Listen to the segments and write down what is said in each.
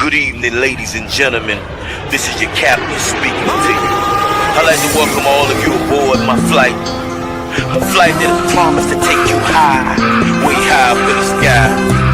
Good evening, ladies and gentlemen. This is your captain speaking to you. I'd like to welcome all of you aboard my flight. A flight that has promised to take you high, way high up in the sky.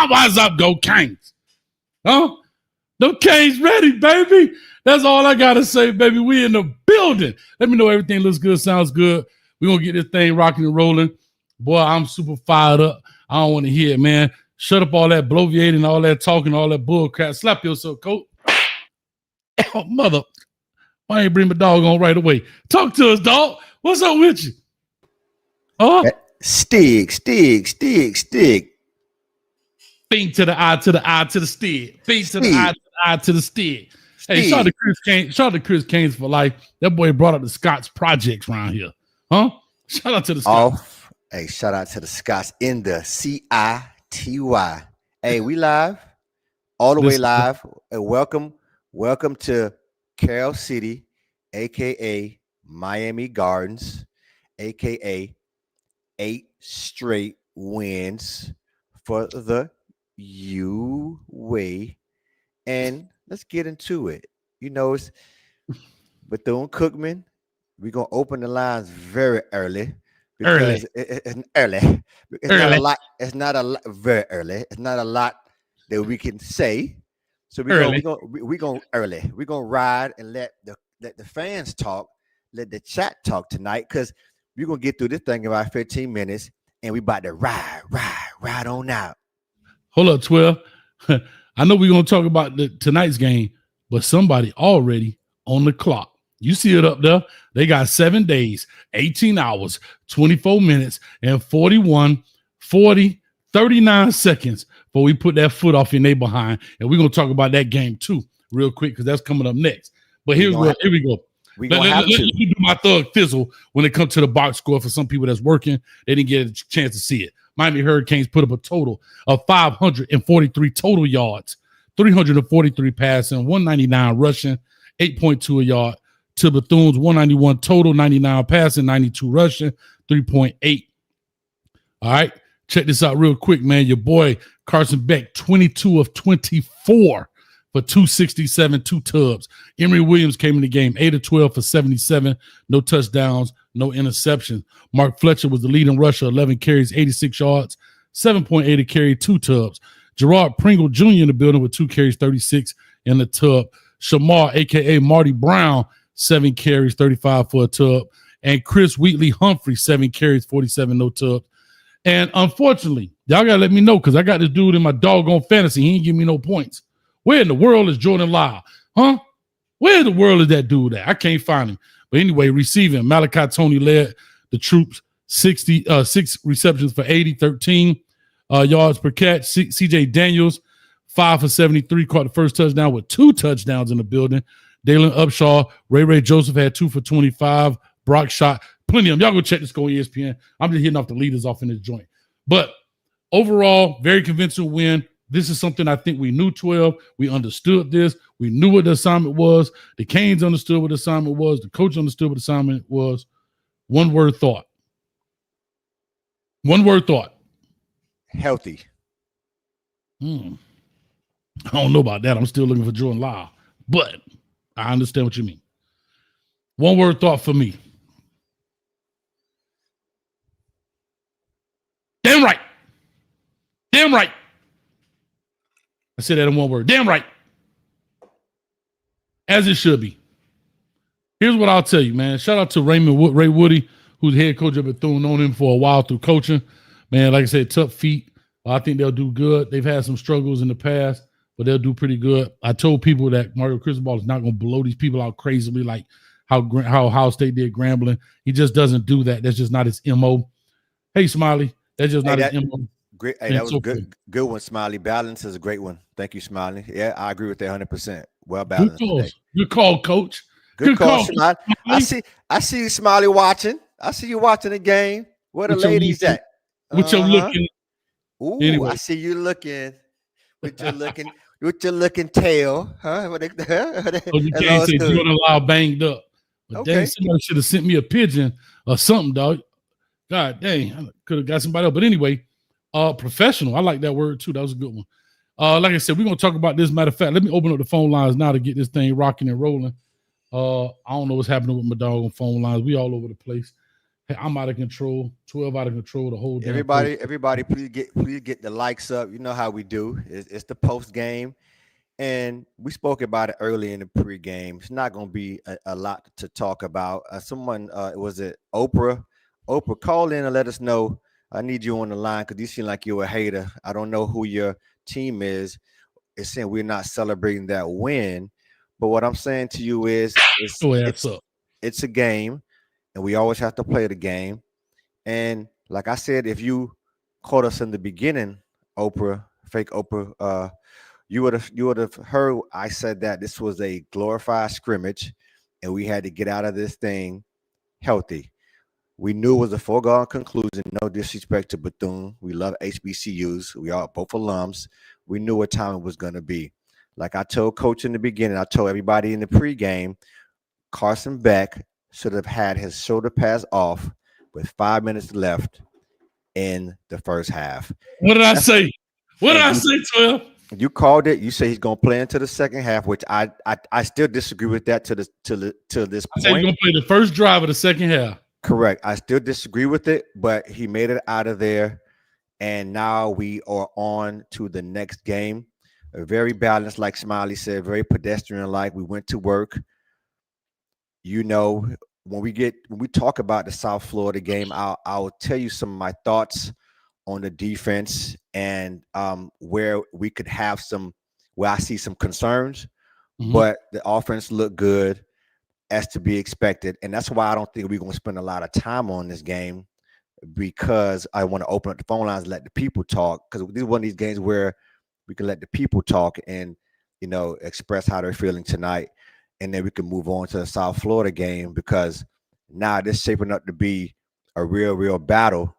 What's up, go Canes? Huh? The Canes ready, baby. That's all I gotta say, baby. We in the building. Let me know everything looks good, sounds good. We're gonna get this thing rocking and rolling. Boy, I'm super fired up. I don't want to hear it, man. Shut up all that bloviating, all that talking, all that bull crap. Slap yourself, coach. Oh, mother. Why ain't bring my dog on right away? Talk to us, dog. What's up with you? Huh? Stick. Think to the eye, to the eye, to the stick. Think to the eye, to the eye, to the stick. Hey, shout out to Chris Kane. Shout out to Chris Kane for life. That boy brought up the Scots projects around here. Huh? Shout out to the Scots. Hey, shout out to the Scots in the CITY. Hey, we live. All the way live. And welcome to Carroll City, aka Miami Gardens, aka 8 straight wins for the U-Way. And let's get into it. You know, it's Bethune-Cookman. We're going to open the lines very early. Because it's early. It's not a lot. It's not a lot. Very early. It's not a lot that we can say. So we're going early. We're going to ride and let the fans talk. Let the chat talk tonight, because we're going to get through this thing in about 15 minutes, and we about to ride on out. Hold up, 12. I know we're going to talk about tonight's game, but somebody already on the clock. You see it up there. They got 7 days, 18 hours, 24 minutes, and 39 seconds before we put that foot off in their behind. And we're going to talk about that game too real quick, because that's coming up next. But here we go. Let me do my thug fizzle when it comes to the box score for some people that's working. They didn't get a chance to see it. Miami Hurricanes put up a total of 543 total yards, 343 passing, 199 rushing, 8.2 a yard, to Bethune's 191 total, 99 passing, 92 rushing, 3.8. All right, check this out real quick, man. Your boy Carson Beck, 22 of 24. For 267, 2 tubs. Emory Williams came in the game, 8 of 12 for 77, no touchdowns, no interceptions. Mark Fletcher was the leading rusher, 11 carries, 86 yards, 7.8 a carry, 2 tubs. Gerard Pringle Jr. in the building with 2 carries, 36 in the tub. CharMar, a.k.a. Marty Brown, 7 carries, 35 for a tub. And Chris Wheatley Humphrey, 7 carries, 47, no tub. And unfortunately, y'all got to let me know, because I got this dude in my doggone fantasy. He ain't give me no points. Where in the world is Jordan Lyle? Huh? Where in the world is that dude at? I can't find him. But anyway, receiving, Malachi Tony led the troops, 6 receptions for 80, 13 yards per catch. CJ Daniels, 5 for 73, caught the first touchdown with 2 touchdowns in the building. Dalen Upshaw, Ray Joseph had 2 for 25. Brock shot plenty of them. Y'all go check this go ESPN. I'm just hitting off the leaders off in this joint. But overall, very convincing win. This is something I think we knew, 12. We understood this. We knew what the assignment was. The Canes understood what the assignment was. The coach understood what the assignment was. One word thought. Healthy. I don't know about that. I'm still looking for Jordan Lyle. But I understand what you mean. One word thought for me. Damn right. I said that in one word. Damn right. As it should be. Here's what I'll tell you, man. Shout out to Ray Woody, who's head coach of Bethune, known him for a while through coaching. Man, like I said, tough feet. I think they'll do good. They've had some struggles in the past, but they'll do pretty good. I told people that Mario Cristobal is not going to blow these people out crazily like how Ohio State did Grambling. He just doesn't do that. That's just not his MO. Hey, Smiley, that's just not his MO. Great. Hey, that was a good one, Smiley. Balance is a great one. Thank you, Smiley. Yeah, I agree with that 100%. Well balanced. Good call, Coach. Good call, Smiley. I see you, Smiley, watching. I see you watching the game. Where the ladies at? What you looking? Ooh, anyway. I see you looking. With your looking tail, huh? You can't say you want to allow banged up. But dang, somebody should have sent me a pigeon or something, dog. God dang, I could have got somebody else. But anyway, professional. I like that word too. That was a good one. Like I said, we're gonna talk about this. Matter of fact, let me open up the phone lines now to get this thing rocking and rolling. I don't know what's happening with my dog on phone lines. We all over the place. Hey, I'm out of control. 12 out of control. The whole damn everybody, please get the likes up. You know how we do. It's the post game, and we spoke about it early in the pregame. It's not going to be a lot to talk about. Someone was it Oprah? Oprah, call in and let us know. I need you on the line because you seem like you're a hater. I don't know who your team is. It's saying we're not celebrating that win, but what I'm saying to you is it's a game. And we always have to play the game. And like I said, if you caught us in the beginning, Oprah, fake Oprah, you would have heard I said that this was a glorified scrimmage, and we had to get out of this thing healthy. We knew it was a foregone conclusion. No disrespect to Bethune. We love HBCUs. We are both alums. We knew what time it was going to be. Like I told Coach in the beginning, I told everybody in the pregame, Carson Beck should have had his shoulder pads off with 5 minutes left in the first half. What did I say? What did I say, 12? You called it. You say he's going to play into the second half, which I still disagree with that to this point. I said he's going to play the first drive of the second half. Correct. I still disagree with it, but he made it out of there, and now we are on to the next game. Very balanced, like Smiley said, very pedestrian-like. We went to work. You know, when we talk about the South Florida game, I'll tell you some of my thoughts on the defense and where we could have where I see some concerns, but the offense looked good as to be expected. And that's why I don't think we're going to spend a lot of time on this game, because I want to open up the phone lines and let the people talk, because this is one of these games where we can let the people talk and, you know, express how they're feeling tonight. And then we can move on to the South Florida game, because now this is shaping up to be a real battle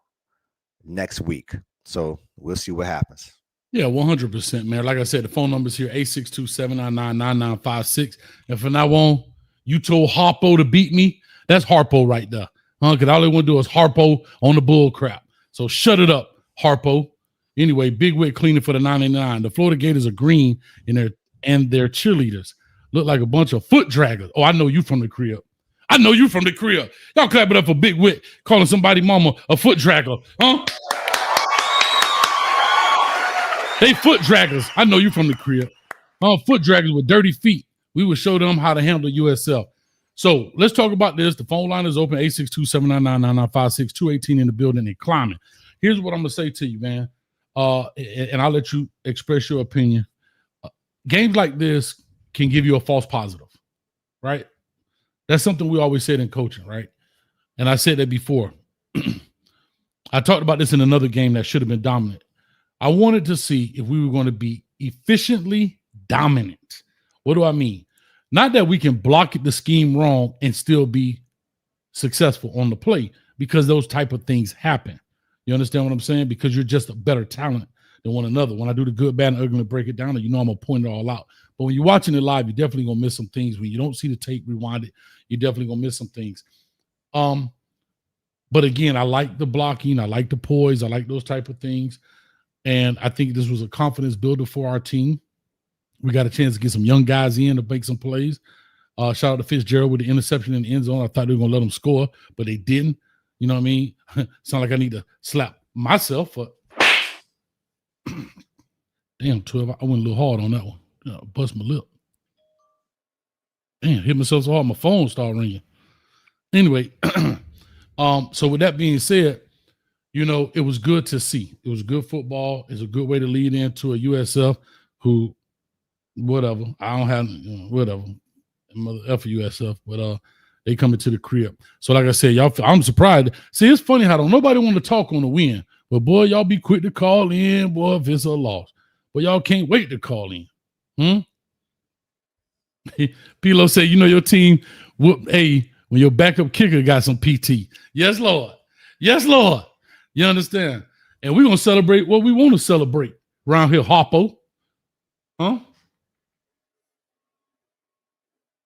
next week. So we'll see what happens. Yeah, 100%, man. Like I said, the phone number is here, 862-799-9956. And from now on, you told Harpo to beat me. That's Harpo right there. Because all they want to do is Harpo on the bull crap. So shut it up, Harpo. Anyway, Big Wit cleaning for the 99. The Florida Gators are green and their cheerleaders look like a bunch of foot draggers. Oh, I know you from the crib. Y'all clap it up for Big Wit calling somebody mama a foot dragger, huh? They foot draggers. I know you from the crib. Foot draggers with dirty feet. We will show them how to handle USF. So let's talk about this. The phone line is open, 862-799-9956, 218 in the building and climbing. Here's what I'm going to say to you, man. And I'll let you express your opinion. Games like this can give you a false positive, right? That's something we always said in coaching, right? And I said that before. I talked about this in another game that should have been dominant. I wanted to see if we were going to be efficiently dominant. What do I mean? Not that we can block the scheme wrong and still be successful on the play, because those type of things happen. You understand what I'm saying? Because you're just a better talent than one another. When I do the good, bad, and ugly and break it down, you know I'm going to point it all out. But when you're watching it live, you're definitely going to miss some things. When you don't see the tape, rewind it, you're definitely going to miss some things. But again, I like the blocking. I like the poise. I like those type of things. And I think this was a confidence builder for our team. We got a chance to get some young guys in to make some plays. Shout out to Fitzgerald with the interception in the end zone. I thought they were going to let them score, but they didn't. You know what I mean? Sound like I need to slap myself. Damn, 12. I went a little hard on that one. Bust my lip. Damn, hit myself so hard my phone started ringing. Anyway, so with that being said, you know, it was good to see. It was good football. It's a good way to lead into a USF who, whatever. I don't have, whatever. Mother F USF. But They coming to the crib. So like I said, y'all, I'm surprised. See, it's funny how don't nobody want to talk on the win. But boy, y'all be quick to call in, boy, if it's a loss. But y'all can't wait to call in. Pilo said, you know, your team whoop, hey, when your backup kicker got some PT. Yes, Lord. Yes, Lord. You understand? And we're gonna celebrate what we want to celebrate around here, Harpo. Huh?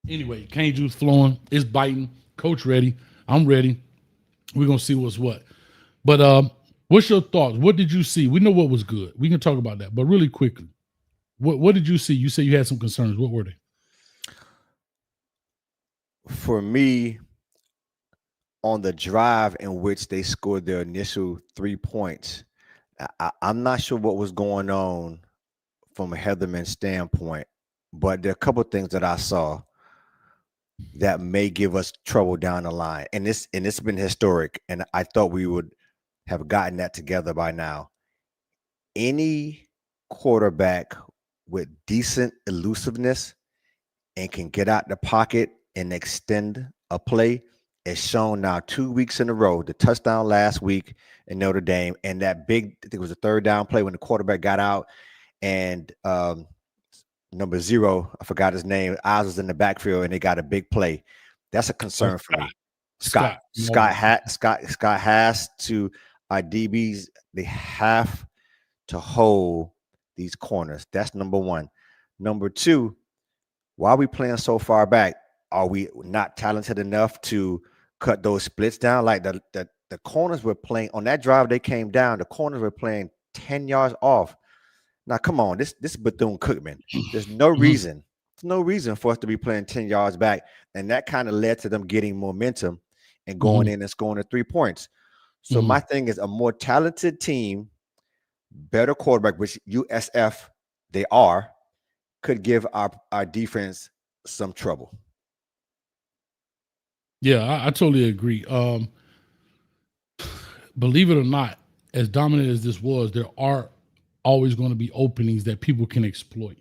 Anyway, cane juice flowing, it's biting. Coach ready. I'm ready. We're gonna see what's what. But what's your thoughts? What did you see? We know what was good. We can talk about that, but really quickly, what did you see? You said you had some concerns. What were they? For me, on the drive in which they scored their initial 3 points, I'm not sure what was going on from a Heatherman standpoint, but there are a couple of things that I saw that may give us trouble down the line. And it's been historic, and I thought we would have gotten that together by now. Any quarterback with decent elusiveness and can get out the pocket and extend a play is shown now 2 weeks in a row. The touchdown last week in Notre Dame, and that big, I think it was a third down play when the quarterback got out, and number 0, I forgot his name, Oz was in the backfield and they got a big play. That's a concern for me. Scott has to, our DBs, they have to hold these corners. That's number 1. Number 2, why are we playing so far back? Are we not talented enough to cut those splits down? Like the corners were playing on that drive, they came down, the corners were playing 10 yards off. Now, come on, this is Bethune-Cookman. There's no reason. There's no reason for us to be playing 10 yards back. And that kind of led to them getting momentum and going in and scoring the 3 points. So my thing is, a more talented team, better quarterback, which USF they are, could give our defense some trouble. Yeah, I totally agree. Believe it or not, as dominant as this was, there are always going to be openings that people can exploit.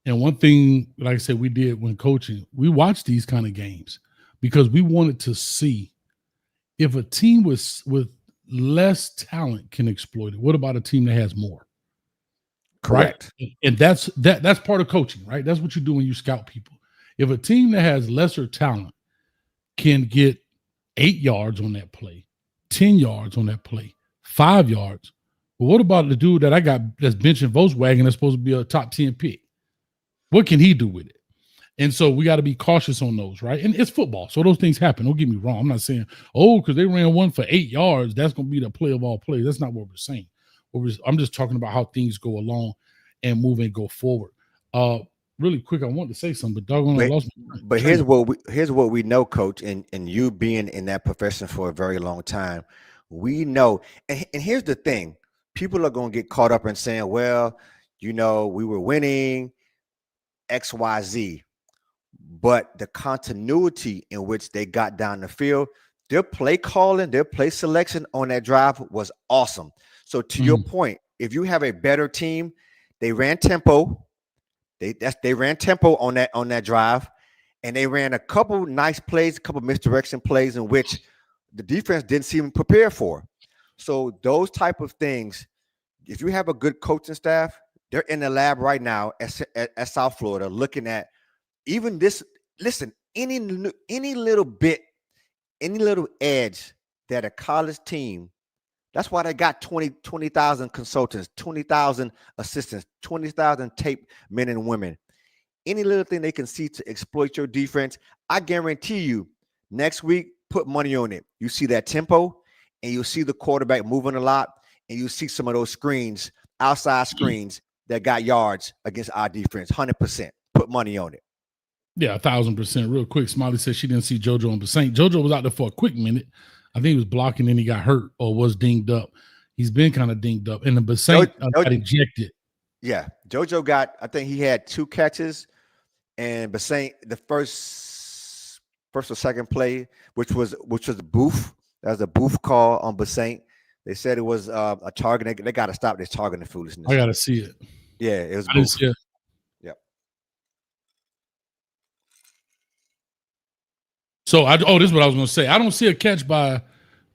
And one thing, like I said, we did when coaching, we watched these kind of games because we wanted to see if a team with less talent can exploit it. What about a team that has more? Correct. Right? And that's part of coaching, right? That's what you do when you scout people. If a team that has lesser talent can get 8 yards on that play, 10 yards on that play, 5 yards, well, what about the dude that I got that's benching Volkswagen that's supposed to be a top 10 pick? What can he do with it? And so we got to be cautious on those, right? And it's football, so those things happen. Don't get me wrong. I'm not saying, because they ran one for 8 yards, that's going to be the play of all plays. That's not what we're saying. I'm just talking about how things go along and move and go forward. Really quick, I want to say something, but doggone, I lost my train. But here's what we know, Coach, and you being in that profession for a very long time, we know. And here's the thing: people are going to get caught up in saying, "Well, we were winning X, Y, Z," but the continuity in which they got down the field, their play calling, their play selection on that drive was awesome. So to your point, if you have a better team, they ran tempo. They ran tempo on that drive, and they ran a couple nice plays, a couple misdirection plays in which the defense didn't seem prepared for. So those type of things, if you have a good coaching staff, they're in the lab right now at South Florida looking at even this. Listen, any little bit, any little edge that a college team. That's why they got 20,000 consultants, 20,000 assistants, 20,000 tape men and women. Any little thing they can see to exploit your defense, I guarantee you, next week, put money on it. You see that tempo, and you'll see the quarterback moving a lot, and you see some of those screens, outside screens that got yards against our defense. 100%. Put money on it. Yeah, 1,000%. Real quick, Smiley said she didn't see JoJo and Bethune. JoJo was out there for a quick minute. I think he was blocking, and he got hurt or was dinged up. He's been kind of dinged up, and the Bethune got ejected. Yeah, JoJo got. I think he had 2 catches, and Bethune the first or second play, which was a booth. That was a booth call on Bethune. They said it was a target. They got to stop this targeting foolishness. I got to see it. Yeah, it was. I didn't see it. Yep. So this is what I was going to say. I don't see a catch by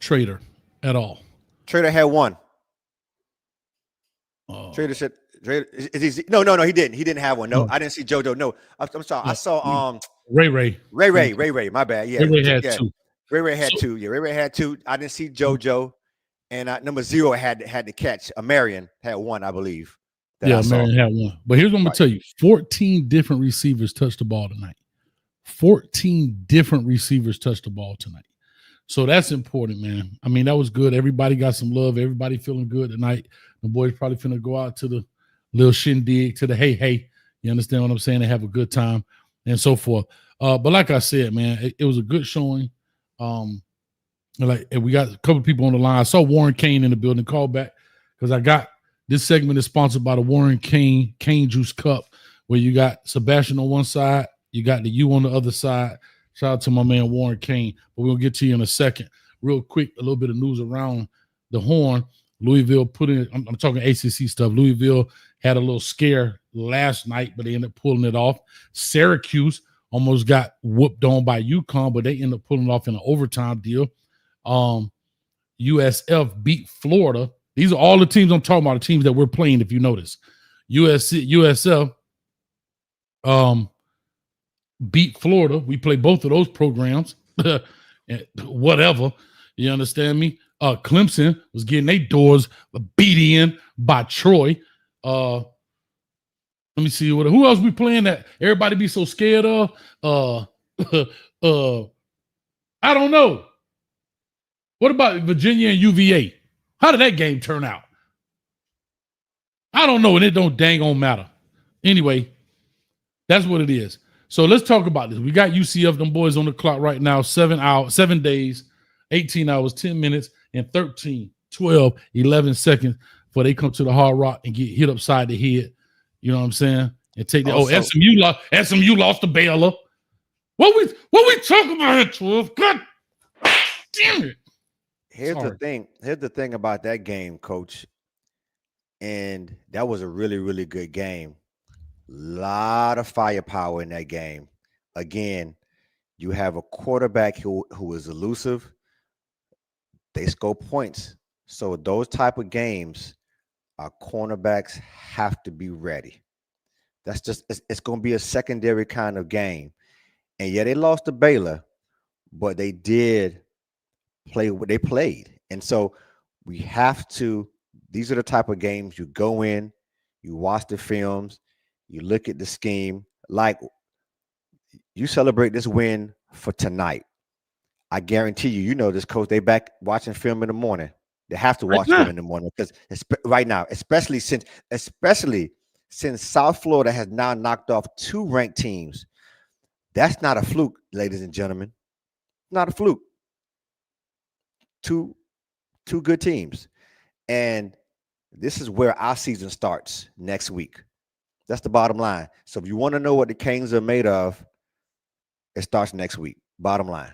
Trader at all. Trader had one. Trader said, no, he didn't. He didn't have one. No, I didn't see JoJo. No, I'm sorry. I saw Ray. My bad. Yeah, Ray had two. Ray had two. Yeah, Ray had two. I didn't see JoJo, and number 0 had the catch. Marion had one, I believe. Marion had one. But here's what I'm gonna tell you: 14 different receivers touched the ball tonight. 14 different receivers touched the ball tonight. So that's important, man. I mean, that was good. Everybody got some love. Everybody feeling good tonight. The boys probably finna go out to the little shindig, to the hey. You understand what I'm saying? They have a good time and so forth. But like I said, man, it was a good showing. And we got a couple people on the line. I saw Warren Kane in the building. Call back because I got this segment is sponsored by the Warren Cane Juice Cup, where you got Sebastian on one side, you got the U on the other side. Shout out to my man Warren Kane. But we'll get to you in a second. Real quick, a little bit of news around the Horn. Louisville put in, I'm talking ACC stuff. Louisville had a little scare last night, but they ended up pulling it off. Syracuse almost got whooped on by UConn, but they ended up pulling it off in an overtime deal. USF beat Florida. These are all the teams I'm talking about, the teams that we're playing, if you notice. USF beat Florida. We play both of those programs. Whatever. You understand me? Clemson was getting their doors beat in by Troy. Let me see who else we playing that everybody be so scared of. I don't know. What about Virginia and UVA? How did that game turn out? I don't know, and it don't dang on matter. Anyway, that's what it is. So let's talk about this. We got UCF, them boys on the clock right now, 7 days, 18 hours, 10 minutes, and 13, 12, 11 seconds before they come to the Hard Rock and get hit upside the head. You know what I'm saying? And take the SMU lost to Baylor. What we talking about here, 12? God damn it. Here's the thing about that game, Coach. And that was a really, really good game. Lot of firepower in that game. Again, you have a quarterback who is elusive. They score points. So those type of games, our cornerbacks have to be ready. That's just it's going to be a secondary kind of game. And yeah, they lost to Baylor, but they did play what they played. And so we have to, these are the type of games you go in, you watch the films, you look at the scheme, like you celebrate this win for tonight. I guarantee you, you know this, Coach, they back watching film in the morning. They have to watch film in the morning because right now, especially since South Florida has now knocked off 2 ranked teams. That's not a fluke, ladies and gentlemen. Not a fluke. Two good teams. And this is where our season starts next week. That's the bottom line. So if you want to know what the Canes are made of, it starts next week. Bottom line.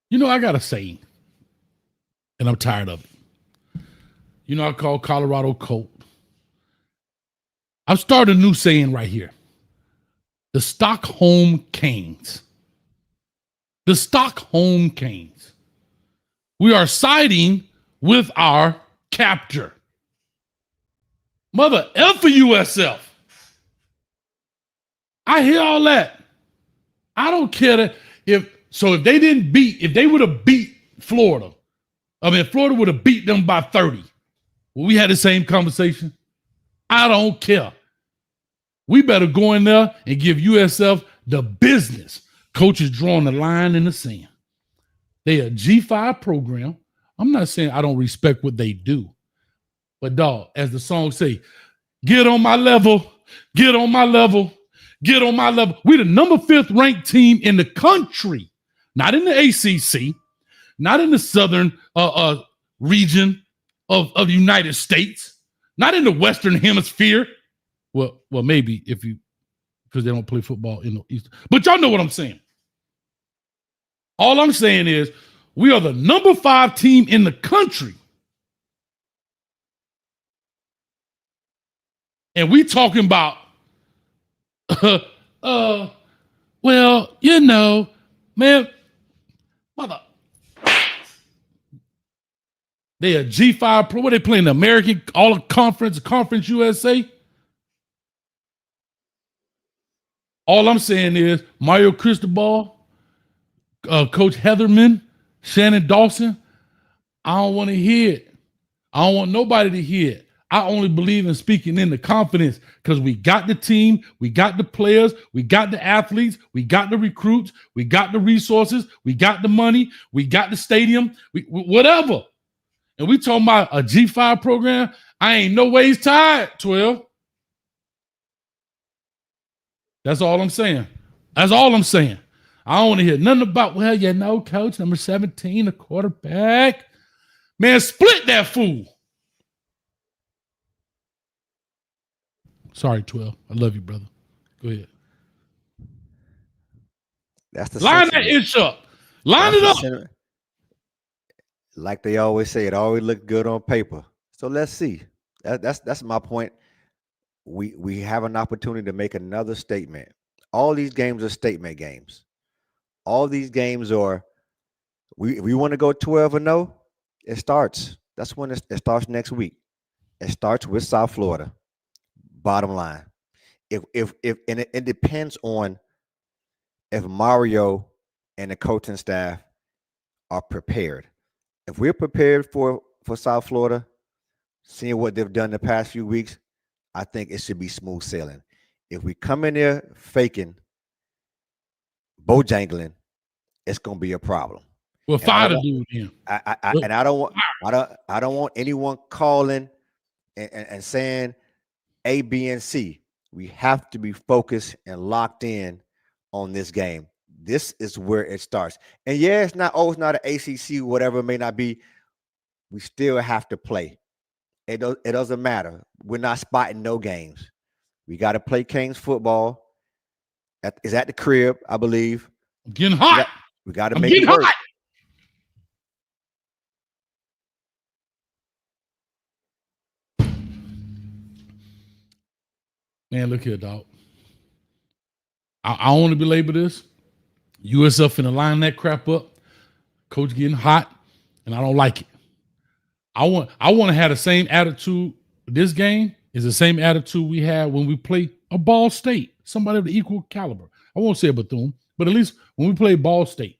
You know, I got a saying, and I'm tired of it. You know, I call Colorado Colt. I've started a new saying right here. The Stockholm Canes. The Stockholm Canes. We are siding with our captor. Mother F USF. I hear all that. I don't care that if they would have beat Florida, Florida would have beat them by 30. Well, we had the same conversation. I don't care. We better go in there and give USF the business. Coach is drawing the line in the sand. They a G5 program. I'm not saying I don't respect what they do. But dog, as the song say, get on my level, get on my level, get on my level. We're the number 5th ranked team in the country. Not in the ACC, not in the southern region of the United States, not in the Western Hemisphere. Well, maybe because they don't play football in the East. But y'all know what I'm saying. All I'm saying is we are the number 5 team in the country. And we talking about, well, you know, man, mother. They a G5 Pro. What they playing? The American All Conference USA. All I'm saying is Mario Cristobal, Coach Heatherman, Shannon Dawson. I don't want to hear it. I don't want nobody to hear it. I only believe in speaking in the confidence because we got the team, we got the players, we got the athletes, we got the recruits, we got the resources, we got the money, we got the stadium, whatever. And we talking about a G5 program. I ain't no ways tired, 12. That's all I'm saying. That's all I'm saying. I don't want to hear nothing about, well, you know, coach, number 17, a quarterback. Man, split that fool. Sorry, 12. I love you, brother. Go ahead. That's the line sentiment. that ish up. Line it up. Sentiment. Like they always say, it always looked good on paper. So let's see. That's my point. We have an opportunity to make another statement. All these games are statement games. All these games are. We want to go 12-0. It starts. That's when it starts next week. It starts with South Florida. Bottom line, if and it depends on if Mario and the coaching staff are prepared. If we're prepared for South Florida, seeing what they've done the past few weeks, I think it should be smooth sailing. If we come in there faking, bojangling, it's gonna be a problem. Well, fire the dude then. I don't want anyone calling and saying A, B, and C. We have to be focused and locked in on this game. This is where it starts. And yeah, it's not an ACC, whatever it may not be. We still have to play. It doesn't matter. We're not spotting no games. We got to play Canes football. Is at the crib, I believe. I'm getting hot. We got to make it work. Hot. Man, look here, dog. I don't want to belabor this. USF finna line that crap up. Coach getting hot, and I don't like it. I want to have the same attitude. This game is the same attitude we had when we played a Ball State, somebody of the equal caliber. I won't say Bethune, but at least when we play Ball State,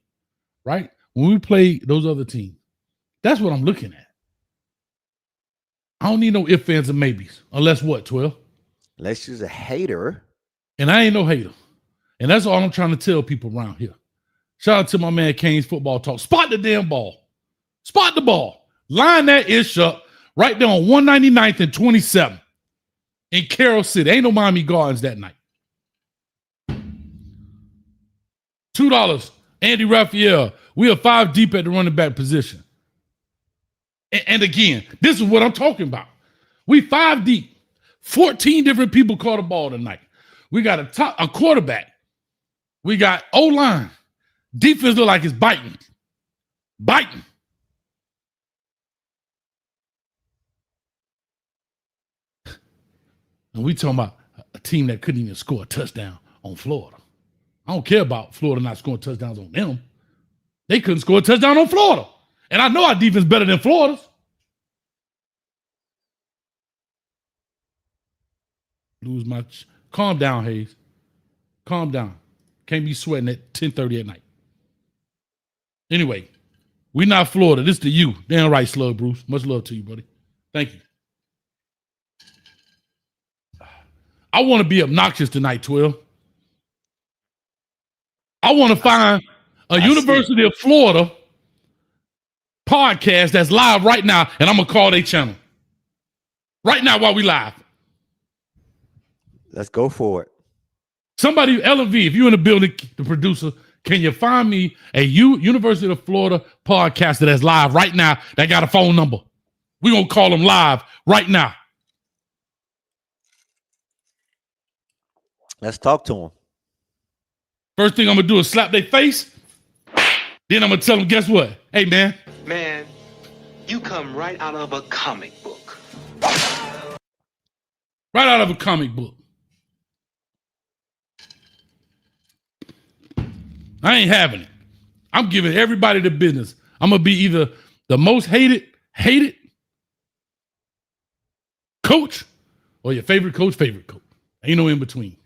right? When we play those other teams, that's what I'm looking at. I don't need no ifs, ands, and maybes. Unless what, 12? Unless you're a hater. And I ain't no hater. And that's all I'm trying to tell people around here. Shout out to my man Canes Football Talk. Spot the damn ball. Spot the ball. Line that ish up right there on 199th and 27th in Carroll City. Ain't no Miami Gardens that night. $2. Andy Raphael. We are 5 deep at the running back position. And again, this is what I'm talking about. We 5 deep. 14 different people caught a ball tonight. We got a quarterback. We got O-line. Defense look like it's biting. Biting. And we talking about a team that couldn't even score a touchdown on Florida. I don't care about Florida not scoring touchdowns on them. They couldn't score a touchdown on Florida. And I know our defense better than Florida's. Lose my... Calm down, Hayes. Calm down. Can't be sweating at 10:30 at night. Anyway, we not Florida. This to you. Damn right, Slug Bruce. Much love to you, buddy. Thank you. I want to be obnoxious tonight, 12. I want to find a University of Florida podcast that's live right now, and I'm going to call their channel. Right now while we live. Let's go for it. Somebody, LV, if you're in the building, the producer, can you find me a University of Florida podcaster that's live right now that got a phone number? We're going to call them live right now. Let's talk to them. First thing I'm going to do is slap their face. Then I'm going to tell them, guess what? Hey, man. Man, you come right out of a comic book. Right out of a comic book. I ain't having it. I'm giving everybody the business. I'm going to be either the most hated coach or your favorite coach. Ain't no in between.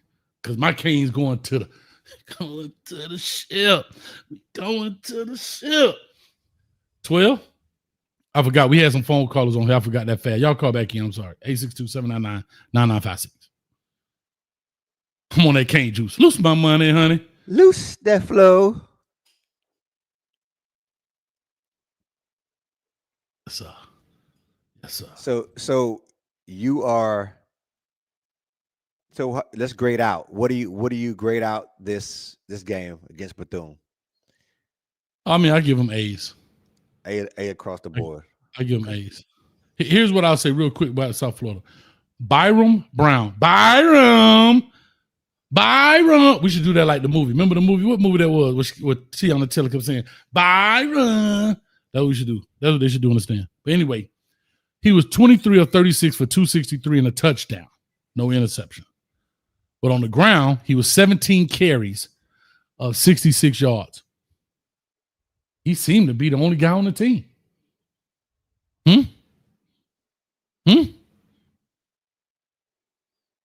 Because my Cane's going to the ship. We going to the ship. 12. I forgot. We had some phone callers on here. I forgot that fast. Y'all call back in. I'm sorry. 862-799-9956. I'm on that cane juice. Loose my money, honey. Loose that flow. Yes, sir. So you are. So let's grade out. What do you grade out this game against Bethune? I mean, I give them A's. A across the board. I give them A's. Here's what I'll say real quick about South Florida. Byram Brown. We should do that like the movie. Remember the movie? What movie that was? What T on the telly kept saying, Byram. That's what we should do. That's what they should do, understand. But anyway, he was 23 of 36 for 263 and a touchdown. No interception. But on the ground, he was 17 carries of 66 yards. He seemed to be the only guy on the team.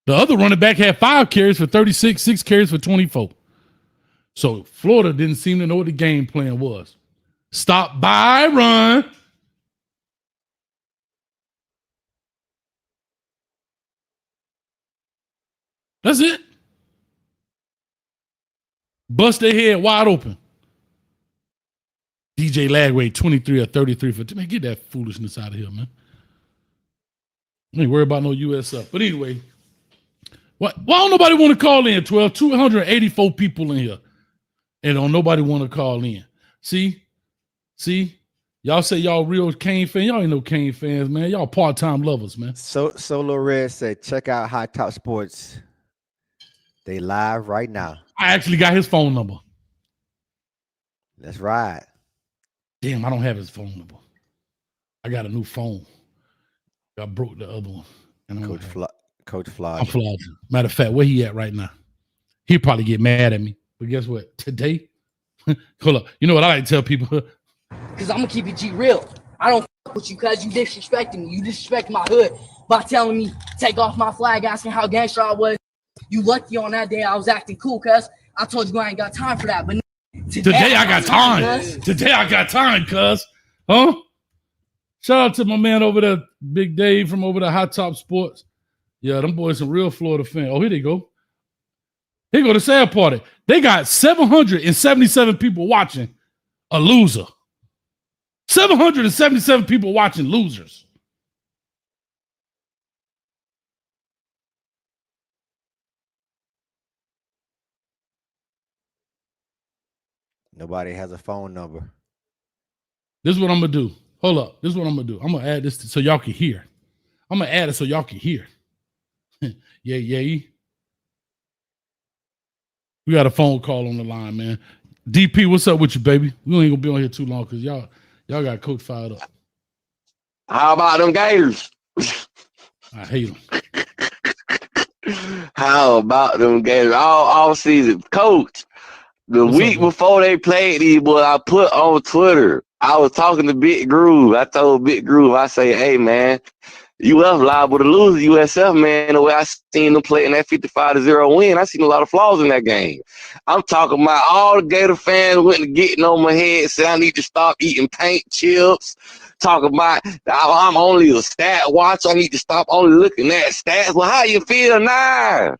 The other running back had 5 carries for 36, 6 carries for 24. So Florida didn't seem to know what the game plan was. Stop, buy, run. That's it. Bust their head wide open. DJ Lagway, 23 or 33 for... Man, get that foolishness out of here, man. I ain't worried about no US up. But anyway, why don't nobody want to call in, 12? 284 people in here. And don't nobody want to call in. See? Y'all say y'all real Cane fans. Y'all ain't no Cane fans, man. Y'all part-time lovers, man. So Solo Red said, check out High Top Sports. They live right now. I actually got his phone number. That's right. Damn, I don't have his phone number. I got a new phone. I broke the other one. And Coach Flodge. I'm Flodge. Matter of fact, where he at right now? He'll probably get mad at me. But guess what? Today, hold up. You know what I like to tell people? Because I'm going to keep it G real. I don't fuck with you because you disrespecting me. You disrespect my hood by telling me take off my flag, asking how gangster I was. You lucky on that day I was acting cool because I told you I ain't got time for that. But today I got time. Today I got time, cuz. Huh? Shout out to my man over there, Big Dave from over there, Hot Top Sports. Yeah, them boys some real Florida fans. Oh, here they go. Here go the sad party. They got 777 people watching a loser. 777 people watching losers. Nobody has a phone number. This is what I'm going to do. Hold up. This is what I'm going to do. I'm going to add this so y'all can hear. I'm going to add it so y'all can hear. Yeah. We got a phone call on the line, man. DP, what's up with you, baby? We ain't going to be on here too long because y'all got Coach fired up. How about them Gators? I hate them. How about them Gators? All season. Coach, the what's week up, before they played these boys, I put on Twitter, I was talking to Big Groove. I told Big Groove, I say, hey, man, UF liable to lose the USF, man. The way I seen them play in that 55-0 win, I seen a lot of flaws in that game. I'm talking about all the Gator fans went to getting on my head, said I need to stop eating paint chips. Talking about I'm only a stat watcher. I need to stop only looking at stats. Well, how you feel now?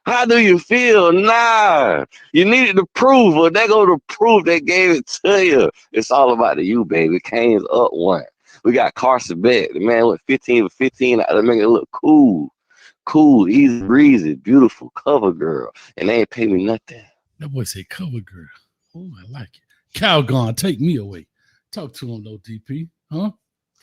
How do you feel now? You needed to prove, or they go to prove they gave it to you. It's all about the you, baby. Cane's up 1. We got Carson Beck. The man went 15 for 15 to make it look cool, easy breezy, beautiful cover girl, and they ain't pay me nothing. That boy say cover girl. Oh, I like it. Calgon, take me away. Talk to him though, DP. Huh?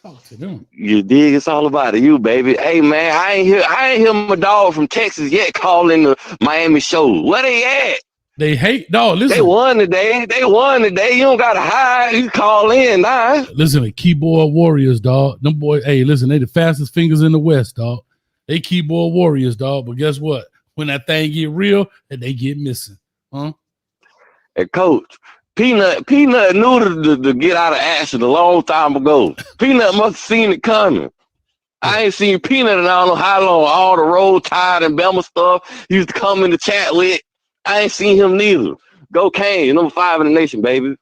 Talk to them. You dig? It's all about you, baby. Hey man, I ain't hear my dog from Texas yet calling the Miami show. Where they at? They hate dog. Listen. They won today. You don't gotta hide. You call in now. Listen, the keyboard warriors, dog. Them boys, hey, listen, they the fastest fingers in the West, dog. They keyboard warriors, dog. But guess what? When that thing get real, they get missing. Huh? And coach, Peanut knew to get out of action a long time ago. Peanut must have seen it coming. I ain't seen Peanut in I don't know how long. All the Roll Tide and Bama stuff he used to come in the chat with. I ain't seen him neither. Go Kane, number 5 in the nation, baby.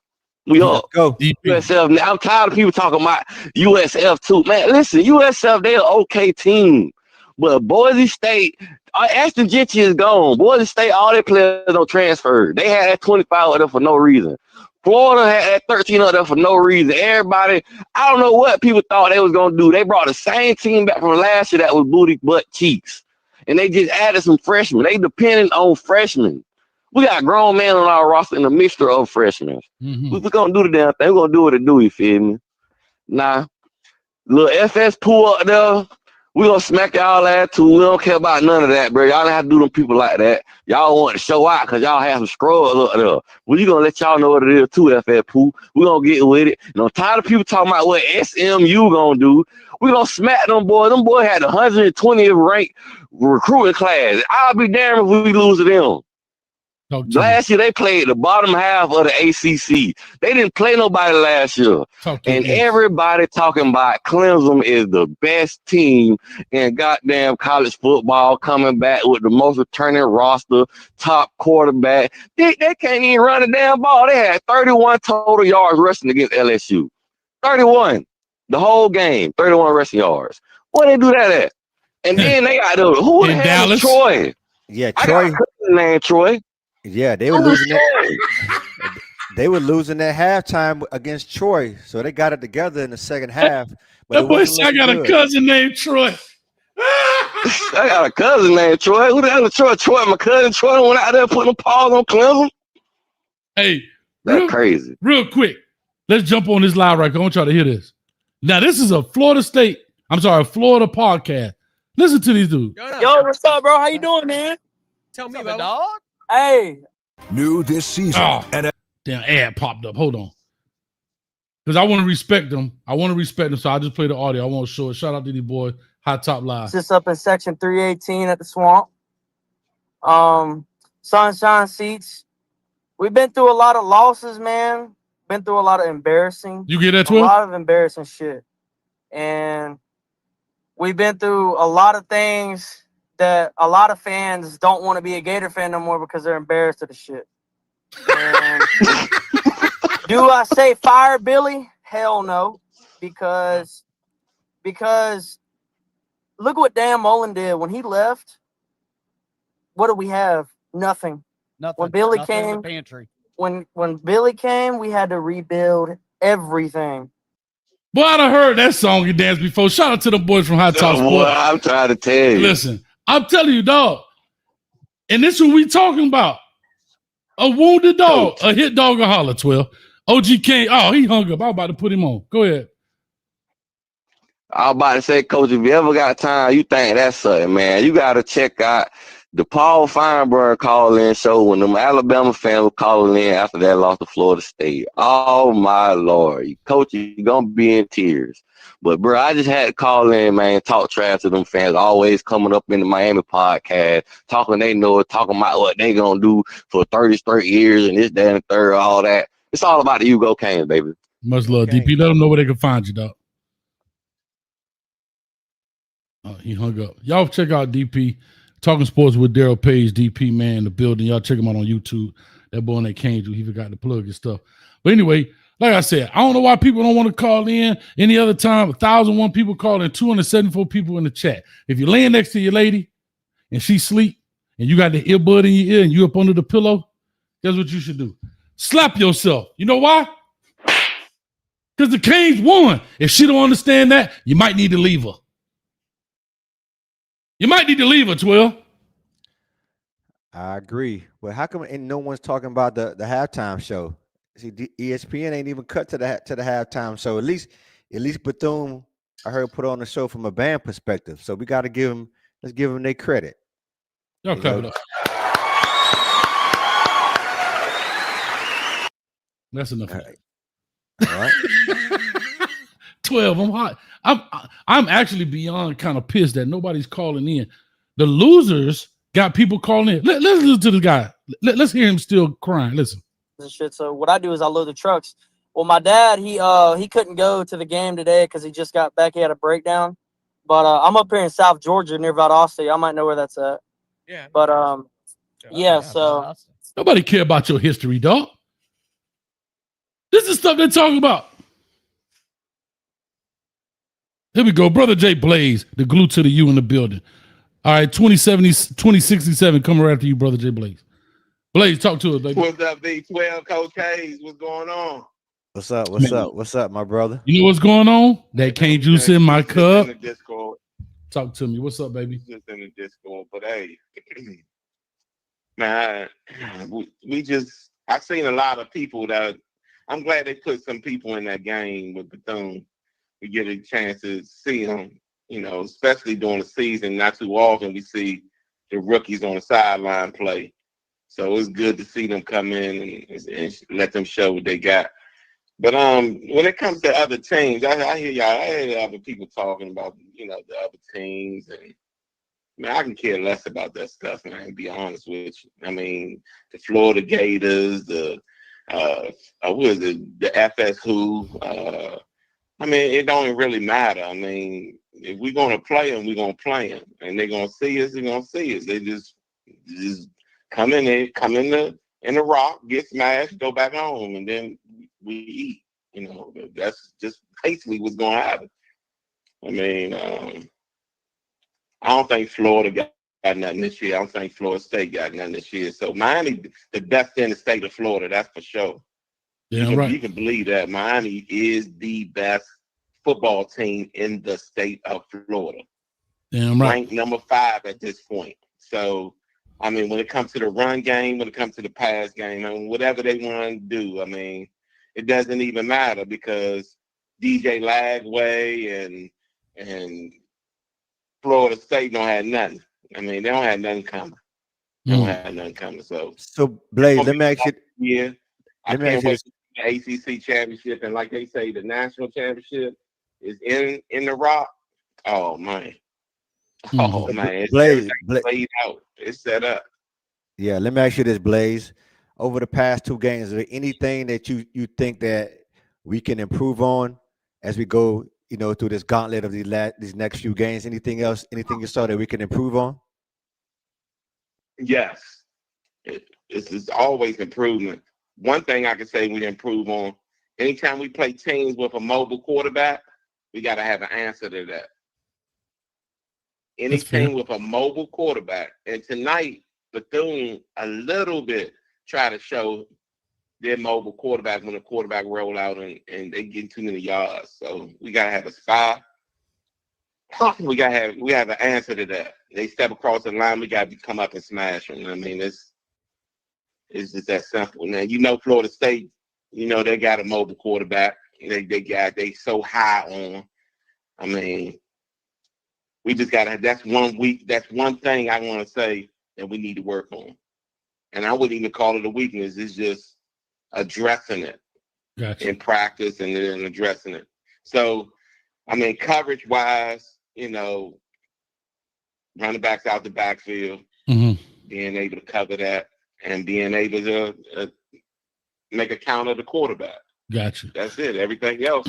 We up. Go. USF. I'm tired of people talking about USF too. Man, listen, USF, they're an okay team. But Boise State, Ashton Gentry is gone. Boise State, all their players don't transfer. They had that 25 of them for no reason. Florida had that 13 of them for no reason. Everybody, I don't know what people thought they was going to do. They brought the same team back from last year that was booty butt cheeks. And they just added some freshmen. They depended on freshmen. We got grown men on our roster in a mixture of freshmen. Mm-hmm. We're going to do the damn thing. We're going to do what it do, you feel me? Nah. Little FS pool up there, we going to smack y'all ass too. We don't care about none of that, bro. Y'all don't have to do them people like that. Y'all want to show out because y'all have some scrubs up there. Well, you going to let y'all know what it is too, FS pool. We're going to get with it. And I'm tired of people talking about what SMU going to do. We're going to smack them boys. Them boys had the 120th ranked recruiting class. I'll be damned if we lose to them. Last year, they played the bottom half of the ACC. They didn't play nobody last year. And everybody talking about Clemson is the best team in goddamn college football, coming back with the most returning roster, top quarterback. They can't even run a damn ball. They had 31 total yards rushing against LSU. 31. The whole game, 31 rushing yards. Where they do that at? And then they got who the hell is Troy? Yeah, Troy. Troy. I got a cousin named Troy. Yeah, they were losing that. They were losing that halftime against Troy, so they got it together in the second half. But that boy said, I got a cousin named Troy. I got a cousin named Troy. Who the hell is Troy? Troy, my cousin Troy went out there putting a pause on Clemson. Hey, that's crazy. Real quick, let's jump on this live right. I want y'all to hear this. Now, this is a Florida podcast. Listen to these dudes. Yo, what's up, bro? How you doing, man? Tell me, dog. Hey. New this season. Damn ad popped up. Hold on. Because I want to respect them. So I just play the audio. I want to show it. Shout out to these boys. High Top Live. Just up in section 318 at the swamp. Sunshine seats. We've been through a lot of losses, man. Been through a lot of embarrassing. You get that too? A lot of embarrassing shit. And we've been through a lot of things that a lot of fans don't want to be a Gator fan no more because they're embarrassed of the shit. And do I say fire Billy? Hell no. Because look what Dan Mullen did when he left. What do we have? Nothing. When Billy came, when Billy came, we had to rebuild everything. Boy, I done heard that song you danced before. Shout out to the boys from High Top Sports. I'm trying to tell you. Listen, I'm telling you, dog. And this is what we talking about. A wounded dog, a hit dog, a holler, 12. OG Kane, he hung up. I was about to put him on. Go ahead. I was about to say, Coach, if you ever got time, you think that's something, man. You got to check out the Paul Feinberg call-in show when them Alabama fans were calling in after that loss to Florida State. Oh, my Lord. Coach, you're going to be in tears. But, bro, I just had to call in, man, talk trash to them fans, always coming up in the Miami podcast, talking they know it, talking about what they going to do for 30 straight years and this, that, and third, all that. It's all about the Hugo Canes, baby. Much love, DP. Let them know where they can find you, dog. He hung up. Y'all check out DP. Talking Sports with Daryl Page, DP, man, in the building. Y'all check him out on YouTube. That boy named Kane, he forgot to plug his stuff. But anyway, like I said, I don't know why people don't want to call in any other time. 1,001 people call in, 274 people in the chat. If you're laying next to your lady and she sleep and you got the earbud in your ear and you up under the pillow, guess what you should do? Slap yourself. You know why? Because the Canes won. If she don't understand that, you might need to leave her. You might need to leave her, 12. I agree. Well, how come no one's talking about the halftime show? See, ESPN ain't even cut to the halftime show. At least Bethune, I heard, put on the show from a band perspective. So we got to let's give them their credit. Y'all cut it up. That's enough. All right. 12. I'm hot. I'm actually beyond kind of pissed that nobody's calling in. The losers got people calling in. Let's listen to the guy. Let's hear him still crying. Listen. Shit. So what I do is I load the trucks. Well, my dad, he couldn't go to the game today because he just got back. He had a breakdown. But I'm up here in South Georgia near Valdosta. Y'all might know where that's at. Yeah. But yeah. So nobody care about your history, dog. This is stuff they're talking about. Here we go. Brother Jay Blaze, the glue to the U in the building. All right, 2067 coming right after you, Brother Jay Blaze. Blaze, talk to us, baby. What's up, B12 Coach Hayes? What's going on? What's up? What's up? What's up, my brother? You know what's going on? That cane juice in my cup. In the Discord. Talk to me. What's up, baby? Just in the Discord. But hey, man, I've seen a lot of people that I'm glad they put some people in that game with Bethune. We get a chance to see them, you know, especially during the season. Not too often we see the rookies on the sideline play. So it's good to see them come in and let them show what they got. But when it comes to other teams, I hear other people talking about, you know, the other teams, and man, I can care less about that stuff, man, to be honest with you. I mean, the Florida Gators, the FS Who, I mean, it don't really matter. I mean, if we're gonna play them, we're gonna play them, and they're gonna see us. They're gonna see us. They just come in the rock, get smashed, go back home, and then we eat. You know, that's just basically what's gonna happen. I mean, I don't think Florida got nothing this year. I don't think Florida State got nothing this year. So Miami, the best in the state of Florida, that's for sure. Yeah, you can believe that Miami is the best football team in the state of Florida. Damn right. Ranked number 5 at this point. So, I mean, when it comes to the run game, when it comes to the pass game, I mean, whatever they want to do, I mean, it doesn't even matter because DJ Lagway and Florida State don't have nothing. I mean, they don't have nothing coming. They don't have nothing coming. So Blaze, let me ask you. Yeah, I can't wait for the ACC championship, and like they say, the national championship is in the rock. Oh man, man, Blaze, laid out. It's set up. Yeah, let me ask you this, Blaze. Over the past 2 games, is there anything that you think that we can improve on as we go, you know, through this gauntlet of these next few games? Anything else? Anything you saw that we can improve on? Yes, it's always improvement. One thing I can say we improve on: anytime we play teams with a mobile quarterback, we got to have an answer to that. Any team with a mobile quarterback, and tonight Bethune a little bit try to show their mobile quarterback when the quarterback roll out and they get too many yards. So we gotta have a spy. We have an answer to that. They step across the line, we gotta come up and smash them. I mean, it's just that simple. Now you know Florida State, you know they got a mobile quarterback. They so high on. I mean, we just gotta. That's one thing I want to say that we need to work on. And I wouldn't even call it a weakness. It's just addressing it in practice and then addressing it. So, I mean, coverage-wise, you know, running backs out the backfield, being able to cover that, and being able to make a count of the quarterback. Gotcha. That's it. Everything else,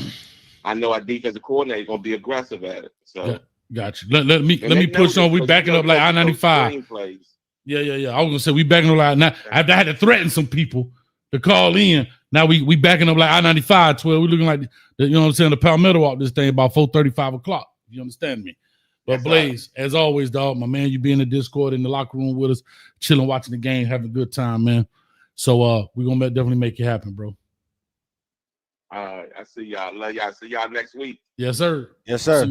I know our defensive coordinator is going to be aggressive at it. So, gotcha. Let me push on. We backing up like I-95. Yeah. I was gonna say we backing up like now. I had to threaten some people to call in. Now we backing up like I-95 12. We looking like you know what I'm saying, the Palmetto walk this thing about 4:35 o'clock. You understand me? But that's Blaze, right. As always, dog, my man, you be in the Discord in the locker room with us, chilling, watching the game, having a good time, man. So we're gonna definitely make it happen, bro. All right, I see y'all. Love y'all. See y'all next week. Yes, sir. Yes, sir.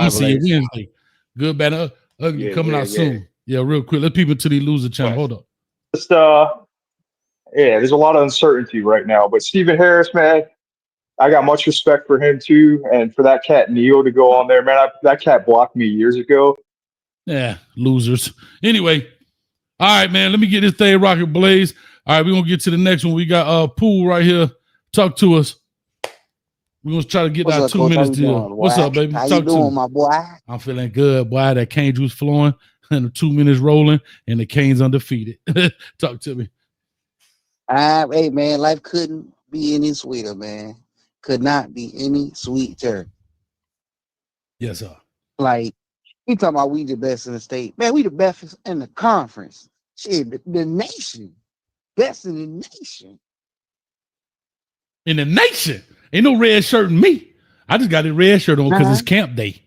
See you Wednesday. Good, bad, ugly coming out soon. Yeah, real quick. Let's people to the loser channel. Hold up. Just there's a lot of uncertainty right now. But Stephen Harris, man, I got much respect for him too, and for that cat Neil to go on there, man. That cat blocked me years ago. Yeah, losers. Anyway, all right, man. Let me get this thing rocking, Blaze. All right, we're gonna get to the next one. We got Pool right here. Talk to us. We're gonna try to get What's our up, 2 Coach? minutes How you deal. doing, What's boy? up, baby? How Talk you doing, to me. my boy? I'm feeling good, boy. That cane juice flowing and the 2 minutes rolling and the Canes undefeated. Talk to me. Hey, man, life couldn't be any sweeter, man. Could not be any sweeter. Yes, sir. Like, we talking about we the best in the state. Man, we the best in the conference. Shit, the nation. Best in the nation. In the nation. Ain't no red shirt in me. I just got a red shirt on because it's camp day.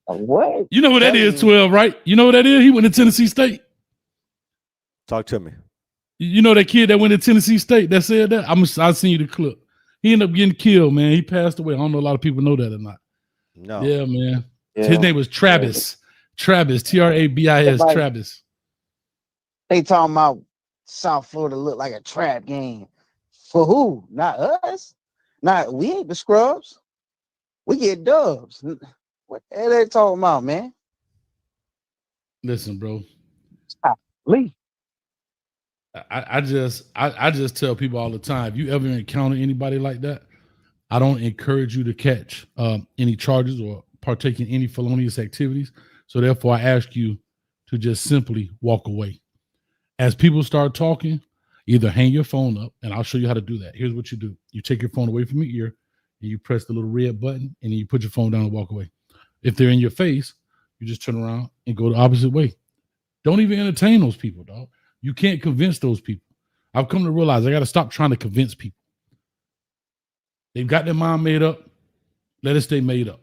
What? You know what that is, 12, right? You know what that is? He went to Tennessee State. Talk to me. You know that kid that went to Tennessee State that said that? I'll send you the clip. He ended up getting killed, man. He passed away. I don't know a lot of people know that or not. No. Yeah, man. Yeah. His name was Travis. Travis, Trabis, Travis. They talking about South Florida look like a trap game. For who? Not us. Not we ain't the scrubs. We get dubs. What the hell they talking about, man? Listen, bro. Lee. I just tell people all the time, if you ever encounter anybody like that, I don't encourage you to catch any charges or partake in any felonious activities. So therefore, I ask you to just simply walk away. As people start talking, either hang your phone up, and I'll show you how to do that. Here's what you do. You take your phone away from your ear, and you press the little red button, and then you put your phone down and walk away. If they're in your face, you just turn around and go the opposite way. Don't even entertain those people, dog. You can't convince those people. I've come to realize I got to stop trying to convince people. They've got their mind made up. Let it stay made up.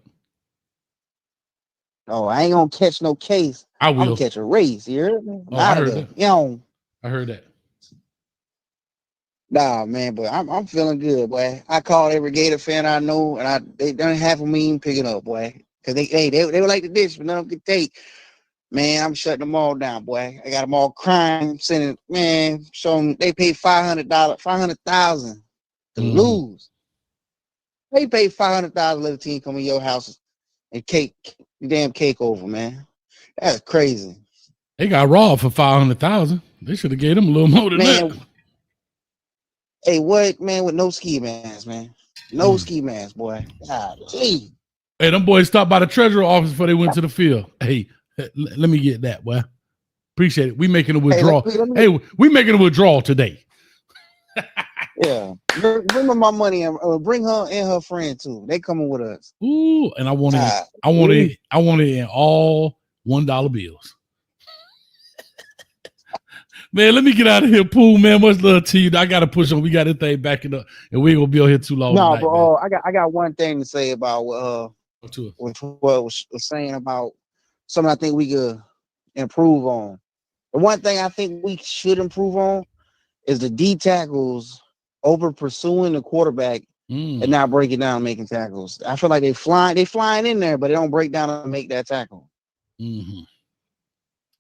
Oh, I ain't gonna catch no case. I will. I'm gonna catch a race. You heard me? Oh, I heard that. Yo. I heard that. Nah, man, but I'm feeling good, boy. I called every Gator fan I know, and they done half of me even picking up, boy. Cause they were like the dish, but none could take. Man, I'm shutting them all down, boy. I got them all crying, sending, man, showing they paid $500,000 to lose. They paid $500,000 to let the team come in your house and damn cake over, man. That's crazy. They got robbed for $500,000. They should have gave them a little more than that. Hey, what, man, with no ski masks, man. No ski masks, boy. God, gee. Hey, them boys stopped by the treasurer office before they went to the field. Hey, let me get that, boy. Appreciate it. We making a withdrawal. Hey, we making a withdrawal today. Yeah. Bring her my money and bring her and her friend too. They coming with us. Ooh, and I want it in all $1 bills. Man, let me get out of here, Pooh, man. Much love to you. I got to push on. We got this thing backing up, and we ain't going to be on here too long. No, tonight, but I got one thing to say about what was saying about something I think we could improve on. The one thing I think we should improve on is the D tackles over pursuing the quarterback and not breaking down and making tackles. I feel like they flying in there, but they don't break down and make that tackle. Mm-hmm.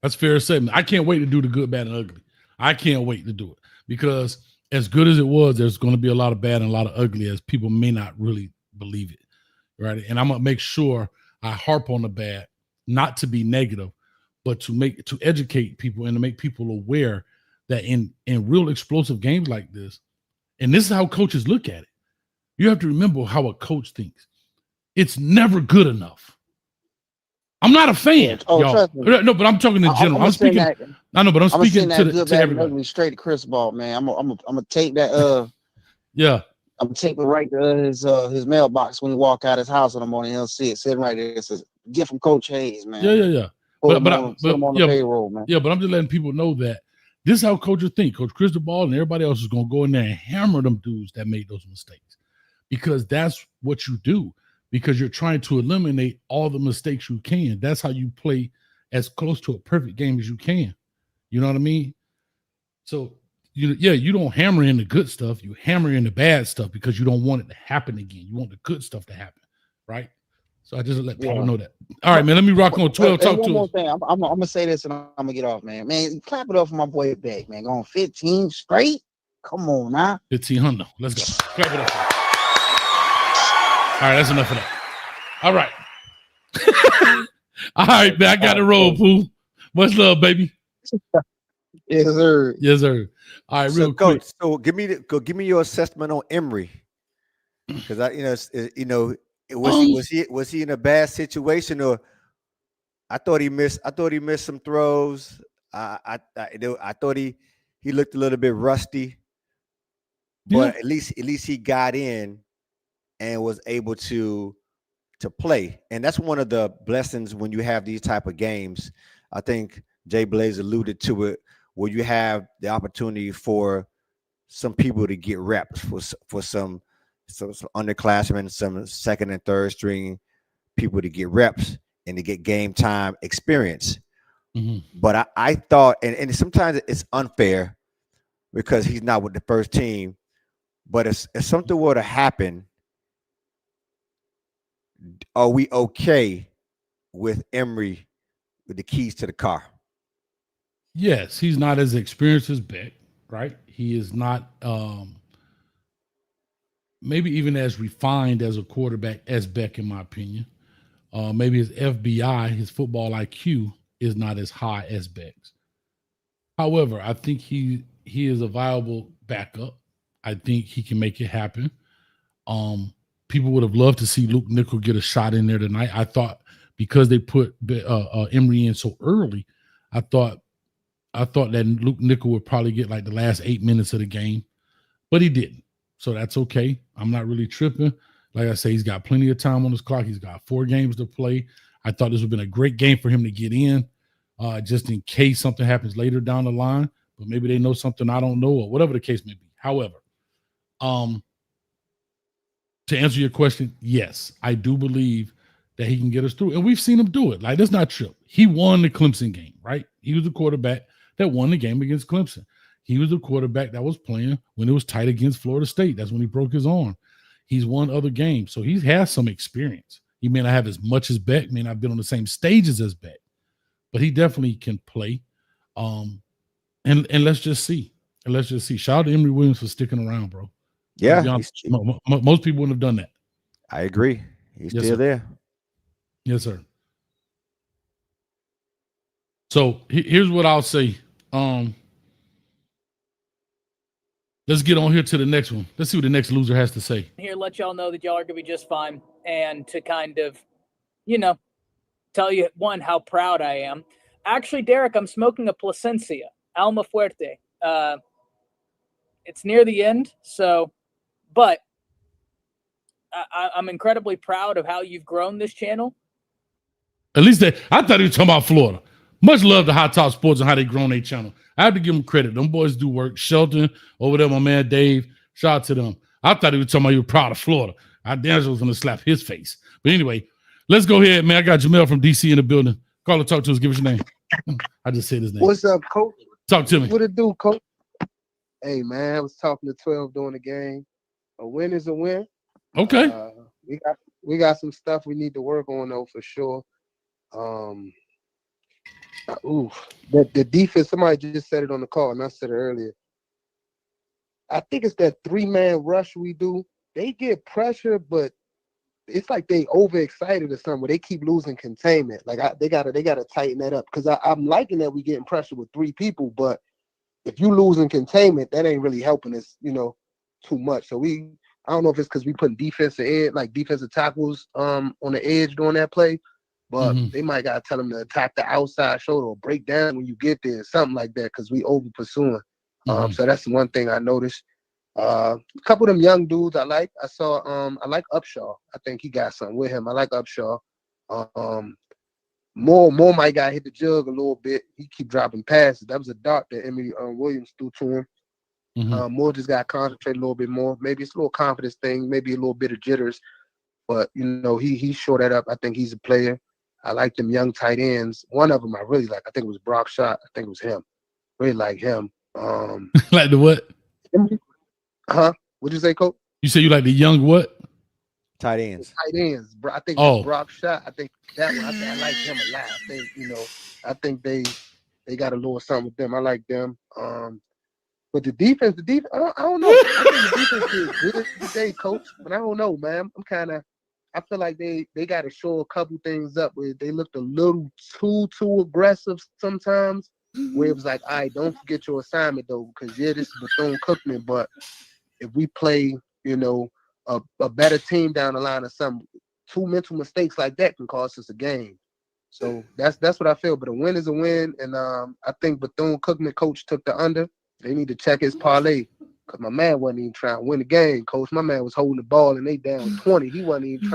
That's fair to say. I can't wait to do the good, bad, and ugly. I can't wait to do it because as good as it was, there's going to be a lot of bad and a lot of ugly as people may not really believe it, right? And I'm going to make sure I harp on the bad, not to be negative, but to educate people and to make people aware that in real explosive games like this, and this is how coaches look at it. You have to remember how a coach thinks. It's never good enough. I'm not a fan, y'all. No, but I'm talking in general. I'm speaking. I know, but I'm speaking to everybody. Straight to Chris Ball, man. I'm gonna take that. Yeah. I'm gonna take it right to his mailbox when he walk out his house in the morning. He'll see it sitting right there. It says, "Gift from Coach Hayes, man." Yeah. Put him on the payroll, man. Yeah, but I'm just letting people know that this is how coaches think. Coach Chris Ball and everybody else is gonna go in there and hammer them dudes that made those mistakes because that's what you do. Because you're trying to eliminate all the mistakes you can. That's how you play as close to a perfect game as you can. You know what I mean? So, you don't hammer in the good stuff. You hammer in the bad stuff because you don't want it to happen again. You want the good stuff to happen, right? So I just let people know that. All right, man, let me rock on 12. Talk to one more thing. I'm going to say this and I'm going to get off, man. Man, clap it up for my boy Beck, man. Going 15 straight? Come on now. 1,500. Let's go. Clap it up. All right, that's enough of that. All right. All right, man. I got to roll, Pooh. Much love, baby. Yes, sir. Yes, sir. All right, real quick. So give me your assessment on Emory. Because was he in a bad situation, or I thought he missed some throws. I thought he looked a little bit rusty, but at least he got in and was able to play. And that's one of the blessings when you have these type of games. I think Jay Blaze alluded to it, where you have the opportunity for some people to get reps, for some underclassmen, some second and third string people to get reps and to get game time experience. But I thought, and sometimes it's unfair because he's not with the first team, but if something were to happen, are we okay with Emory with the keys to the car? Yes, he's not as experienced as Beck, right? He is not maybe even as refined as a quarterback as Beck, in my opinion. Maybe his FBI, his football IQ, is not as high as Beck's. However, I think he is a viable backup. I think he can make it happen. People would have loved to see Luke Nickel get a shot in there tonight. I thought because they put Emory in so early, I thought that Luke Nickel would probably get like the last 8 minutes of the game, but he didn't. So that's okay. I'm not really tripping. Like I say, he's got plenty of time on his clock. He's got 4 games to play. I thought this would have been a great game for him to get in, just in case something happens later down the line. But maybe they know something I don't know, or whatever the case may be. However, to answer your question, yes, I do believe that he can get us through. And we've seen him do it. Like, that's not true. He won the Clemson game, right? He was the quarterback that won the game against Clemson. He was the quarterback that was playing when it was tight against Florida State. That's when he broke his arm. He's won other games. So he has some experience. He may not have as much as Beck, may not have been on the same stages as Beck, but he definitely can play. And let's just see. And let's just see. Shout out to Emory Williams for sticking around, bro. Yeah. Most people wouldn't have done that. I agree. He's still there. Yes, sir. So here's what I'll say. Let's get on here to the next one. Let's see what the next loser has to say. Here, let y'all know that y'all are going to be just fine. And to kind of, tell you, one, how proud I am. Actually, Derek, I'm smoking a Plasencia, Alma Fuerte. It's near the end, but I'm incredibly proud of how you've grown this channel. At least I thought he was talking about Florida. Much love to Hot Top Sports and how they grown their channel. I have to give them credit. Them boys do work. Shelton over there, my man Dave. Shout out to them. I thought he was talking about you were proud of Florida. I damn sure was going to slap his face. But anyway, let's go ahead, man. I got Jamel from DC in the building. Call and talk to us. Give us your name. I just said his name. What's up, Coach? Talk to me. What it do, Coach? Hey, man, I was talking to 12 during the game. A win is a win. Okay. We got some stuff we need to work on, though, for sure. The defense, somebody just said it on the call, and I said it earlier. I think it's that 3-man rush we do. They get pressure, but it's like they overexcited or something. They keep losing containment. Like they gotta tighten that up, because I'm liking that we getting pressure with 3 people, but if you losing containment, that ain't really helping us, too much. So I don't know if it's because we putting defensive tackles on the edge during that play. But they might got to tell them to attack the outside shoulder or break down when you get there, something like that, because we over pursuing. So that's the one thing I noticed. A couple of them young dudes I like. I like Upshaw. I think he got something with him. I like Upshaw. More might got hit the jug a little bit. He keep dropping passes. That was a dart that Emory Williams threw to him. Moore just got to concentrate a little bit more. Maybe it's a little confidence thing, maybe a little bit of jitters. But, he shore that up. I think he's a player. I like them young tight ends. One of them I really like. I think it was Brock Shot. I think it was him. Really like him. Like the what? Huh? What'd you say, Coach? You say you like the young what? Tight ends. Tight ends. I think it was Brock Shot. I think that one. I like him a lot. I think, I think they got a little something with them. I like them. But the defense, I don't know. I think the defense is good today, Coach. But I don't know, man. I feel like they got to show a couple things up where they looked a little too aggressive sometimes, where it was like, all right, don't forget your assignment, though, because, this is Bethune-Cookman, but if we play, a better team down the line or something. 2 mental mistakes like that can cost us a game. So that's what I feel. But a win is a win, and I think Bethune-Cookman coach took the under. They need to check his parlay because my man wasn't even trying to win the game. Coach, my man was holding the ball and they down 20. He wasn't even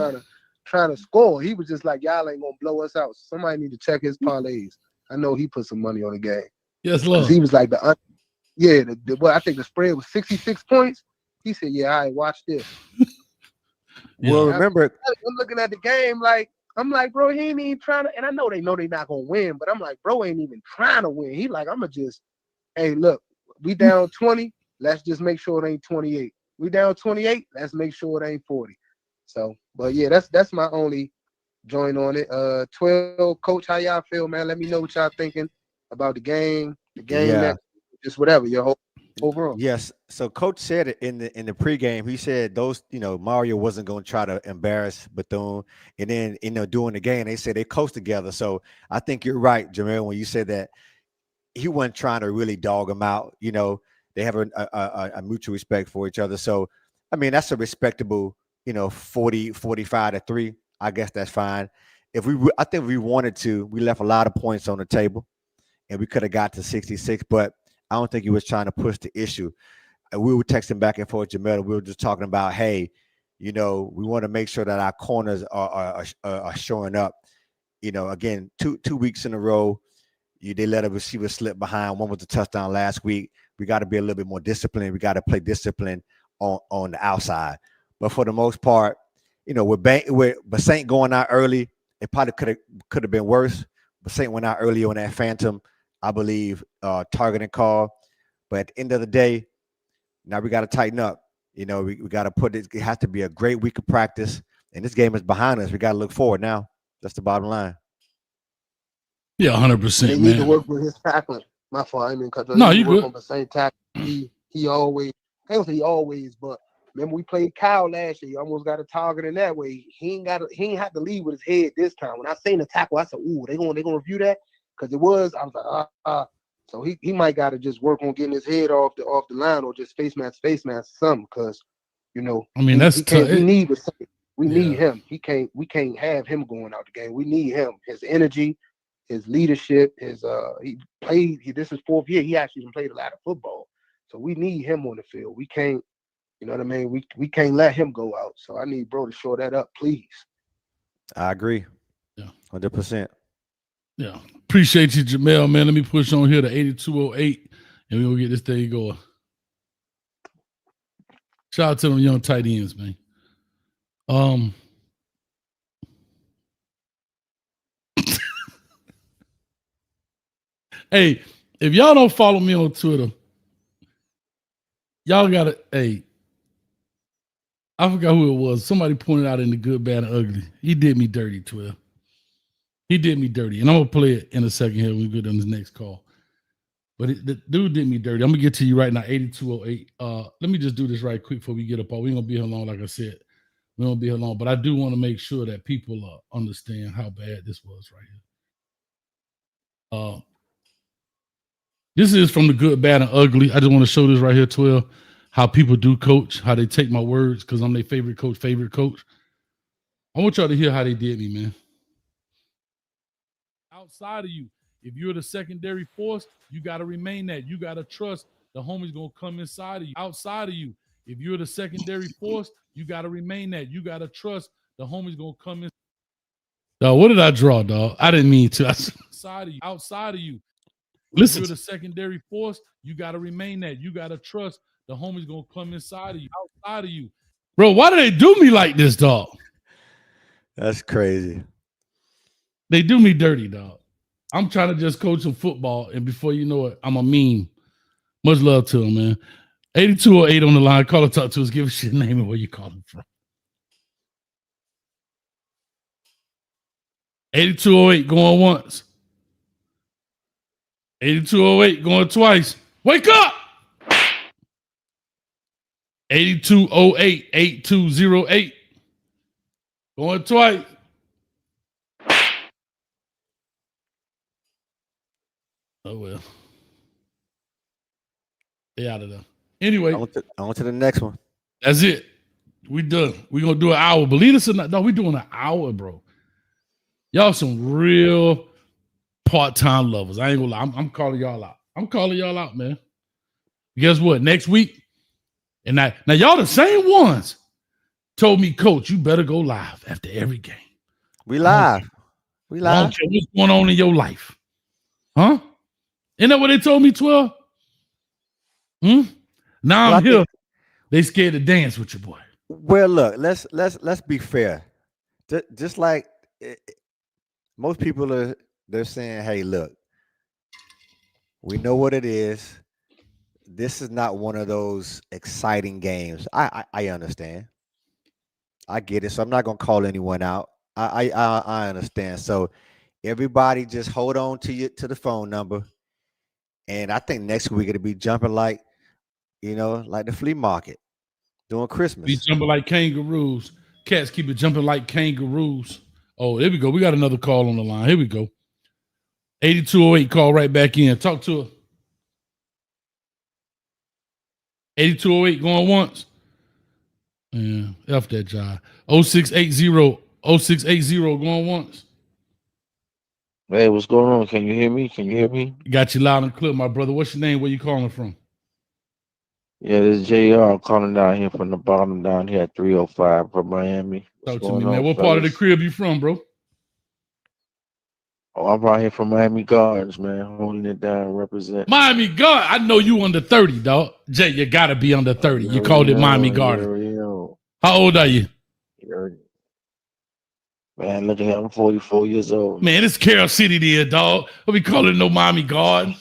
trying to score. He was just like, y'all ain't gonna blow us out. Somebody need to check his parlays. I know he put some money on the game. Yes, Lord. He was like I think the spread was 66 points. He said, yeah, all right, watch this. Well, remember, I'm looking at the game like, I'm like, bro, he ain't even trying to, and I know they not gonna win, but I'm like, bro, ain't even trying to win. He like, I'ma just, hey, look, we down 20. Let's just make sure it ain't 28. We down 28. Let's make sure it ain't 40. So, but yeah, that's my only joint on it. 12, coach, how y'all feel, man? Let me know what y'all thinking about the game. Yeah. Just whatever your whole overall. Yes. So coach said it in the pregame. He said those, Mario wasn't going to try to embarrass Bethune, and then during the game they said they coached together. So I think you're right, Jamel, when you said that he wasn't trying to really dog him out. They have a mutual respect for each other. So I mean that's a respectable 45-3. I guess that's fine. I think if we wanted to, we left a lot of points on the table, and we could have got to 66, but I don't think he was trying to push the issue. We were texting back and forth, Jamel. We were just talking about, hey, we want to make sure that our corners are showing up. Again, two weeks in a row, they let a receiver slip behind. One was a touchdown last week. We got to be a little bit more disciplined. We got to play discipline on the outside. But for the most part, with Saint going out early, it probably could have been worse. But Saint went out early on that phantom, I believe, targeting call. But at the end of the day, now we got to tighten up. We got to put it. It has to be a great week of practice, and this game is behind us. We got to look forward now. That's the bottom line. Yeah, 100%. They need to work with his tackling. My fault. I mean, because no, you good. On the same tackle. He always. I don't say he always, but remember we played Kyle last year. He almost got a target in that way. He ain't have to lead with his head this time. When I seen the tackle, I said, "Ooh, they gonna review that." Because I was like, So he might got to just work on getting his head off the line or just face mask something. Because I mean that's tough. We need him. We can't have him going out the game. We need him. His energy, his leadership, this is 4th year. He actually played a lot of football. So we need him on the field. We can't, you know what I mean? We can't let him go out. So I need bro to shore that up, please. I agree. Yeah. 100%. Yeah. Appreciate you, Jamel, man. Let me push on here to 8208 and we're gonna get this thing going. Shout out to them young tight ends, man. Hey, if y'all don't follow me on Twitter, y'all gotta, I forgot who it was. Somebody pointed out in the good, bad, and ugly. He did me dirty, 12. He did me dirty. And I'm gonna play it in a second here when we get on the next call. But the dude did me dirty. I'm gonna get to you right now, 8208. Let me just do this right quick before we get up. We ain't gonna be here long, like I said. We won't be here long, but I do want to make sure that people understand how bad this was right here. This is from the good, bad, and ugly. I just want to show this right here, 12, how people do coach, how they take my words because I'm their favorite coach. I want y'all to hear how they did me, man. Outside of you, if you're the secondary force, you got to remain that. You got to trust the homie's going to come inside of you. Outside of you, if you're the secondary force, you got to remain that. You got to trust the homie's going to come in. Dog, what did I draw, dog? I didn't mean to. Outside of you. Listen. If you're the secondary force, you got to remain that. You got to trust the homie's going to come inside of you. Outside of you. Bro, why do they do me like this, dog? That's crazy. They do me dirty, dog. I'm trying to just coach some football, and before you know it, I'm a meme. Much love to him, man. 8208 on the line. Call or talk to us. Give us your name and where you calling from. 8208 going once. 8208 going twice. Wake up! 8208 8208 going twice. Oh well. They out of there. Anyway. On to the next one. That's it. We done. We're gonna do an hour. Believe us or not, no, we doing an hour, bro. Y'all some real part-time lovers. I ain't gonna lie. I'm calling y'all out. I'm calling y'all out, man. Guess what? Next week, and now y'all the same ones told me, Coach, you better go live after every game. We live. We I don't live. care what's going on in your life. Huh? Isn't that what they told me, 12? Now Well, I'm here. They scared to dance with your boy. Well, look, let's be fair. Just like most people they're saying, hey, look, we know what it is. This is not one of those exciting games. I understand. I get it. So I'm not gonna call anyone out. I understand. So everybody just hold on to the phone number. And I think next week it'll be jumping like, like the flea market during Christmas. Be jumping like kangaroos. Cats keep it jumping like kangaroos. Oh, there we go. We got another call on the line. Here we go. 8208, call right back in. Talk to her. 8208 going once. Yeah, F that job. 0680 going once. Hey, what's going on? Can you hear me? Can you hear me? Got you loud and clear, my brother. What's your name? Where you calling from? Yeah, this is JR calling down here from the bottom down here at 305 from Miami. Talk to me, man. What part of the crib you from, bro? Oh, I'm right here from Miami Gardens, man. Holding it down, represent. Miami Garden. I know you under 30, dog. Jay, you gotta be under 30. You called it Miami Garden. How old are you? Man, look at him. I'm 44 years old. Man, it's Carroll City there, dog. What we call it no Miami Garden?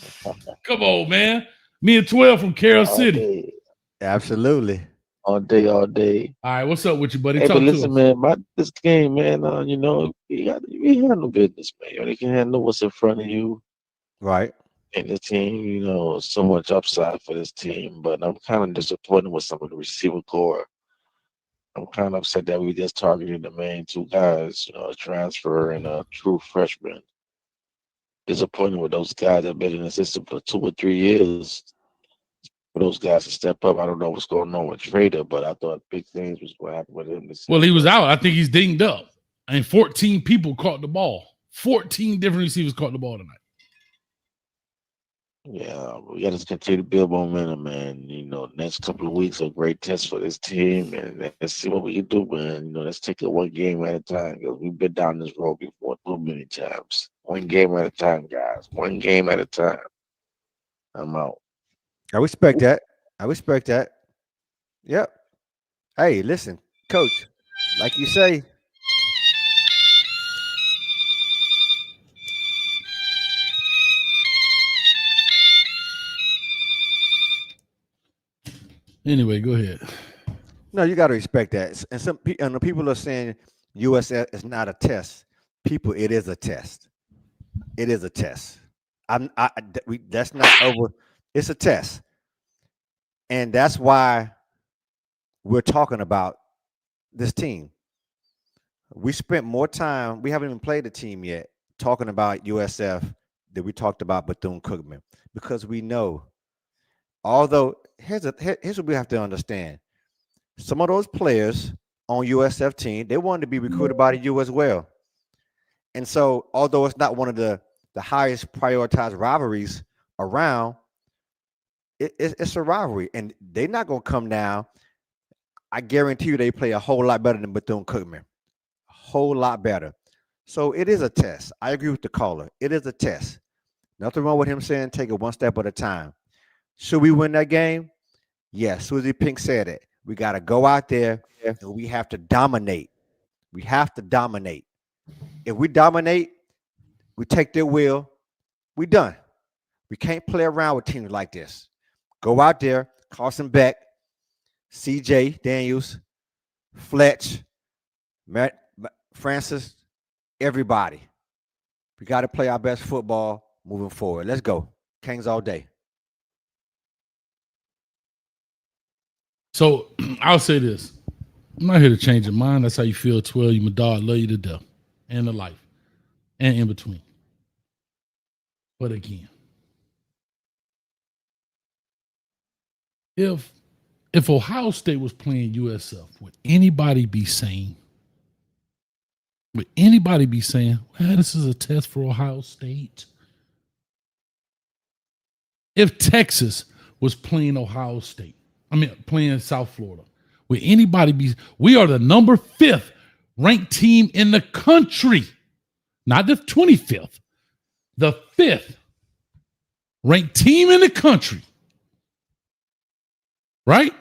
Come on, man. Me and 12 from Carroll City. Absolutely. All day, all day. All right, what's up with you, buddy? Hey, Talk but to listen, us. man, about this game, man, we handle business, man. You can handle what's in front of you. Right. And the team, so much upside for this team, but I'm kind of disappointed with some of the receiver core. I'm kind of upset that we just targeted the main two guys, a transfer and a true freshman. Disappointed with those guys that have been in the system for 2 or 3 years. For those guys to step up, I don't know what's going on with Trader, but I thought big things was going to happen with him. Well, he was out. I think he's dinged up. And 14 people caught the ball. 14 different receivers caught the ball tonight. Yeah, we got to continue to build momentum, man. Next couple of weeks are great tests for this team, and let's see what we can do, man. Let's take it one game at a time because we've been down this road before too many times. One game at a time, guys. One game at a time. I'm out. I respect that. Yep. Hey, listen, Coach, like you say, Anyway, go ahead. no, you got to respect that. And the people are saying USF is not a test. People, it is a test. It is a test. That's not over. It's a test. And that's why we're talking about this team. We spent more time, we haven't even played the team yet, talking about USF than we talked about Bethune-Cookman, because we know, although here's what we have to understand. Some of those players on USF team, they wanted to be recruited by the U as well. And so, although it's not one of the highest prioritized rivalries around, it's a rivalry, and they're not going to come down. I guarantee you they play a whole lot better than Bethune-Cookman. A whole lot better. So it is a test. I agree with the caller. It is a test. Nothing wrong with him saying take it one step at a time. Should we win that game? Yes. Susie Pink said it. We got to go out there and we have to dominate. We have to dominate. If we dominate, we take their will, we done. We can't play around with teams like this. Go out there, Carson Beck, CJ Daniels, Fletch, Matt, Francis, everybody. We got to play our best football moving forward. Let's go. Kings all day. So I'll say this. I'm not here to change your mind. That's how you feel, 12. You my dog, love you to death. And the life. And in between. But again, if if Ohio State was playing USF, would anybody be saying? Would anybody be saying, well, this is a test for Ohio State? If Texas was playing Ohio State, playing South Florida, would anybody be? We are the number 5th ranked team in the country, not the 25th, the 5th ranked team in the country. Right?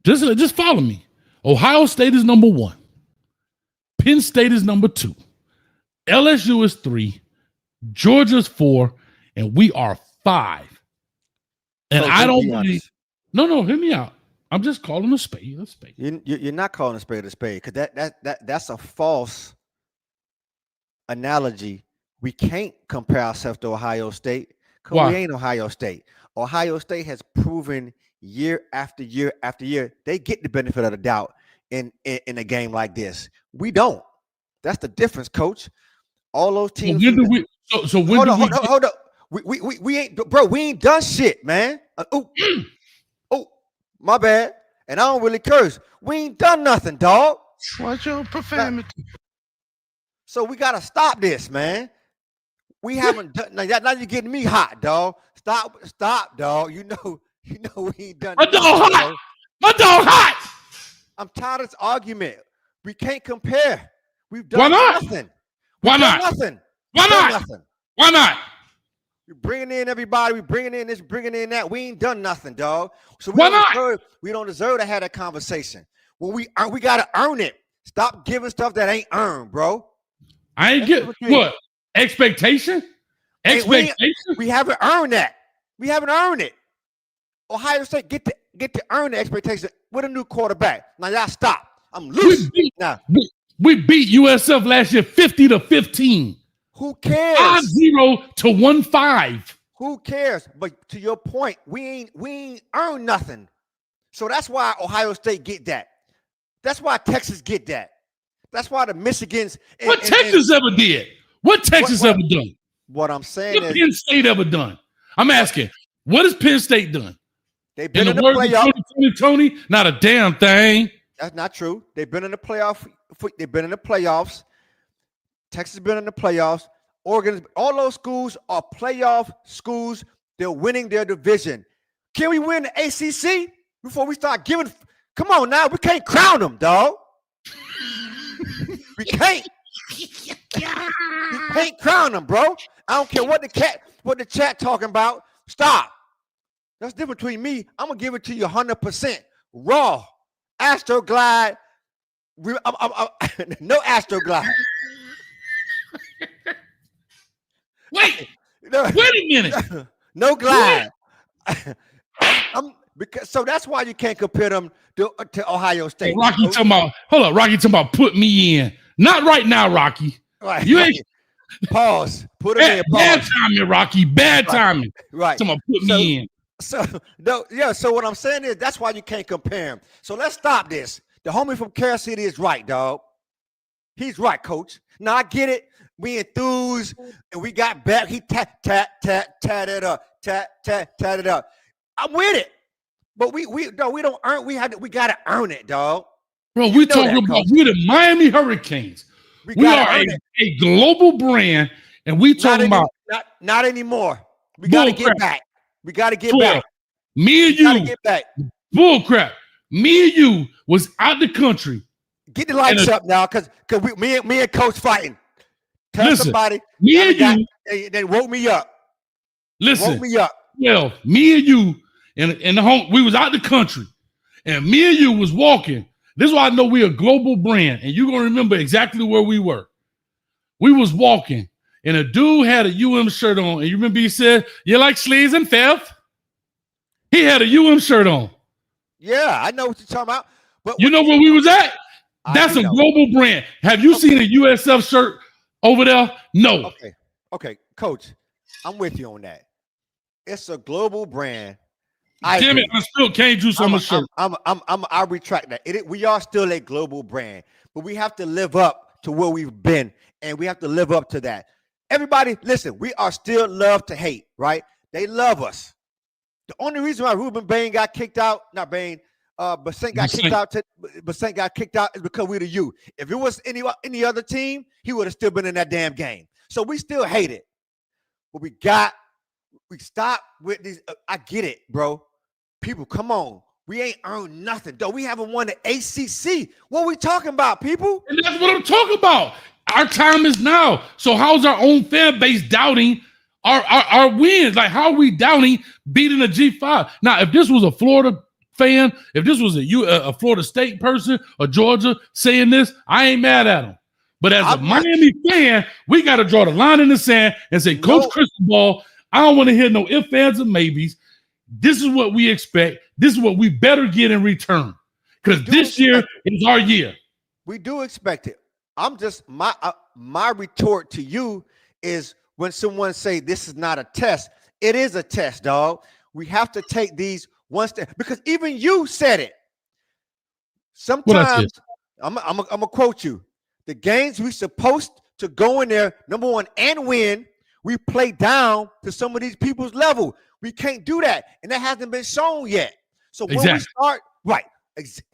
Just follow me. Ohio State is number 1. Penn State is number 2. LSU is 3. Georgia's 4. And we are 5. And So, I to don't be believe. honest, No, hear me out. I'm just calling a spade a spade. you're not calling a spade because that's a false analogy. We can't compare ourselves to Ohio State because Why? we ain't Ohio State. Ohio State has proven year after year after year they get the benefit of the doubt in a game like this. We don't. That's the difference, Coach. All those So teams. when do we? So when Hold do on, we? hold up. We ain't, bro. We ain't done shit, man. Oh, my bad. And I don't really curse. We ain't done nothing, dog. Watch your profanity. So we gotta stop this, man. We haven't done now. You're getting me hot, dog. Stop, dog. You know we ain't done. My dog nothing, hot. bro. My dog hot. I'm tired of this argument. We can't compare. We've done Why not? nothing. Why We've done not? nothing. Why We've done not? nothing. Why not? We're bringing in everybody. We're bringing in this, bringing in that. We ain't done nothing, dog. So Why not? We don't deserve to have that conversation. When we got to earn it. Stop giving stuff that ain't earned, bro. I ain't get what expectation. Expectation. We haven't earned that. We haven't earned it. Ohio State get to earn the expectation with a new quarterback. Now y'all stop. I'm loose now. We beat USF last year 50-15. Who cares? 5-0 to 1-5. Who cares? But to your point, we ain't earned nothing. So that's why Ohio State get that. That's why Texas get that. That's why the Michigans. What Texas ever did? What Texas ever done? What I'm saying What is Penn State ever done? I'm asking, what has Penn State done? they've been in the words of playoff. Tony, not a damn thing. That's not true. They've been in the playoff. They've been in the playoffs. Texas has been in the playoffs. Oregon, all those schools are playoff schools. They're winning their division. Can we win the ACC before we start giving? Come on now, we can't crown them, dog. We can't. We can't crown them, bro. I don't care what the chat talking about. Stop. That's the difference between me. I'm gonna give it to you 100% raw. Astroglide. No Astroglide. Wait a minute. No glide. Because so that's why you can't compare them to Ohio State. Rocky talking about, hold up, Rocky talking about put me in. Not right now, Rocky. Right. You ain't pause. Put it in. Bad Pause. timing, Rocky. Bad timing. Right. Talking about put me in. So no, yeah. So what I'm saying is that's why you can't compare them. So let's stop this. The homie from Carol City is right, dog. He's right, coach. Now I get it. We enthused and we got back. He tat it up. Tat it up. I'm with it. But we don't earn. We gotta earn it, dog. Bro, we're talking about we're the Miami Hurricanes. We are a global brand, and we talking about not anymore. We gotta get back. We gotta get back. Me and you gotta get back. Bull crap. Me and you was out the country. Get the lights up now, cause me and Coach fighting. Tell Listen, somebody. Me and you. They woke me up. Listen. Woke me up. Well, me and you in the home, we was out the country, and me and you was walking. This is why I know we're a global brand, and you're gonna remember exactly where we were. We was walking, and a dude had a UM shirt on, and you remember he said, "You like sleeves and filth?" He had a UM shirt on. Yeah, I know what you're talking about. But you know where we was at? That's a global brand. Have you seen a USF shirt over there? No. Okay, Coach, I'm with you on that. It's a global brand. Damn it, I still can't juice on my shirt. I retract that. We are still a global brand, but we have to live up to where we've been, and we have to live up to that. Everybody, listen, we are still love to hate, right? They love us. The only reason why Ruben Bain got kicked out, not Bain, but Saint got kicked out. But Saint got kicked out is because we're the U. If it was any other team, he would have still been in that damn game. So we still hate it. But we stop with these. I get it, bro. People, come on. We ain't earned nothing, though. We haven't won the ACC. What are we talking about, people? And that's what I'm talking about. Our time is now. So how's our own fan base doubting our wins? Like, how are we doubting beating a G5? Now, if this was a Florida fan, if this was a Florida State person or Georgia saying this, I ain't mad at them. But as a Miami fan, we got to draw the line in the sand and say, Coach Cristobal, I don't want to hear no ifs, ands, or maybes. This is what we expect. This is what we better get in return. Because this year is our year. We do expect it. I'm just my retort to you is when someone say this is not a test. It is a test, dog. We have to take these one step because even you said it. Sometimes I'm gonna quote you. The games we supposed to go in there, number one, and win. We play down to some of these people's level. We can't do that, and that hasn't been shown yet. So when we start,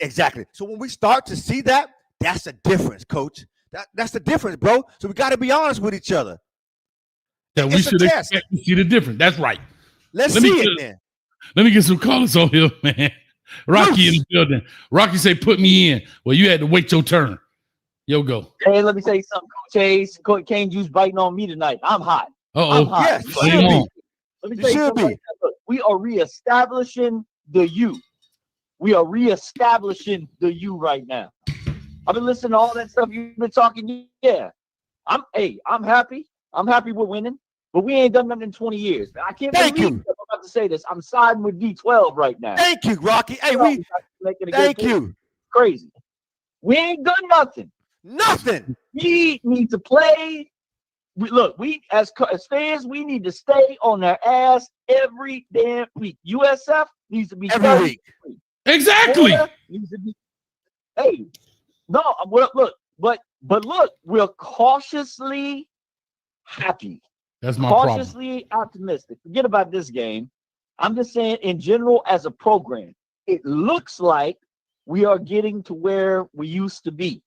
exactly. So when we start to see that, that's the difference, Coach. That's the difference, bro. So we got to be honest with each other. That we should expect to see the difference. That's right. Let's see it then. Let me get some callers on here, man. Rocky in the building. Rocky say, "Put me in." Well, you had to wait your turn. Yo, go. Hey, let me tell you something, Coach Hayes. Coach Cane Juice biting on me tonight. I'm hot. I'm hot. Yes, Let me tell you something. Like look, we are reestablishing the U. We are reestablishing the U right now. I've been listening to all that stuff you've been talking. Yeah, I'm happy. I'm happy we're winning, but we ain't done nothing in 20 years. I can't believe I'm about to say this. I'm siding with D12 right now. Thank you, Rocky. Hey, thank you. Crazy. We ain't done nothing. Nothing. We need to play. We as fans, we need to stay on their ass every damn week. USF needs to be every week. Exactly. Needs to be. Hey, no, look, but look, we're cautiously happy. That's my cautiously optimistic. Forget about this game. I'm just saying, in general, as a program, it looks like we are getting to where we used to be.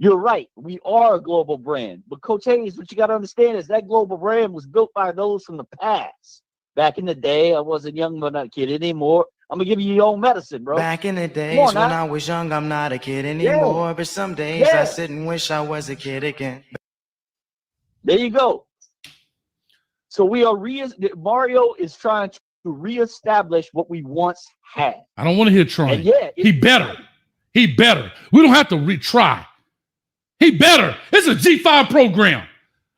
You're right. We are a global brand. But Coach Hayes, what you got to understand is that global brand was built by those from the past. Back in the day, I wasn't young, but not a kid anymore. I'm going to give you your own medicine, bro. Back in the days when I was young, I'm not a kid anymore. But some days I sit and wish I was a kid again. There you go. So we are Mario is trying to reestablish what we once had. I don't want to hear trying. He better. He better. We don't have to retry. He better. It's a G5 program.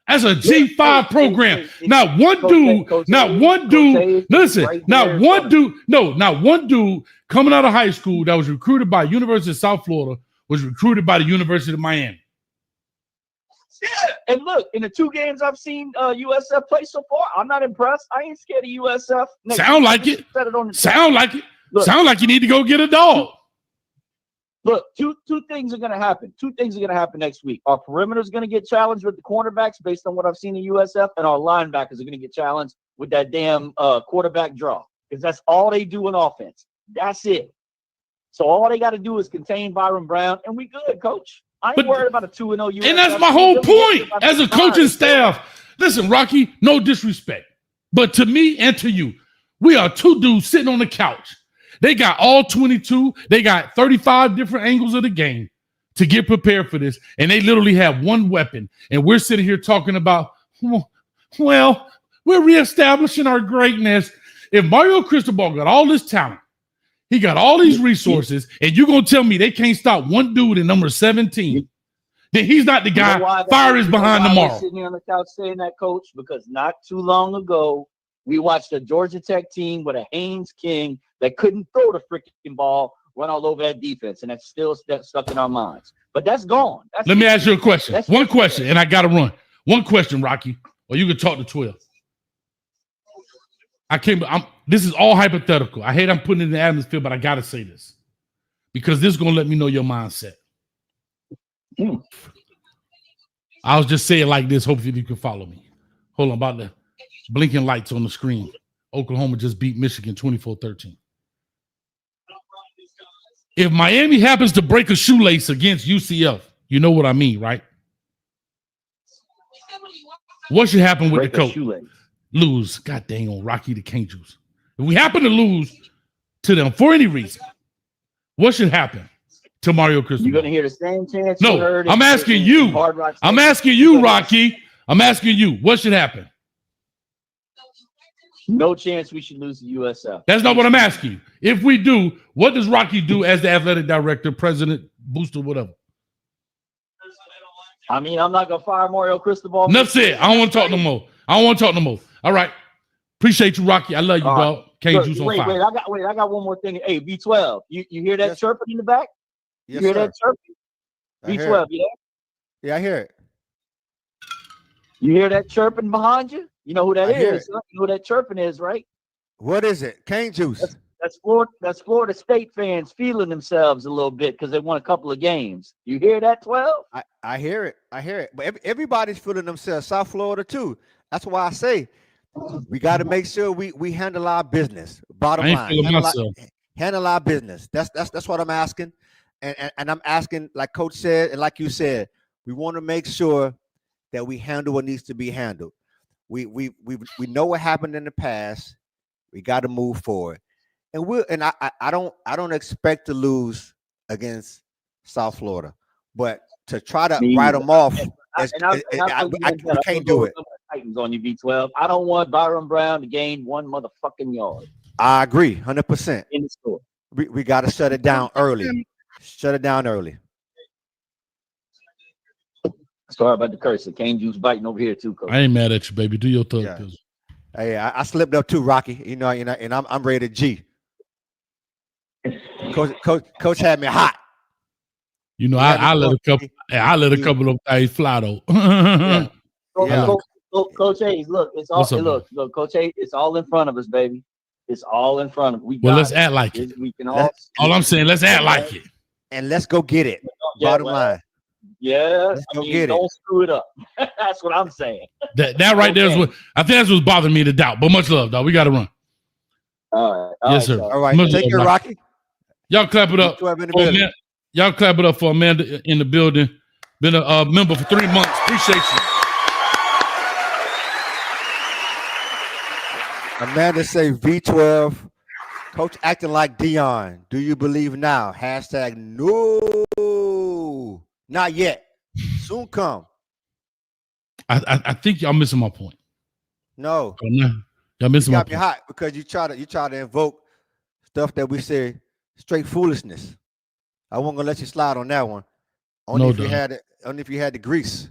As a G5 program. Not one dude, listen, not one dude coming out of high school that was recruited by University of South Florida was recruited by the University of Miami. Yeah, and look, in the 2 games I've seen USF play so far, I'm not impressed. I ain't scared of USF. Sound like it. Sound like it. Sound like you need to go get a dog. Look, two things are going to happen. 2 things are going to happen next week. Our perimeter is going to get challenged with the cornerbacks based on what I've seen in USF, and our linebackers are going to get challenged with that damn quarterback draw because that's all they do in offense. That's it. So all they got to do is contain Byron Brown, and we good, Coach. I ain't worried about a 2-0 USF. And that's my whole point as a coaching staff. Listen, Rocky, no disrespect, but to me and to you, we are 2 dudes sitting on the couch. They got all 22. They got 35 different angles of the game to get prepared for this. And they literally have one weapon. And we're sitting here talking about, well, we're reestablishing our greatness. If Mario Cristobal got all this talent, he got all these resources, and you're going to tell me they can't stop one dude in number 17, then he's not the guy. Fire is behind tomorrow. Sitting here on the couch saying that, Coach, because not too long ago, we watched a Georgia Tech team with a Haynes King that couldn't throw the freaking ball, run all over that defense, and that's still stuck in our minds. But that's gone. Let me ask you a question. One question, and I got to run. One question, Rocky, or you can talk to 12. This is all hypothetical. I hate I'm putting it in the atmosphere, but I got to say this because this is going to let me know your mindset. I'll just say it like this. Hopefully you can follow me. Hold on, about the blinking lights on the screen. Oklahoma just beat Michigan 24-13. If Miami happens to break a shoelace against UCF, you know what I mean, right? What should happen with the coach? Lose. God dang on Rocky the Cane Juice. If we happen to lose to them for any reason, what should happen to Mario Cristobal? You're going to hear the same chance. No, I'm asking you. I'm asking you, Rocky. I'm asking you. What should happen? No chance we should lose to USF. That's not what I'm asking you. If we do, what does Rocky do as the athletic director, president, booster, whatever? I mean, I'm not going to fire Mario Cristobal. Enough said. I don't want to talk no more. All right. Appreciate you, Rocky. I love you, dog. Cane Juice on fire. I got one more thing. Hey, V12, you hear that chirping in the back? Yes, you hear that chirping? V12, you there? Yeah, I hear it. You hear that chirping behind you? You know who that is? You know who that chirping is, right? What is it? Cane Juice. That's Florida State fans feeling themselves a little bit because they won a couple of games. You hear that, 12? I hear it. I hear it. But everybody's feeling themselves. South Florida too. That's why I say we got to make sure we handle our business. Bottom line, handle our business. That's what I'm asking, and I'm asking, like Coach said, and like you said, we want to make sure that we handle what needs to be handled. We know what happened in the past. We got to move forward, and I don't expect to lose against South Florida, but to try to write them off, we can't do it. Titans on you, V12. I don't want Byron Brown to gain one motherfucking yard. I agree, 100%. In the store, we got to shut it down early. Shut it down early. Sorry about the curse. The Cane Juice biting over here too, Coach. I ain't mad at you, baby. Do your thug. Yeah. Hey, I slipped up too, Rocky. You know, and I'm ready to G. Coach had me hot. You know, I let a couple of things fly though. Coach Hayes, look, it's all look, Coach Hayes, it's all in front of us, baby. It's all in front of us. Let's act like it. We can all I'm saying, let's act like it. And let's go get it. Bottom line. Yeah, don't screw it up. That's what I'm saying. That right there is what I think that's what's bothering me to doubt. But much love, dog. We got to run. All right. Yes, sir. All right. Take care, Rocky. Y'all clap it up. Y'all clap it up for Amanda in the building. Been a member for 3 months. Appreciate you. Amanda say V12. Coach acting like Dion. Do you believe now? Hashtag no. Not yet. Soon come. I think y'all missing my point. No. Y'all missing my point. You got me hot because you try to invoke stuff that we say straight foolishness. I wasn't gonna let you slide on that one. Only if you had the grease.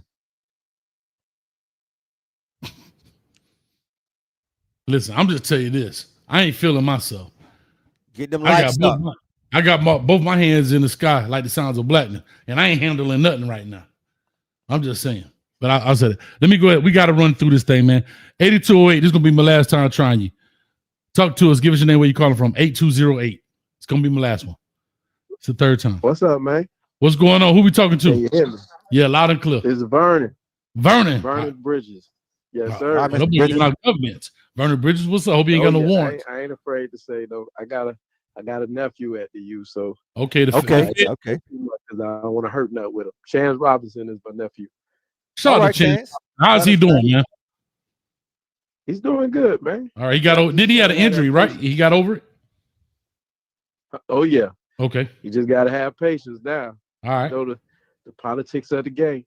Listen, I'm just telling you this. I ain't feeling myself. Get them lights up. I got both my hands in the sky like the sounds of blackness, and I ain't handling nothing right now. I'm just saying. But I said it. Let me go ahead. We got to run through this thing, man. 8208. This is gonna be my last time trying you. Talk to us. Give us your name. Where you calling from? 8208. It's gonna be my last one. It's the third time. What's up, man? What's going on? Who we talking to? Can you hear me? Yeah, loud and clear. It's Vernon. Vernon Bridges. Yes, sir. Vernon Bridges, what's up? Hope you ain't got no warrants. I ain't afraid to say though. I got a nephew at the U, so okay. Because I don't want to hurt nothing with him. Chance Robinson is my nephew. Shout out to Chance. How's he doing, man? He's doing good, man. All right, did he have an injury, right? He got over it? Oh yeah. Okay. You just gotta have patience now. All right. You know the politics of the game.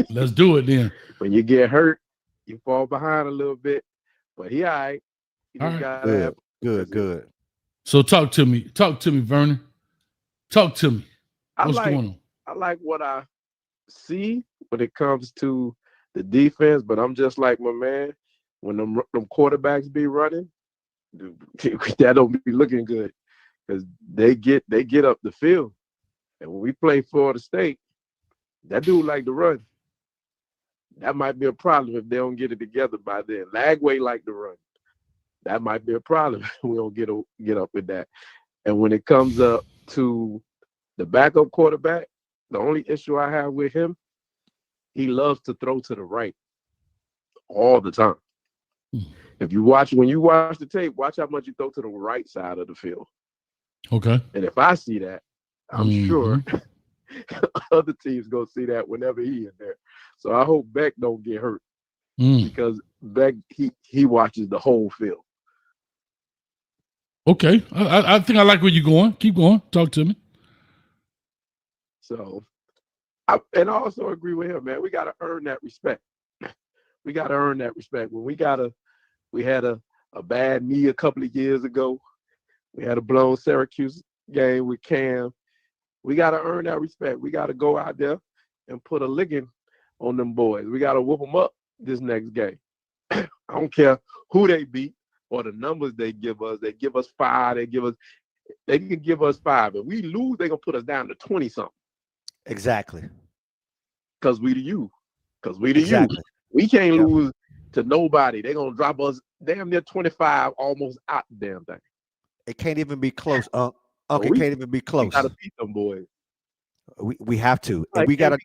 Let's do it then. When you get hurt, you fall behind a little bit. But he all right. He just gotta have good. So talk to me, Vernon. Talk to me. What's going on? I like what I see when it comes to the defense, but I'm just like my man. When them quarterbacks be running, that don't be looking good because they get up the field. And when we play Florida State, that dude like to run. That might be a problem if they don't get it together by then. Lagway like to run. That might be a problem if we don't get up with that. And when it comes up to the backup quarterback, the only issue I have with him, he loves to throw to the right all the time. When you watch the tape, watch how much you throw to the right side of the field. Okay. And if I see that, I'm sure other teams gonna see that whenever he in there. So I hope Beck don't get hurt because Beck he watches the whole field. Okay, I think I like where you're going. Keep going. Talk to me. So, and I also agree with him, man. We got to earn that respect. We got to earn that respect. When we had a bad knee a couple of years ago. We had a blown Syracuse game with Cam. We got to earn that respect. We got to go out there and put a licking on them boys. We got to whoop them up this next game. I don't care who they beat or the numbers they give us. They give us 5. They can give us 5. If we lose, they're going to put us down to 20-something. Exactly. Because we the you. Because we the you. We can't lose to nobody. They're going to drop us damn near 25 almost out the damn thing. It can't even be close. It can't even be close. We got to beat them boys. We have to. And we got to.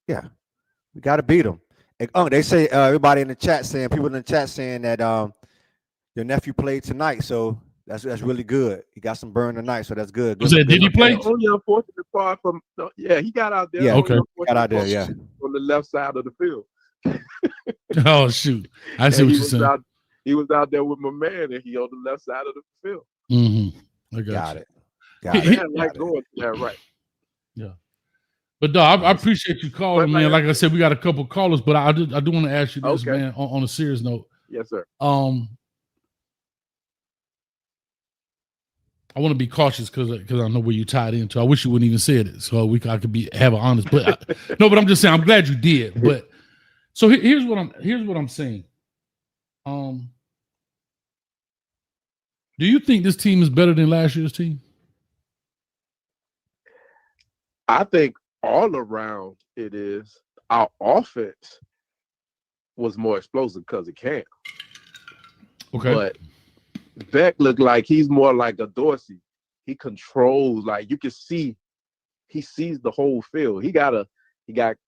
We got to beat them. And, they say everybody in the chat saying, people in the chat saying that your nephew played tonight. So that's really good. He got some burn tonight, so that's good. Did he play? The only unfortunate part from he got out there. Yeah, okay. Got out there, on the left side of the field. Oh shoot! I see what you're saying. He was out there with my man, and he on the left side of the field. I got it. Going to that right. Yeah. But dog, I appreciate you calling, man. Like I said, we got a couple callers, but I do want to ask you this, man, on a serious note. Yes, sir. I want to be cautious because I know where you tied into. I wish you wouldn't even said it, so I could have an honest. But no, but I'm just saying I'm glad you did. But so here's what I'm saying. Do you think this team is better than last year's team? I think all around it is. Our offense was more explosive because of Cam. Okay. But Beck looked like he's more like a Dorsey. He controls, like you can see, he sees the whole field. He got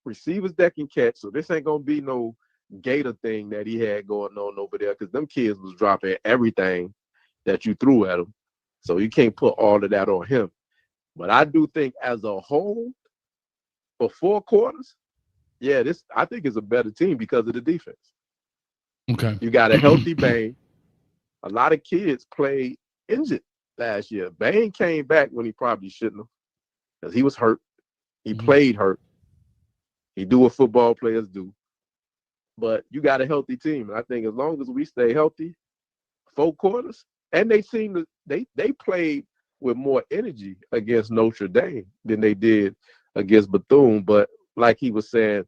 receivers that can catch. So this ain't gonna be no Gator thing that he had going on over there because them kids was dropping everything that you threw at him. So you can't put all of that on him. But I do think as a whole, for 4 quarters, I think it's a better team because of the defense. Okay. You got a healthy Bain. A lot of kids played injured last year. Bain came back when he probably shouldn't have because he was hurt. He played hurt. He do what football players do. But you got a healthy team. And I think as long as we stay healthy, 4 quarters, and they seem to they played with more energy against Notre Dame than they did against Bethune. But like he was saying,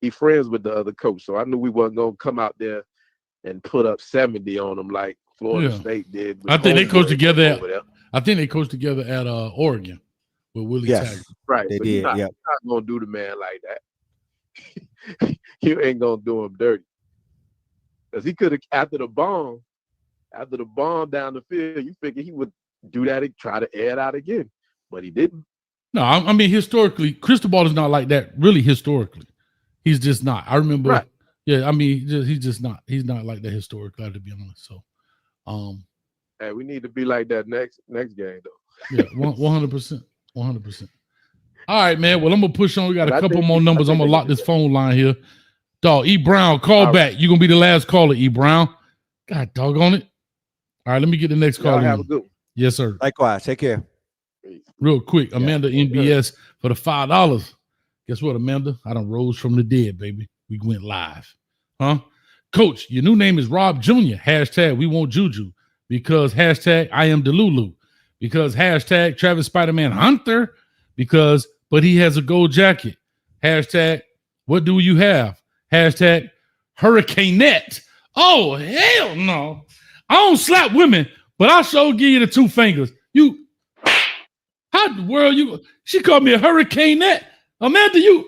he friends with the other coach. So I knew we wasn't gonna come out there and put up 70 on them like Florida State did. I think they coached together. I think they coached together at Oregon with Willie Taggart. Right. They but did. You're not gonna do the man like that. You ain't gonna do him dirty. Because he could have after the bomb down the field, you figure he would do that and try to air it out again. But he didn't. No, I mean historically, Cristobal is not like that. Really, historically, he's just not. I remember. Right. Yeah, I mean, he's just not. He's not like that historically, to be honest. So, hey, we need to be like that next game, though. Yeah, 100%, 100%. All right, man. Well, I'm gonna push on. We got a couple more numbers. I'm gonna lock this phone line here. Dog, E. Brown, call back. You're gonna be the last caller, E. Brown. God, doggone it. All right, let me get the next call. Have a good one. Yes, sir. Likewise. Take care. Real quick, Amanda NBS for the $5. Guess what, Amanda? I done rose from the dead, baby. We went live. Huh? Coach, your new name is Rob Jr. Hashtag we want Juju. Because hashtag I am Delulu. Because hashtag Travis Spider-Man Hunter. Because, but he has a gold jacket. Hashtag what do you have? Hashtag Hurricanette. Oh, hell no. I don't slap women, but I sure give you the 2 fingers. How the world she called me a Hurricanette. Amanda,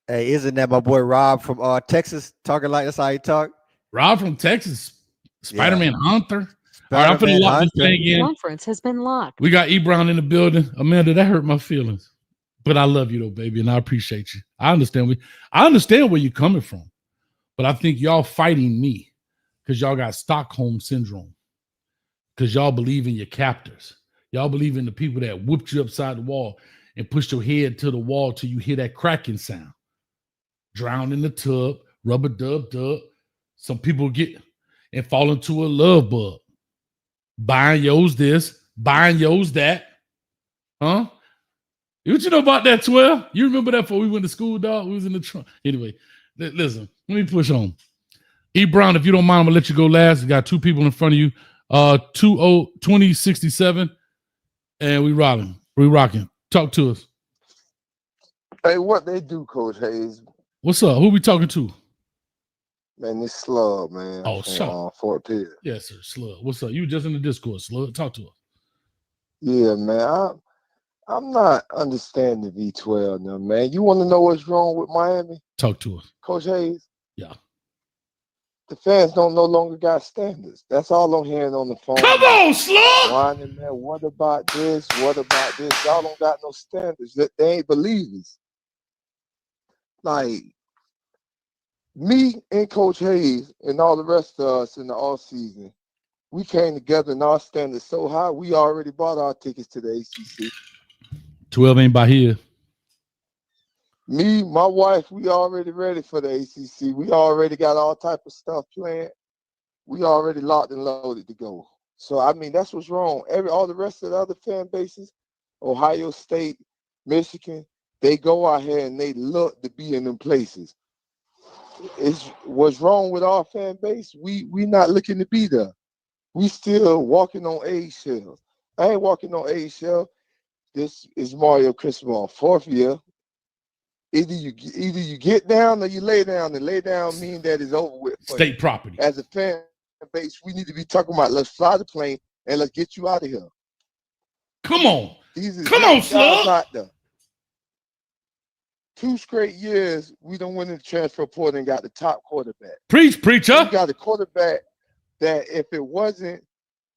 Hey, isn't that my boy Rob from Texas talking like that's how he talk? Rob from Texas, Spider-Man Hunter. All right, I'm finna lock this thing in. Conference has been locked. We got E. Brown in the building. Amanda, that hurt my feelings. But I love you though, baby, and I appreciate you. I understand where you're coming from. But I think y'all fighting me because y'all got Stockholm syndrome. Because y'all believe in your captors. Y'all believe in the people that whooped you upside the wall and pushed your head to the wall till you hear that cracking sound. Drown in the tub, rubber dub. Some people get and fall into a love bug. Buying yours this, buying yours that. Huh? What you know about that, 12? You remember that before we went to school, dog? We was in the trunk. Anyway, listen, let me push on. E. Brown, if you don't mind, I'm going to let you go last. We got two people in front of you. 2067, and we rocking. Talk to us. Hey, what they do, Coach Hayes? What's up? Who we talking to? Man, this Slug, man. Oh, shut Fort Pitt. Yes, sir. Slug. What's up? You just in the Discord, Slug. Talk to us. Yeah, man. I'm not understanding V12 now, man. You want to know what's wrong with Miami? Talk to us. Coach Hayes? Yeah. The fans don't no longer got standards. That's all I'm hearing on the phone. Come on, Slug! Whining, man. What about this? What about this? Y'all don't got no standards. They ain't believers. Like, me and Coach Hayes and all the rest of us in the offseason, we came together and our standards so high, we already bought our tickets to the ACC. 12 ain't by here. Me, my wife, we already ready for the ACC. We already got all type of stuff planned. We already locked and loaded to go. So, I mean, that's what's wrong. All the rest of the other fan bases, Ohio State, Michigan, they go out here and they look to be in them places. It's what's wrong with our fan base. We not looking to be there. We still walking on eggshells. I ain't walking on eggshells. This is Mario Cristobal, fourth year. Either you get down or you lay down, and lay down mean that it's over with. State property. As a fan base, we need to be talking about let's fly the plane and let's get you out of here. Come on. Come on, Slug. Out there. 2 straight years, we don't win the transfer portal and got the top quarterback. Preach, preacher. We got a quarterback that if it wasn't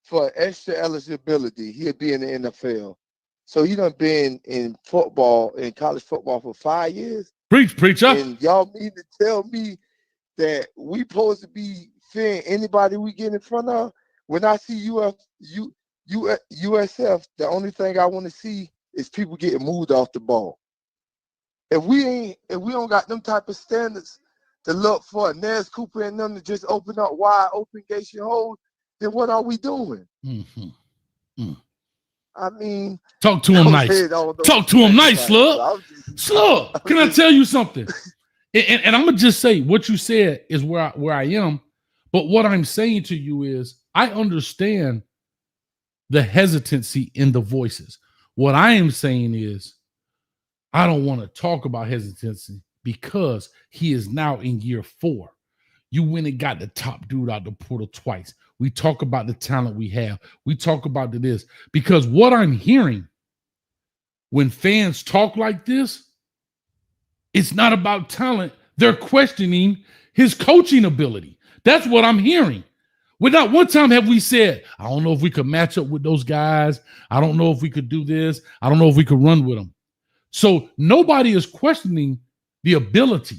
for extra eligibility, he'd be in the NFL. So he done been in football, in college football for 5 years. Preach, preacher. And y'all mean to tell me that we supposed to be fearing anybody we get in front of? When I see USF, the only thing I want to see is people getting moved off the ball. If we don't got them type of standards to look for Nez Cooper and them to just open up wide open Gator holes, then what are we doing? I mean, talk to him nice. Talk to him nice, Slug. Slug, can I tell you something? And I'm gonna just say what you said is where I am, but what I'm saying to you is I understand the hesitancy in the voices. What I am saying is I don't want to talk about hesitancy because he is now in year 4. You went and got the top dude out the portal twice. We talk about the talent we have. We talk about this because what I'm hearing when fans talk like this, it's not about talent. They're questioning his coaching ability. That's what I'm hearing. Without one time have we said, I don't know if we could match up with those guys. I don't know if we could do this. I don't know if we could run with them. So nobody is questioning the ability.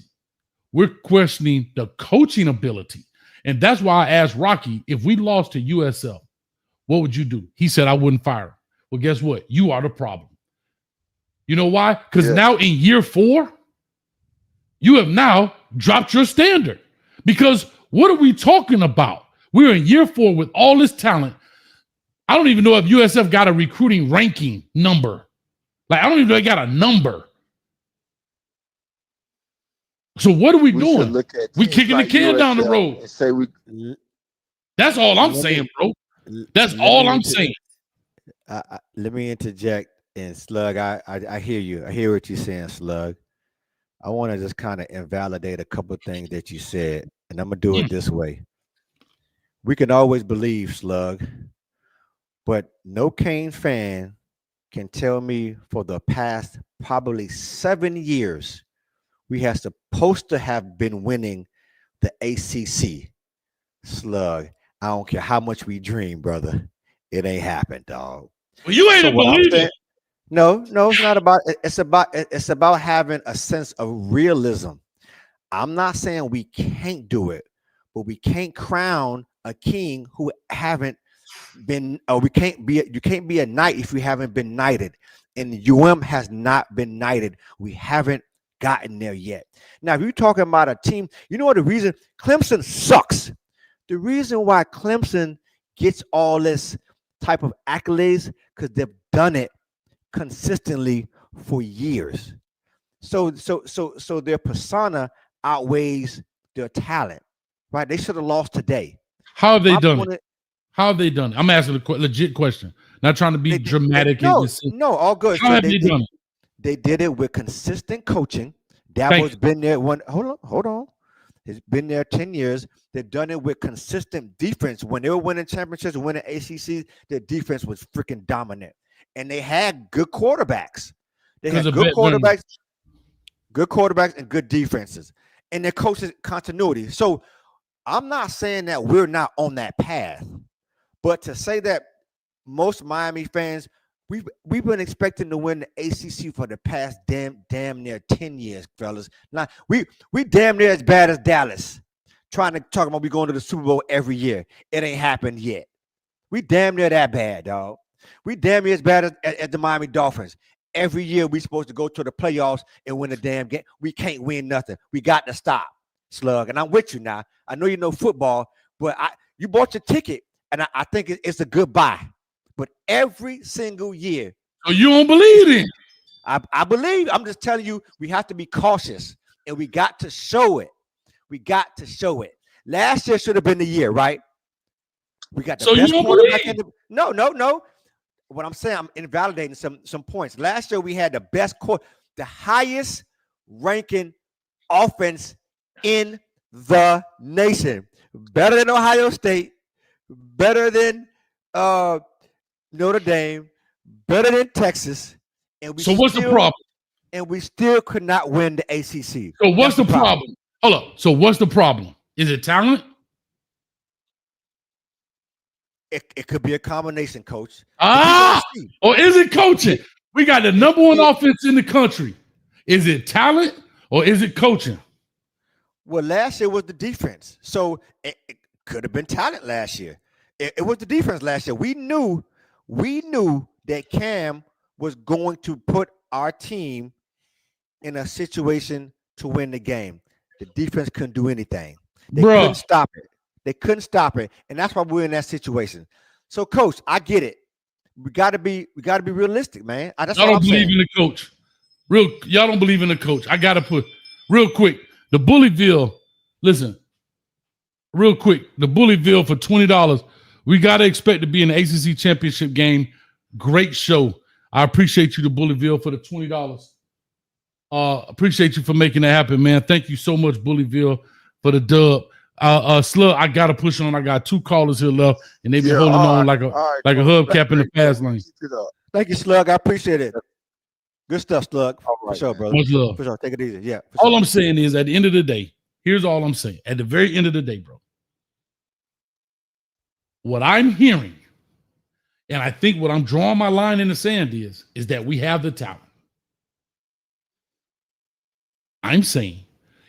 We're questioning the coaching ability. And that's why I asked Rocky, if we lost to USF, what would you do? He said, I wouldn't fire him. Well, guess what? You are the problem. You know why? Because now in year 4, you have now dropped your standard. Because what are we talking about? We're in year 4 with all this talent. I don't even know if USF got a recruiting ranking number. Like, I don't even know if they got a number. So what are we doing? We kicking the can down the road. Say That's all I'm saying, bro. That's all I'm saying. Let me interject. And Slug, I hear you. I hear what you're saying, Slug. I want to just kind of invalidate a couple of things that you said, and I'm gonna do it this way. We can always believe, Slug, but no Cane fan can tell me for the past probably 7 years we have supposed to have been winning the ACC. Slug, I don't care how much we dream, brother. It ain't happened, dog. Well, you ain't believe it. No, it's not about it. It's about having a sense of realism. I'm not saying we can't do it, but we can't crown a king who haven't been. You can't be a knight if you haven't been knighted, and UM has not been knighted. We haven't gotten there yet. Now, if you're talking about a team, you know what the reason Clemson sucks. The reason why Clemson gets all this type of accolades because they've done it consistently for years. So their persona outweighs their talent, right? They should have lost today. How have they done it? How have they done it? I'm asking a legit question, not trying to be dramatic. No, all good. How have they done it? They did it with consistent coaching. Dabo's been there. Hold on. He's been there 10 years. They've done it with consistent defense. When they were winning championships, winning ACC, their defense was freaking dominant. And they had good quarterbacks. They had good quarterbacks and good defenses. And their coaches continuity. So I'm not saying that we're not on that path. But to say that most Miami fans, we've been expecting to win the ACC for the past damn near 10 years, fellas. Now we damn near as bad as Dallas, trying to talk about we going to the Super Bowl every year. It ain't happened yet. We damn near that bad, dog. We damn near as bad as the Miami Dolphins. Every year we supposed to go to the playoffs and win a damn game. We can't win nothing. We got to stop, Slug. And I'm with you now. I know you know football, but you bought your ticket, and I think it's a good buy. But every single year. So you don't believe in? I believe. I'm just telling you, we have to be cautious, and we got to show it. We got to show it. Last year should have been the year, right? We got the best quarterback in the. No. What I'm saying, I'm invalidating some points. Last year we had the best the highest ranking offense in the nation. Better than Ohio State, better than Notre Dame, better than Texas. And so what's the problem? And we still could not win the ACC. So what's the problem? Hold up. So what's the problem? Is it talent? It could be a combination, Coach. Or is it coaching? We got the number one offense in the country. Is it talent or is it coaching? Well, last year was the defense. So it could have been talent last year. It was the defense last year. We knew that Cam was going to put our team in a situation to win the game. The defense couldn't do anything. They couldn't stop it. They couldn't stop it, and that's why we're in that situation. So, Coach, I get it. We gotta be realistic, man. That's y'all don't believe in the coach. Y'all don't believe in the coach. I gotta put real quick. The Bullyville. Listen, real quick. The Bullyville for $20. We gotta expect to be in the ACC championship game. Great show. I appreciate you, the Bullyville, for the $20. Appreciate you for making that happen, man. Thank you so much, Bullyville, for the dub. Slug, I gotta push on. I got 2 callers here left, and they be holding on like a hubcap in the fast lane. Thank you, Slug. I appreciate it. Good stuff, Slug. For sure, brother. Much love. For sure. Take it easy. Yeah. All I'm saying is, at the end of the day, here's all I'm saying. At the very end of the day, bro, what I'm hearing, and I think what I'm drawing my line in the sand is that we have the talent. I'm saying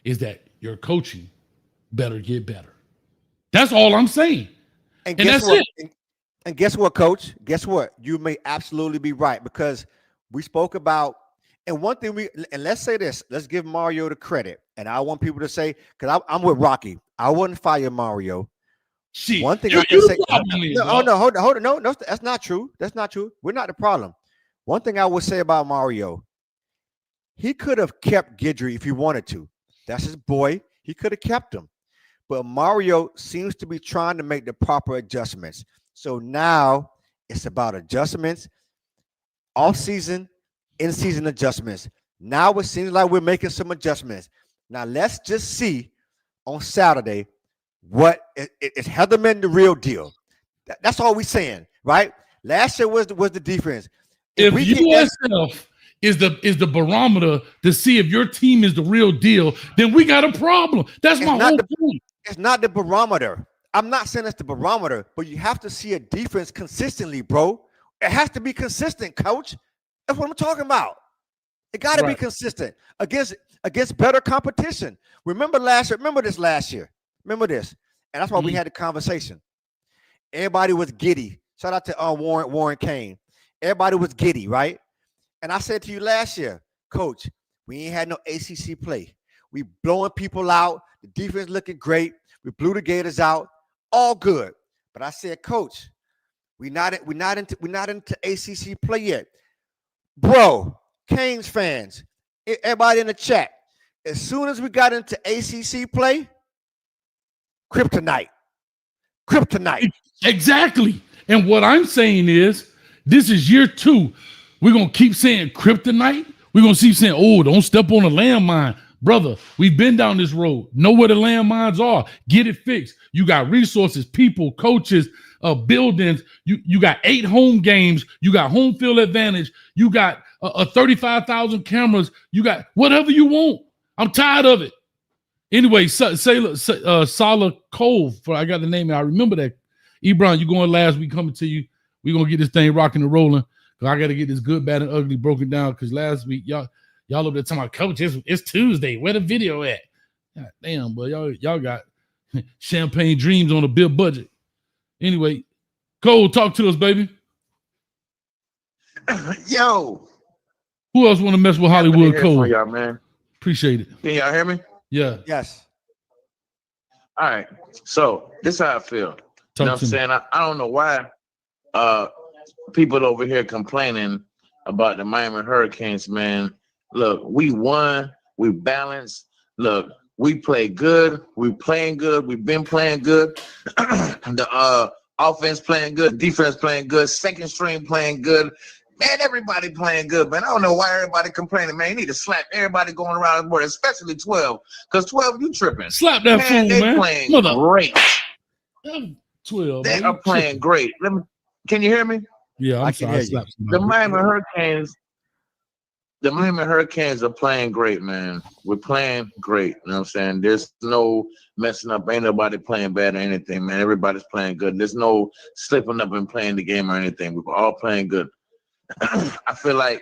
is that your coaching better get better. That's all I'm saying. And guess what? And guess what, Coach? Guess what? You may absolutely be right, because we spoke about, and one thing and let's say this, let's give Mario the credit. And I want people to say, because I'm with Rocky, I wouldn't fire Mario. Shit. One thing I can say, hold on. No, that's not true. That's not true. We're not the problem. One thing I would say about Mario, he could have kept Guidry if he wanted to. That's his boy. He could have kept him. But Mario seems to be trying to make the proper adjustments. So now it's about adjustments, off-season, in-season adjustments. Now it seems like we're making some adjustments. Now let's just see on Saturday what is Heatherman the real deal. That's all we're saying, right? Last year was the defense. If USF is the barometer to see if your team is the real deal, then we got a problem. That's my whole point. It's not the barometer. I'm not saying it's the barometer, but you have to see a defense consistently, bro. It has to be consistent, Coach. That's what I'm talking about. It got to be consistent against better competition. Remember this last year. Remember this. And that's why we had the conversation. Everybody was giddy. Shout out to Warren Kane. Everybody was giddy, right? And I said to you last year, Coach, we ain't had no ACC play. We blowing people out. The defense looking great. We blew the Gators out. All good. But I said, Coach, we're not into ACC play yet, bro. Canes fans, everybody in the chat. As soon as we got into ACC play, kryptonite. Exactly. And what I'm saying is, this is year 2. We're going to keep saying kryptonite. We're going to keep saying, oh, don't step on a landmine. Brother, we've been down this road. Know where the landmines are. Get it fixed. You got resources, people, coaches, buildings. You got 8 home games. You got home field advantage. You got 35,000 cameras. You got whatever you want. I'm tired of it. Anyway, Sala Cove, I got the name. I remember that. Ebron, you going last. We coming to you. We're going to get this thing rocking and rolling. Because I got to get this good, bad, and ugly broken down. Because last week, y'all up there talking about, Coach, it's Tuesday. Where the video at? God damn, boy. Y'all got champagne dreams on a big budget. Anyway, Cole, talk to us, baby. Yo. Who else want to mess with Hollywood, Cole? Y'all, man. Appreciate it. Can y'all hear me? Yeah. Yes. All right. So this is how I feel. You know what I'm saying? I don't know why people over here complaining about the Miami Hurricanes, man. Look, we won. We balanced. Look, we play good. We playing good. We've been playing good. The offense playing good. Defense playing good. Second string playing good. Man, everybody playing good, man. I don't know why everybody complaining, man. You need to slap everybody going around the board, especially 12. Because 12, you tripping. Slap that fool, man. They playing great. 12. They are playing great. Can you hear me? Yeah, I can hear you. The Miami Hurricanes are playing great, man. We're playing great. You know what I'm saying? There's no messing up. Ain't nobody playing bad or anything, man. Everybody's playing good. There's no slipping up and playing the game or anything. We're all playing good. I feel like.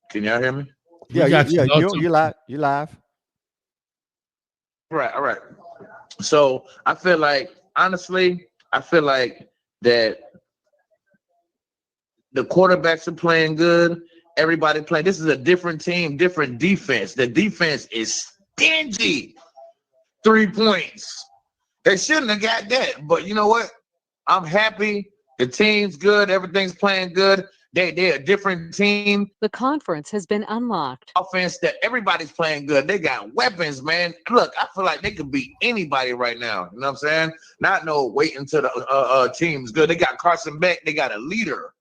Can y'all hear me? Yeah, you live. You live. Right, all right. So I feel like, honestly, that the quarterbacks are playing good. Everybody playing. This is a different team, different defense. The defense is stingy. 3 points. They shouldn't have got that. But you know what? I'm happy. The team's good. Everything's playing good. They're a different team. The conference has been unlocked. Offense that everybody's playing good. They got weapons, man. Look, I feel like they could beat anybody right now. You know what I'm saying? Not no wait until the team's good. They got Carson Beck. They got a leader.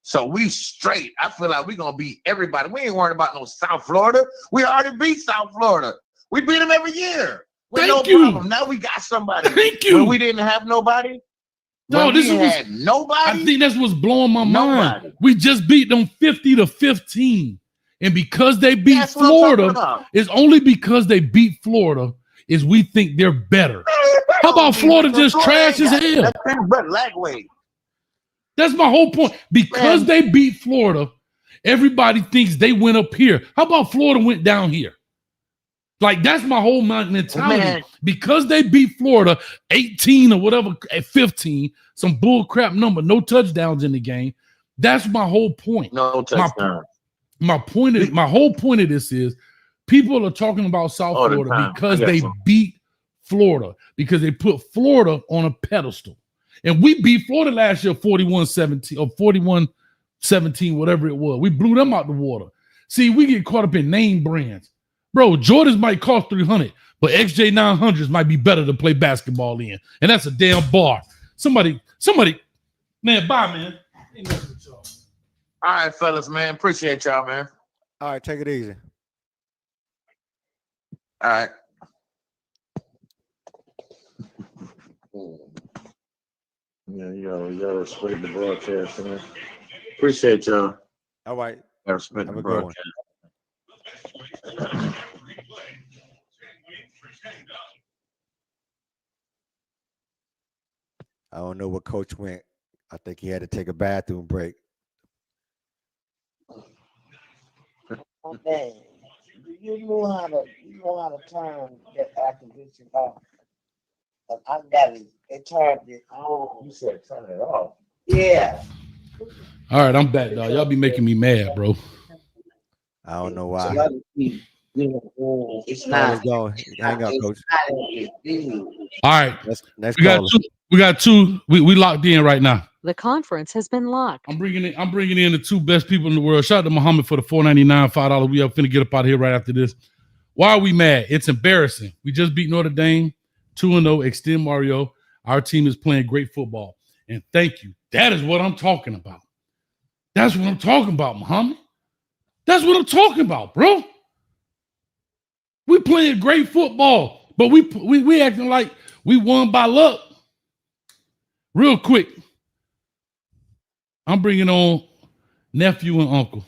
So we straight. I feel like we're going to beat everybody. We ain't worried about no South Florida. We already beat South Florida. We beat them every year. With no problem. Now we got somebody. Thank you. When we didn't have nobody. No, this was nobody. I think that's what's blowing my mind. We just beat them 50-15. And because they beat Florida, it's only because they beat Florida is we think they're better. How about Florida just trash as hell? That's my whole point. Because they beat Florida, everybody thinks they went up here. How about Florida went down here? Like, that's my whole mentality. Man. Because they beat Florida 18 or whatever, at 15, some bull crap number, no touchdowns in the game. That's my whole point. No touchdowns. My whole point of this is people are talking about South Florida because they beat Florida, because they put Florida on a pedestal. And we beat Florida last year 41-17 or 41-17, whatever it was. We blew them out the water. See, we get caught up in name brands. Bro, Jordans might cost $300, but XJ 900s might be better to play basketball in. And that's a damn bar. Somebody, man, bye, man. All right, fellas, man. Appreciate y'all, man. All right, take it easy. All right. Yeah, y'all respect the broadcast, man. Appreciate y'all. All right. I respect the broadcast. I don't know where Coach went. I think he had to take a bathroom break. Okay. You know how to turn that acquisition off. I got it. It turned it on. You said turn it off. Yeah. All right, I'm back, dog. Y'all be making me mad, bro. I don't know why. It's Call is not. going. Hang on, coach. All right. Next We got caller. two. We got two. We locked in right now. The conference has been locked. I'm bringing in the two best people in the world. Shout out to Muhammad for the $4.99, $5. We are finna get up out of here right after this. Why are we mad? It's embarrassing. We just beat Notre Dame 2-0. Extend Mario. Our team is playing great football. And thank you. That is what I'm talking about. That's what I'm talking about, Muhammad. That's what I'm talking about, bro. We playing great football, but we acting like we won by luck. Real quick, I'm bringing on nephew and uncle.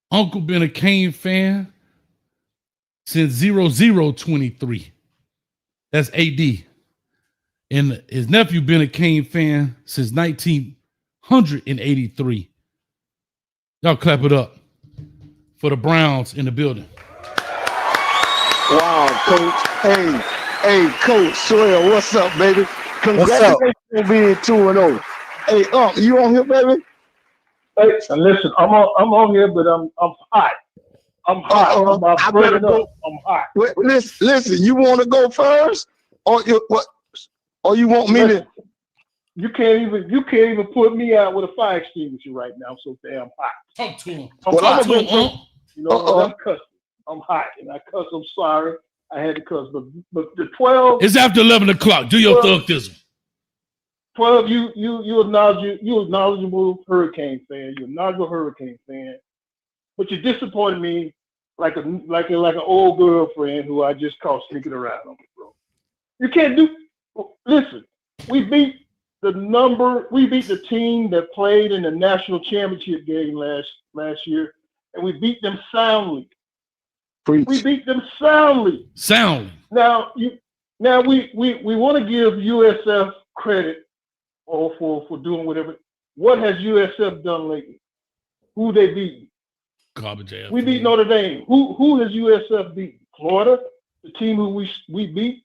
Uncle been a Cane fan since 0023. That's AD. And his nephew been a Cane fan since 1983. Y'all clap it up for the Browns in the building. Wow, coach. Hey, coach Swell, what's up, baby? Congratulations on being 2-0. Hey, you on here, baby? Hey, listen, I'm on here, but I'm hot. I'm hot. I better go. I'm hot. Wait, listen. You want to go first, or you want me to? You can't even put me out with a fire extinguisher right now. I'm so damn hot. Talk to him. You know, I'm cussing. I'm hot, and I cuss. I'm sorry. I had to cuss, but the 12. It's after 11 o'clock. Do your thug thism. 12. You knowledgeable Hurricane fan. You're a knowledgeable Hurricane fan, but you disappointed me like an old girlfriend who I just caught sneaking around on me, bro. You can't do. Listen, we beat the team that played in the national championship game last year, and we beat them soundly. We beat them soundly. Now we want to give USF credit for doing whatever. What has USF done lately? Who they beat? Garbage ass. We beat Notre Dame. Who has USF beat? Florida, the team who we beat.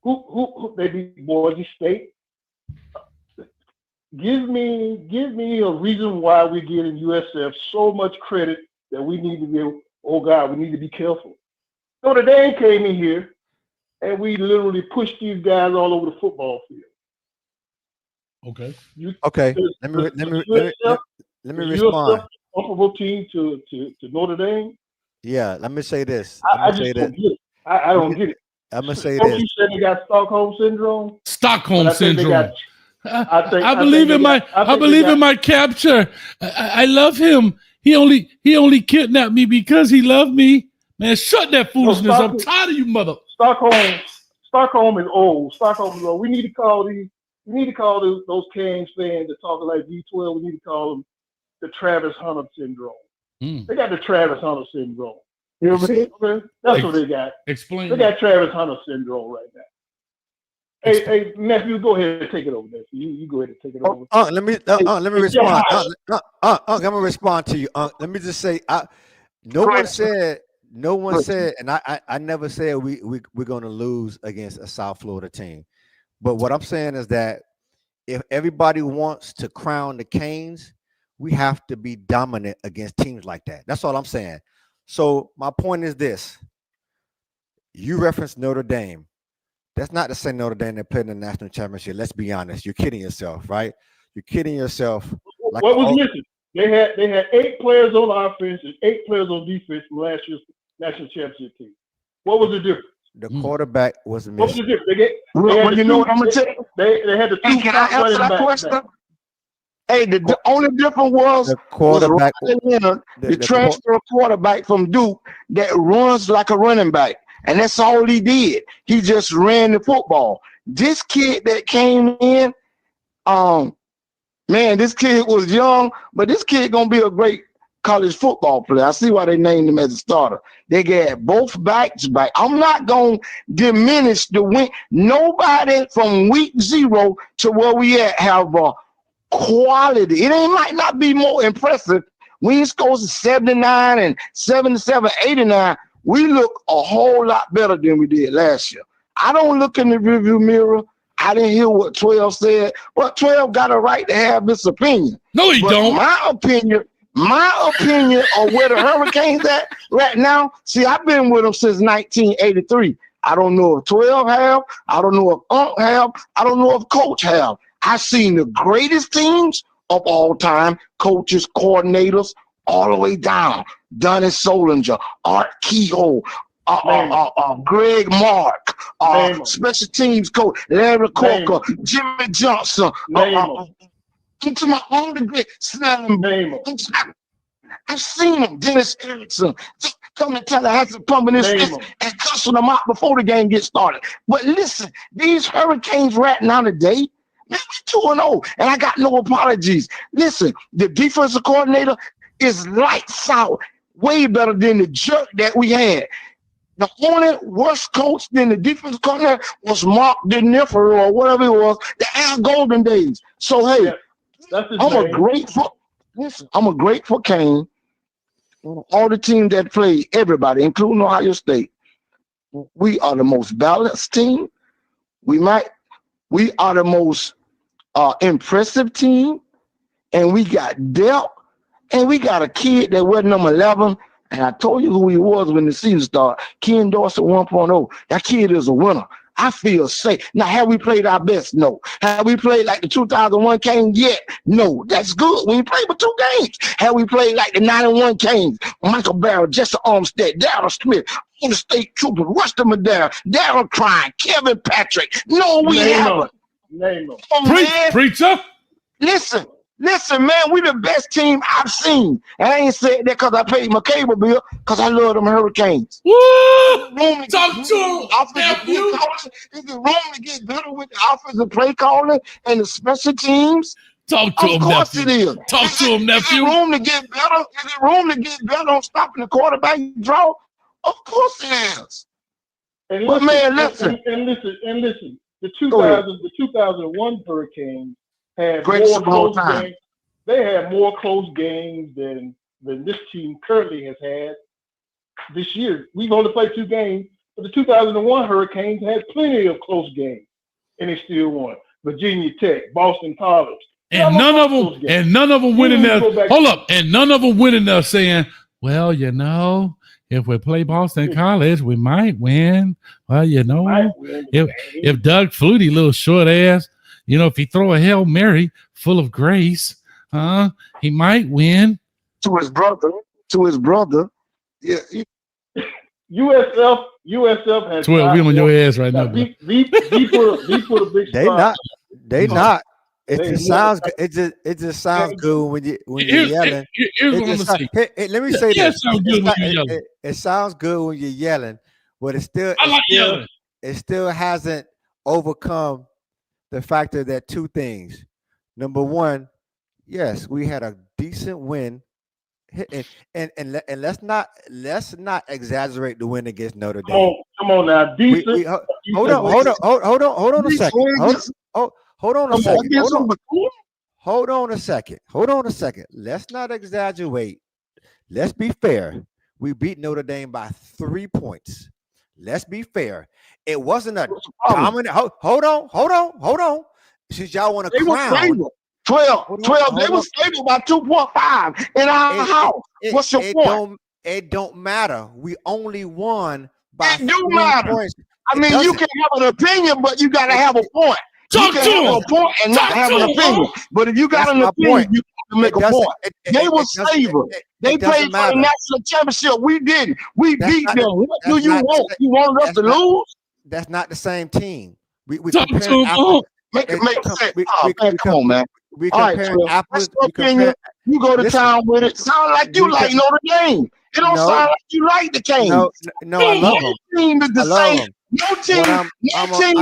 Who they beat? Boise State. Give me a reason why we're giving USF so much credit that we need to be. Oh God, we need to be careful. Notre Dame came in here, and we literally pushed these guys all over the football field. Okay. Let me respond. Comparable team to Notre Dame. Yeah, let me say this. I just don't get it. I don't get it. I'm gonna say this. this. You said they got Stockholm syndrome. Stockholm syndrome. I believe in my capture. I love him. He only kidnapped me because he loved me. Man, shut that foolishness. I'm tired of you, mother. Stockholm is old. Stockholm is old. We need to call those Canes fans that talk like V12. We need to call them the Travis Hunter syndrome. They got the Travis Hunter syndrome. You know what I mean? Okay? That's what they got. Explain. They got Travis Hunter syndrome right now. Hey, nephew, go ahead and take it over, nephew. You go ahead and take it over. Let me respond. I'm gonna respond to you. Let me just say, no one said, and I never said we're gonna lose against a South Florida team. But what I'm saying is that if everybody wants to crown the Canes, we have to be dominant against teams like that. That's all I'm saying. So my point is this: you referenced Notre Dame. That's not the same Notre Dame that played in the national championship. Let's be honest. You're kidding yourself, right? You're kidding yourself. What was missing? They had 8 players on offense and 8 players on defense from last year's national championship team. What was the difference? The quarterback was missing. What was the difference? You know what I'm gonna tell you? They had the 2 Hey, can I answer that question? Hey, the only difference was the quarterback. The transfer quarterback from Duke that runs like a running back. And that's all he did. He just ran the football. This kid that came in, man, this kid was young, but this kid gonna be a great college football player. I see why they named him as a starter. They got both backs back. I'm not gonna diminish the win. Nobody from week 0 to where we at have quality. It might not be more impressive. We scores 79 and 77, 89. We look a whole lot better than we did last year. I don't look in the rearview mirror. I didn't hear what 12 said. But 12 got a right to have this opinion. No, he don't. My opinion on where the Hurricanes at right now. See, I've been with them since 1983. I don't know if 12 have. I don't know if Unc have. I don't know if Coach have. I've seen the greatest teams of all time, coaches, coordinators, all the way down. Donnie Solinger, Art Kehoe, Greg Mark, special teams coach, Larry Corker, Jimmy Johnson, into my own degree, I've seen them, Dennis Erickson, come to Tallahassee pumping this and cussing them out before the game gets started. But listen, these Hurricanes right now today, man, we're 2-0, and I got no apologies. Listen, the defensive coordinator is lights out, way better than the jerk that we had. The only worse coach than the defensive coordinator was Mark DeNiffer or whatever it was, the Al Golden days. So hey, I'm a grateful Cane. All the teams that play, everybody, including Ohio State, we are the most balanced team. We are the most impressive team, and we got depth, and we got a kid that was number 11. And I told you who he was when the season started. Ken Dorsey 1.0. That kid is a winner. I feel safe. Now, have we played our best? No. Have we played like the 2001 Canes yet? No. That's good. We played for 2 games. Have we played like the 91 Canes? Michael Barrett, Jesse Armstead, Darryl Smith, Florida State Trooper, Rusty Madera, Darryl Crine, Kevin Patrick. No, we haven't. Name them. Preacher. Listen, man, we the best team I've seen. And I ain't said that because I paid my cable bill, because I love them Hurricanes. Woo! Talk to him, nephew. Is it wrong to get better with the offensive play calling and the special teams? Talk to him, nephew. Of course it is. Talk to him, nephew. Is it room to get better? Is it room to get better on stopping the quarterback draw? Of course it is. And but listen, man, listen. And listen. The 2001 Hurricanes had greatest more of all close time. games. They had more close games than this team currently has had this year. We've only played 2 games, but the 2001 Hurricanes had plenty of close games, and they still won. Virginia Tech, Boston College, and none of them winning there. Hold up, and none of them winning there saying, "Well, you know, if we play Boston College, we might win. Well, you know, if Doug Flutie, little short ass, you know, if he throw a Hail Mary full of grace, he might win." To his brother. Yeah. USF has 12. We on your ass right now. Put a big spot. They not. It just sounds good when you're yelling. Let me say this. It sounds good when you're yelling, but it still hasn't overcome the factor that 2 things. Number one, yes, we had a decent win, and let's not exaggerate the win against Notre Dame. Come on now, decent. Hold on a second. Hold on a second. Let's not exaggerate. Let's be fair. We beat Notre Dame by 3 points. Let's be fair. It wasn't a dominant. Hold on. Since y'all want to crown 12. They were stable by 2.5 in our house. What's your point? It don't matter. We only won by 3 points. I mean, you can have an opinion, but you got to have a point. You can have a point and not have an opinion. But if you got an opinion, you can make a point. They were stable. They played for the national championship. We didn't. We beat them. What do you want? You want us to lose? That's not the same team. We compare apples. Make sense. Come on, man. We compare apples. You go to town with it. Sound like you like Notre Dame. It don't sound like you like the Canes. No, I love them. Team is the same. No team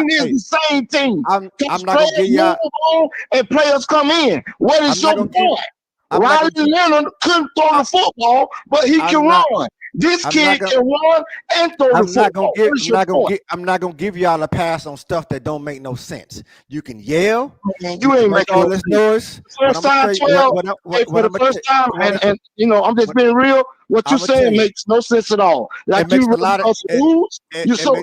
is the same team. I'm not gonna give y'all and players come in. What is your point? Riley Leonard couldn't throw the football, but he can run. This kid can run and throw the football. I'm not gonna give y'all a pass on stuff that don't make no sense. You can yell. You ain't making all this noise. First time 12, for the first time, and I'm just being real. What you're saying makes no sense at all. Like you want us to lose. So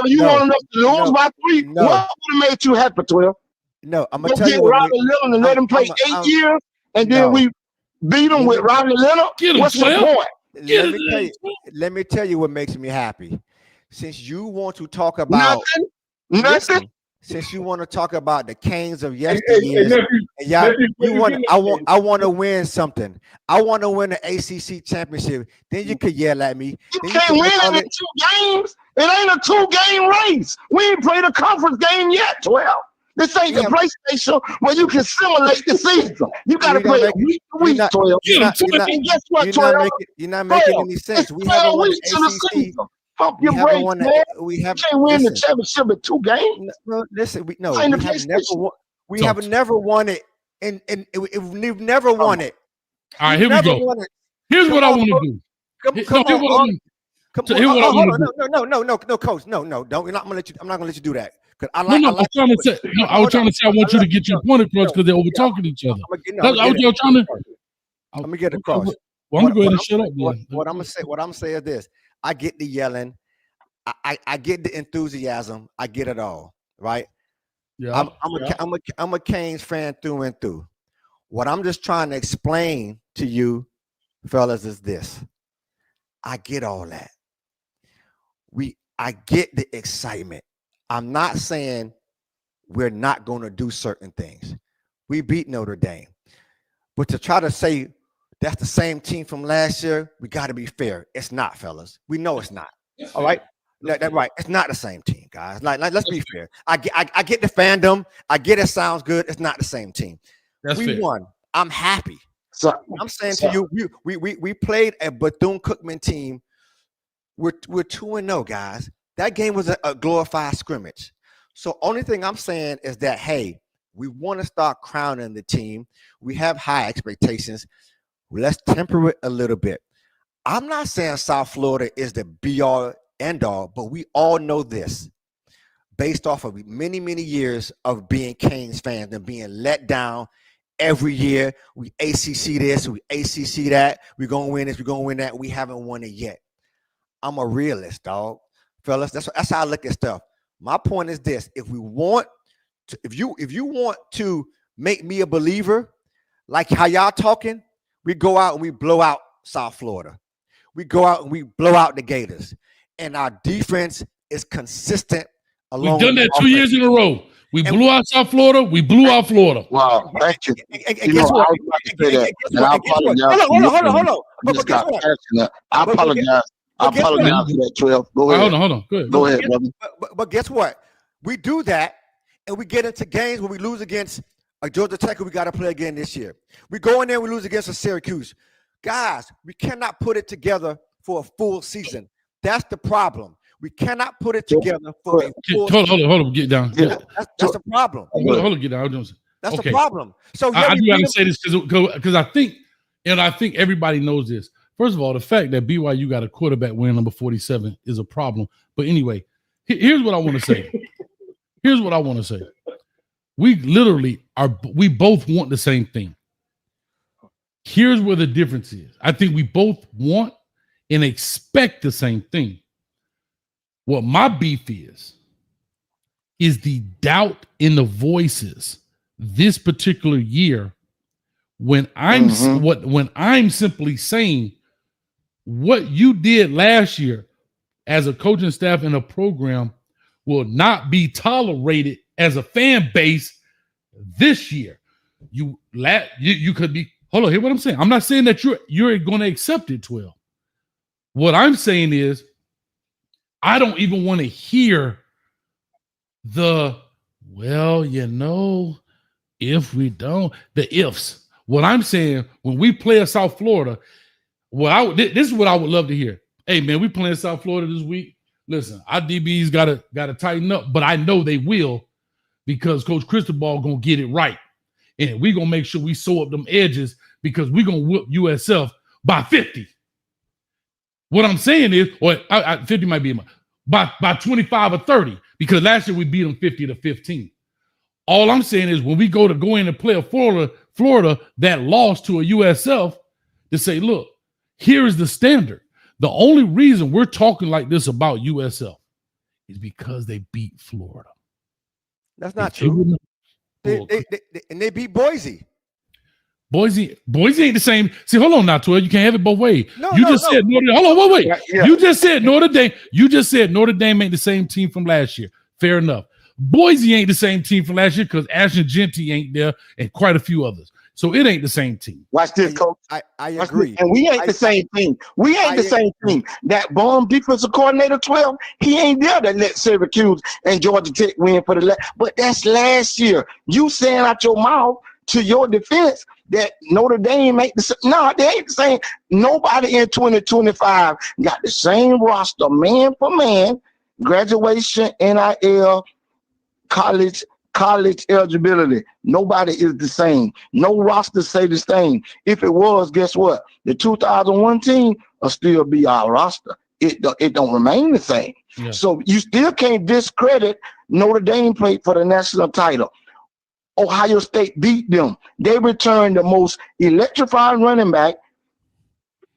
you want us to lose by 3? What would have made you happy, 12? No, I'm gonna tell you. Riley Leonard and let him play 8 years, and then we beat him with Riley Leonard. What's the point? Let me tell you what makes me happy. Since you want to talk about nothing. Since you want to talk about the Canes of yesteryear, I want to win something. I want to win the ACC championship. Then you could yell at me. You can't win it in 2 games. It ain't a 2-game race. We ain't played a conference game yet, 12. This ain't the PlayStation where you can simulate the season. You got to play it week to week, 12. And guess what, 12? You're not making any sense. We haven't won the ACC. Pump your brakes, man. You can't win the championship in 2 games. No, listen, we have never won it, and we've never won it. All right, here we go. Here's what I want to do. No, coach. No, don't. I'm not gonna let you do that. I was trying to say I want you to get your point across because they're over talking each other. I'm gonna get across. Well, I'm gonna go ahead and shut up. What I'm gonna say is this: I get the yelling, I get the enthusiasm, I get it all, right? Yeah. I'm a Canes fan through and through. What I'm just trying to explain to you, fellas, is this: I get all that. I get the excitement. I'm not saying we're not going to do certain things. We beat Notre Dame. But to try to say that's the same team from last year, we got to be fair. It's not, fellas. We know it's not. All right? That's right. It's not the same team, guys. Like let's be fair. I get the fandom. I get it sounds good. It's not the same team. We won. I'm happy. So I'm saying to you, we played a Bethune-Cookman team. We're 2-0, guys. That game was a glorified scrimmage. So only thing I'm saying is that, hey, we want to start crowning the team. We have high expectations. Let's temper it a little bit. I'm not saying South Florida is the be-all, end-all, but we all know this based off of many, many years of being Canes fans and being let down every year. We ACC this, we ACC that. We're going to win this, we're going to win that. We haven't won it yet. I'm a realist, dog. Fellas, that's how I look at stuff. My point is this: if you want to make me a believer, like how y'all talking, we go out and we blow out South Florida. We go out and we blow out the Gators, and our defense is consistent. We've done that 2 years in a row. We blew out South Florida. We blew out Florida. Wow, thank you. And guess what? Hold on. I apologize. I apologize for that, 12. Go ahead. Hold on. Go ahead, brother. But guess what? We do that, and we get into games where we lose against a Georgia Tech, who we got to play again this year. We go in there, we lose against a Syracuse. Guys, we cannot put it together for a full season. That's the problem. We cannot put it together for a full season. Hold on. Get down. Yeah. That's the problem. Hold on. Get down. That's the problem. So I do got to say this because I think everybody knows this. First of all, the fact that BYU got a quarterback wearing number 47 is a problem. But anyway, here's what I want to say. We both want the same thing. Here's where the difference is. I think we both want and expect the same thing. What my beef is the doubt in the voices this particular year when I'm simply saying what you did last year as a coaching staff and a program will not be tolerated as a fan base this year. You could be, hold on, hear what I'm saying. I'm not saying that you're going to accept it, 12. What I'm saying is I don't even want to hear if we don't, the ifs. What I'm saying, when we play at South Florida, this is what I would love to hear. Hey, man, we playing South Florida this week. Listen, our DBs got to tighten up, but I know they will because Coach Cristobal going to get it right. And we're going to make sure we sew up them edges because we're going to whoop USF by 50. What I'm saying is, or 50 might be by 25 or 30, because last year we beat them 50-15. All I'm saying is when we go in and play a Florida that lost to a USF, to say, look, here is the standard. The only reason we're talking like this about USF is because they beat Florida. That's not true. They beat Boise. Boise ain't the same. See, hold on now, 12. You can't have it both ways. Said Notre Dame. Hold on, wait. Yeah. You just said Notre Dame. You just said Notre Dame ain't the same team from last year. Fair enough. Boise ain't the same team from last year because Ashton Genty ain't there and quite a few others. So it ain't the same team. Watch this, Coach. I agree. And we ain't the same team. We ain't the same team. That bomb defensive coordinator 12, he ain't there to let Syracuse and Georgia Tech win for the but that's last year. You saying out your mouth to your defense that Notre Dame ain't the same. No, they ain't the same. Nobody in 2025 got the same roster, man for man, graduation, NIL, college eligibility. Nobody is the same. No roster say the same. If it was, guess what? The 2001 team will still be our roster. It don't remain the same. Yeah. So you still can't discredit Notre Dame played for the national title. Ohio State beat them. They returned the most electrifying running back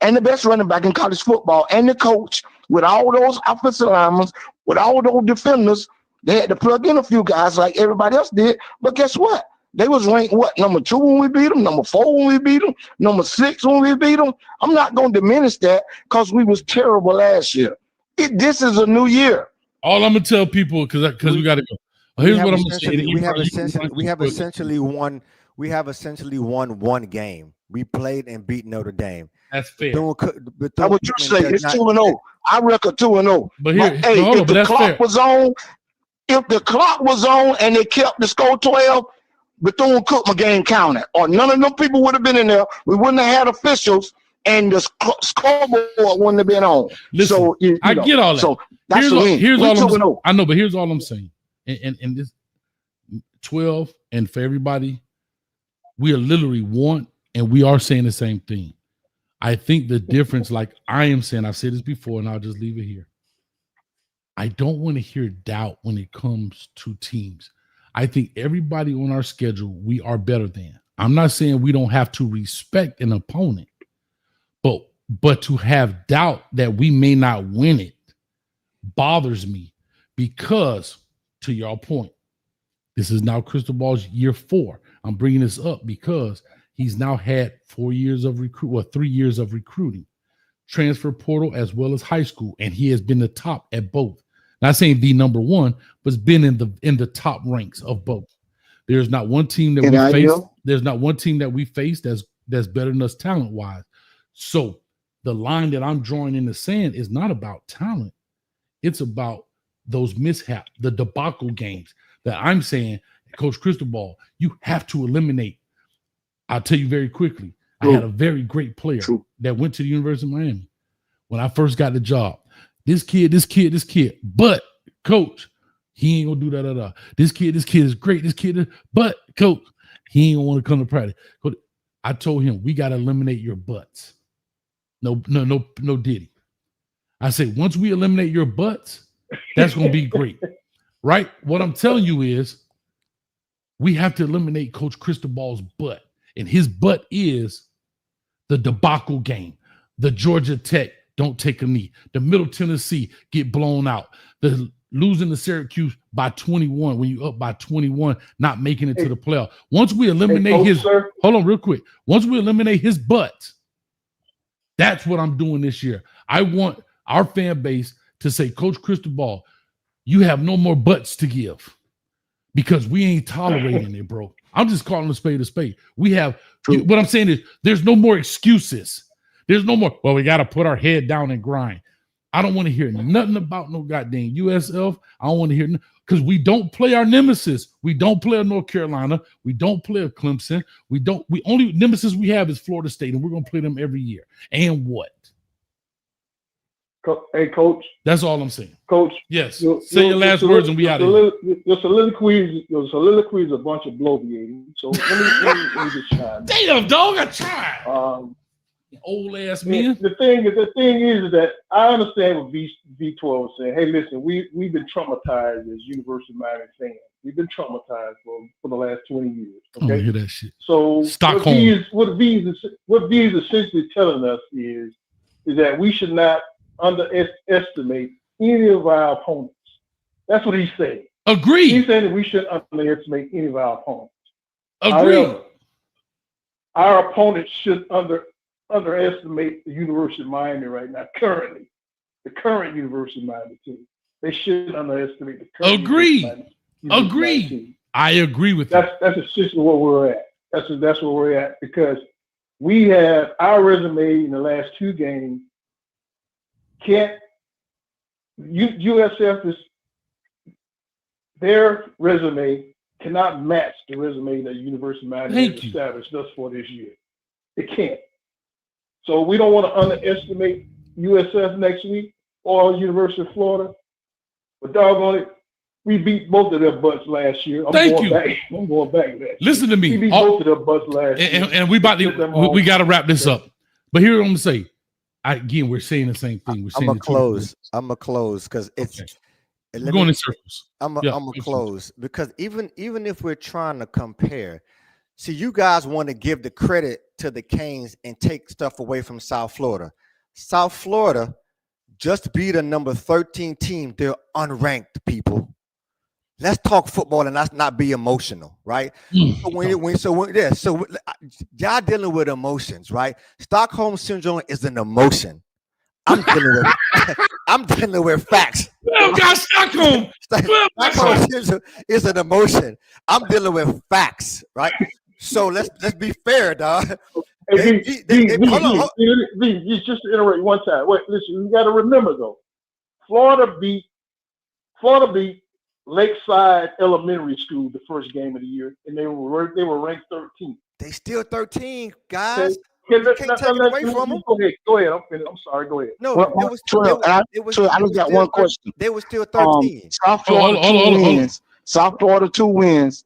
and the best running back in college football, and the coach with all those offensive linemen, with all those defenders. They had to plug in a few guys like everybody else did. But guess what? They was ranked, number 2 when we beat them, number 4 when we beat them, number 6 when we beat them. I'm not going to diminish that because we was terrible last year. This is a new year. All I'm going to tell people, because we got to go. Here's what I'm going to say. We have essentially won one game. We played and beat Notre Dame. That's fair. That's what you say. It's 2-0. I record 2-0. But here, if the clock was on, and they kept the score 12, Bethune-Cookman game counted. Or none of them people would have been in there. We wouldn't have had officials, and the scoreboard wouldn't have been on. Listen, so I get all that. So that's here's all I know, but here's all I'm saying. And this 12, and for everybody, we are literally one, and we are saying the same thing. I think the difference, like I am saying, I've said this before, and I'll just leave it here. I don't want to hear doubt when it comes to teams. I think everybody on our schedule, we are better than. I'm not saying we don't have to respect an opponent, but to have doubt that we may not win it bothers me because, to your point, this is now Crystal Ball's year 4. I'm bringing this up because he's now had 3 years of recruiting, transfer portal as well as high school, and he has been the top at both. Not saying the number one, but it's been in the top ranks of both. There's not one team that we face. There's not one team that we face that's better than us talent wise. So the line that I'm drawing in the sand is not about talent. It's about those mishaps, the debacle games that I'm saying, Coach Cristobal, you have to eliminate. I'll tell you very quickly. I had a very great player that went to the University of Miami when I first got the job. This kid. But coach, he ain't gonna do that. This kid is great. But coach, he ain't gonna want to come to practice. I told him we gotta eliminate your butts. No diddy. I said once we eliminate your butts, that's gonna be great, right? What I'm telling you is we have to eliminate Coach Cristobal's butt, and his butt is the debacle game, the Georgia Tech. Don't take a knee. The Middle Tennessee get blown out. The losing to Syracuse by 21 when you up by 21, not making it to the playoff. Once we eliminate hold on real quick. Once we eliminate his butt, that's what I'm doing this year. I want our fan base to say, Coach Cristobal, you have no more butts to give because we ain't tolerating it, bro. I'm just calling a spade a spade. We have what I'm saying is there's no more excuses. There's no more, well, we got to put our head down and grind. I don't want to hear nothing about no goddamn USF. I don't want to hear, because we don't play our nemesis. We don't play a North Carolina. We don't play a Clemson. We only nemesis we have is Florida State, and we're going to play them every year. And what? Hey, Coach. That's all I'm saying. Coach. Yes. Say your last words and we out of here. Your soliloquy is a bunch of bloviating. So let me just chime in. Damn, dog, I tried. Old ass man. The thing is that I understand what V12 is saying. Hey, listen, we've been traumatized as University of Miami fans. We've been traumatized for the last 20 years. Okay? I don't hear that shit. So Stockholm. what V is essentially telling us is that we should not underestimate any of our opponents. That's what he's saying. Agree. He's saying that we shouldn't underestimate any of our opponents. Agree. However, our opponents should underestimate the University of Miami right now, currently. The current University of Miami team. They shouldn't underestimate the current Agree. Miami team. I agree with That's essentially where we're at. That's where we're at, because we have our resume in the last two games. USF is their resume cannot match the resume that University of Miami has established thus far this year. It can't. So we don't want to underestimate USF next week or University of Florida. But doggone it, we beat both of their butts last year. I'm going back to that. Listen to me. We beat both of their butts last year. And we got to wrap this up. But here I'm gonna say, again, we're saying the same thing. I'm gonna close because it's we're going in circles. I'm gonna close because even if we're trying to compare, see, you guys want to give the credit to the Canes and take stuff away from South Florida. South Florida just beat a number 13 team. They're unranked, people. Let's talk football and let's not be emotional, right? So y'all dealing with emotions, right? Stockholm syndrome is an emotion. I'm dealing with facts. Well, got Stockholm. Stockholm syndrome is an emotion. I'm dealing with facts, right? So let's be fair, dog. Hey, just to iterate one time. Wait, listen, you got to remember though, Florida beat Lakeside Elementary School the first game of the year, and they were ranked 13th. They still 13, guys. Okay. You can't take it away from them. Go ahead. I'm finished. I'm sorry. Go ahead. No, I just got one question. They were still 13. South Florida, two wins. South Florida, 2 wins.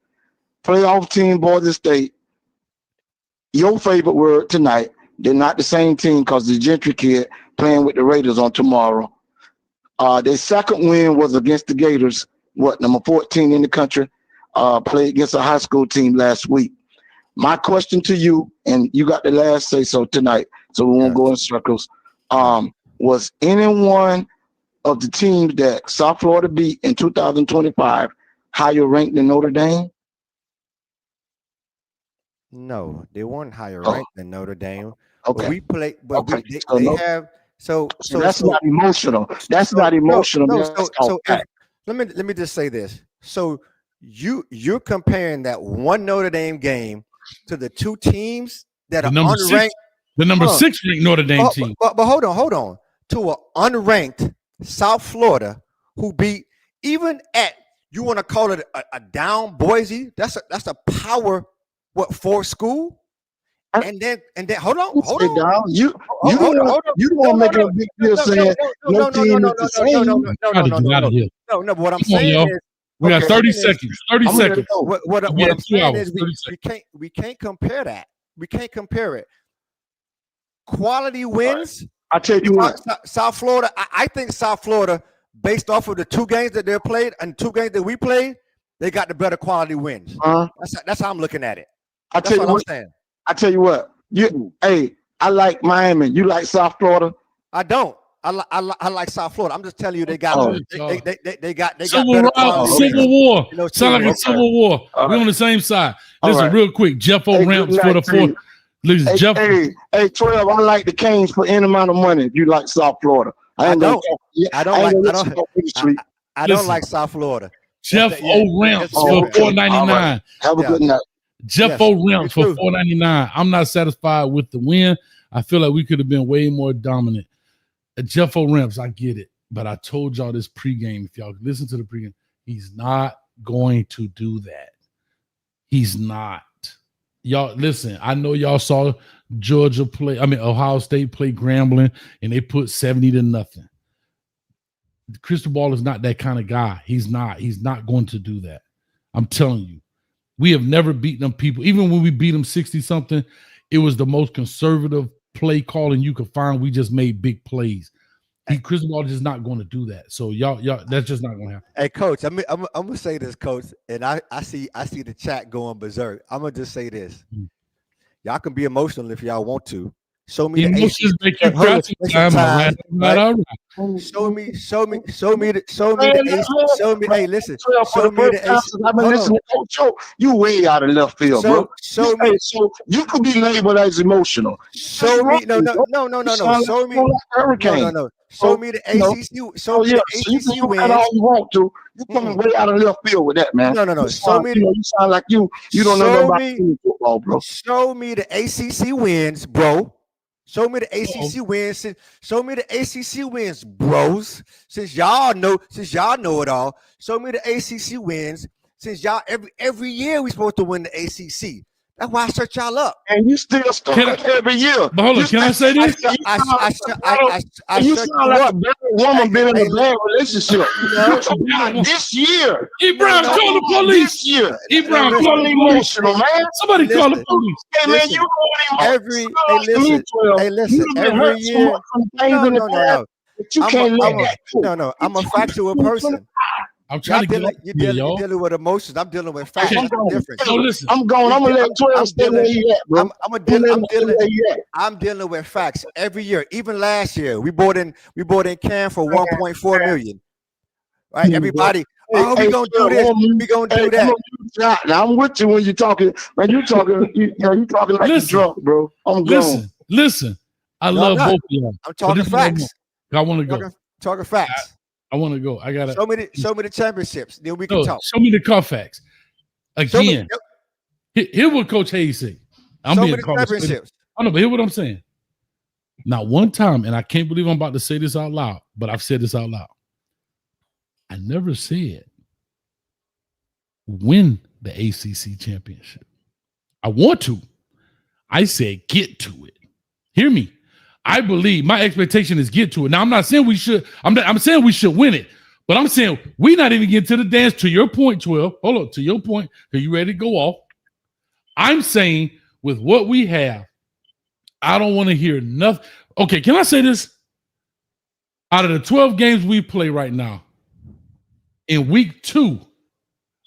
Playoff team, Boise State. Your favorite word tonight. They're not the same team because the Gentry kid playing with the Raiders on tomorrow. Their second win was against the Gators. Number 14 in the country, played against a high school team last week. My question to you, and you got the last say so tonight, so we won't go in circles. Was any one of the teams that South Florida beat in 2025 higher ranked than Notre Dame? No, they weren't higher ranked than Notre Dame. Okay. But we play, but they have so that's not emotional. That's not emotional. Let me just say this. So you're comparing that one Notre Dame game to the two teams that are unranked. The number 6 ranked Notre Dame team. But hold on. To an unranked South Florida who beat even at, you want to call it a down Boise? That's a power 4 school. And then hold on. You don't want to make a big deal saying no team is the same. No, but what I'm saying is we got 30 seconds. 30 seconds. What I'm saying is we can't compare that. We can't compare it. Quality wins. I tell you what, South Florida. I think South Florida, based off of the 2 games that they played and 2 games that we played, they got the better quality wins. That's how I'm looking at it. That's what I'm saying. I tell you what, I like Miami. You like South Florida? I don't. I like South Florida. I'm just telling you they got they got Civil War. Sound like a Civil War. We're on the same side. Listen, real quick, Jeff O'Ramps for the 4th. Listen, Jeff. Hey, 12. I like the Canes for any amount of money. If you like South Florida, I don't like South Florida. Jeff O'Ramps for $4.99. Have a good night. Jeff O'Ramps for $4.99. I'm not satisfied with the win. I feel like we could have been way more dominant. Jeff O'Ramps, I get it, but I told y'all this pregame. If y'all listen to the pregame, he's not going to do that. He's not. Y'all listen. I know y'all saw Ohio State play Grambling, and they put 70-0. Cristobal is not that kind of guy. He's not going to do that. I'm telling you. We have never beaten them people. Even when we beat them 60-something, it was the most conservative play calling you could find. We just made big plays. Cristobal is just not going to do that. So y'all, that's just not going to happen. Hey, Coach, I'm gonna say this, Coach, and I see the chat going berserk. I'm gonna just say this: y'all can be emotional if y'all want to. Show me the emotions AC. make you cry sometimes, right? Show me the AC. Show me. Hey, listen. Show me the AC. I've been listening to Coach. You way out of left field, bro. Show me. So you could be labeled as emotional. Show me. No. Show me. Hurricane. No. Show me the ACC. Show me the ACC wins. All you want to. You coming way out of left field with that, man. No. Show me. You sound like you don't know about football, bro. Show me the ACC wins, bro. Show me the ACC wins. Show me the ACC wins, bros. Since y'all know it all. Show me the ACC wins. Since y'all every year we supposed to win the ACC. That's why I search y'all up. And you still start every year. But hold on, can I say this? You sound like a bad woman been in a bad relationship. This year. E. Brown, call the police. This year. E. Brown, call the police. Somebody call the police. Hey, man, you listen. Every year. No. But you can't let that. No. I'm a factual person. I'm trying you're dealing with emotions. I'm dealing with facts. Okay. Different. So listen, I'm going. I'm gonna let 12 stay where he at, bro. I'm dealing with facts every year. Even last year, we bought in Cam for 1.4 million. Right, everybody. We gonna do this. We gonna do that. Now I'm with you when you're talking. When you're talking, you talking like you're drunk, bro. I'm going. Listen. I love both of y'all. I'm talking facts. I want to go. Talking facts. I want to go. I gotta show me the championships. Then we can talk. Show me the Carfax. Again, hear what Coach Hayes said. I'm show being me the championships. I know, but hear what I'm saying. Not one time, and I can't believe I'm about to say this out loud, but I've said this out loud. I never said win the ACC championship. I want to. I said get to it. Hear me. I believe my expectation is get to it. Now, I'm not saying we should. I'm saying we should win it, but I'm saying we're not even getting to the dance. To your point, 12. Hold on. To your point, are you ready to go off? I'm saying with what we have, I don't want to hear nothing. Okay, can I say this? Out of the 12 games we play right now, in week 2,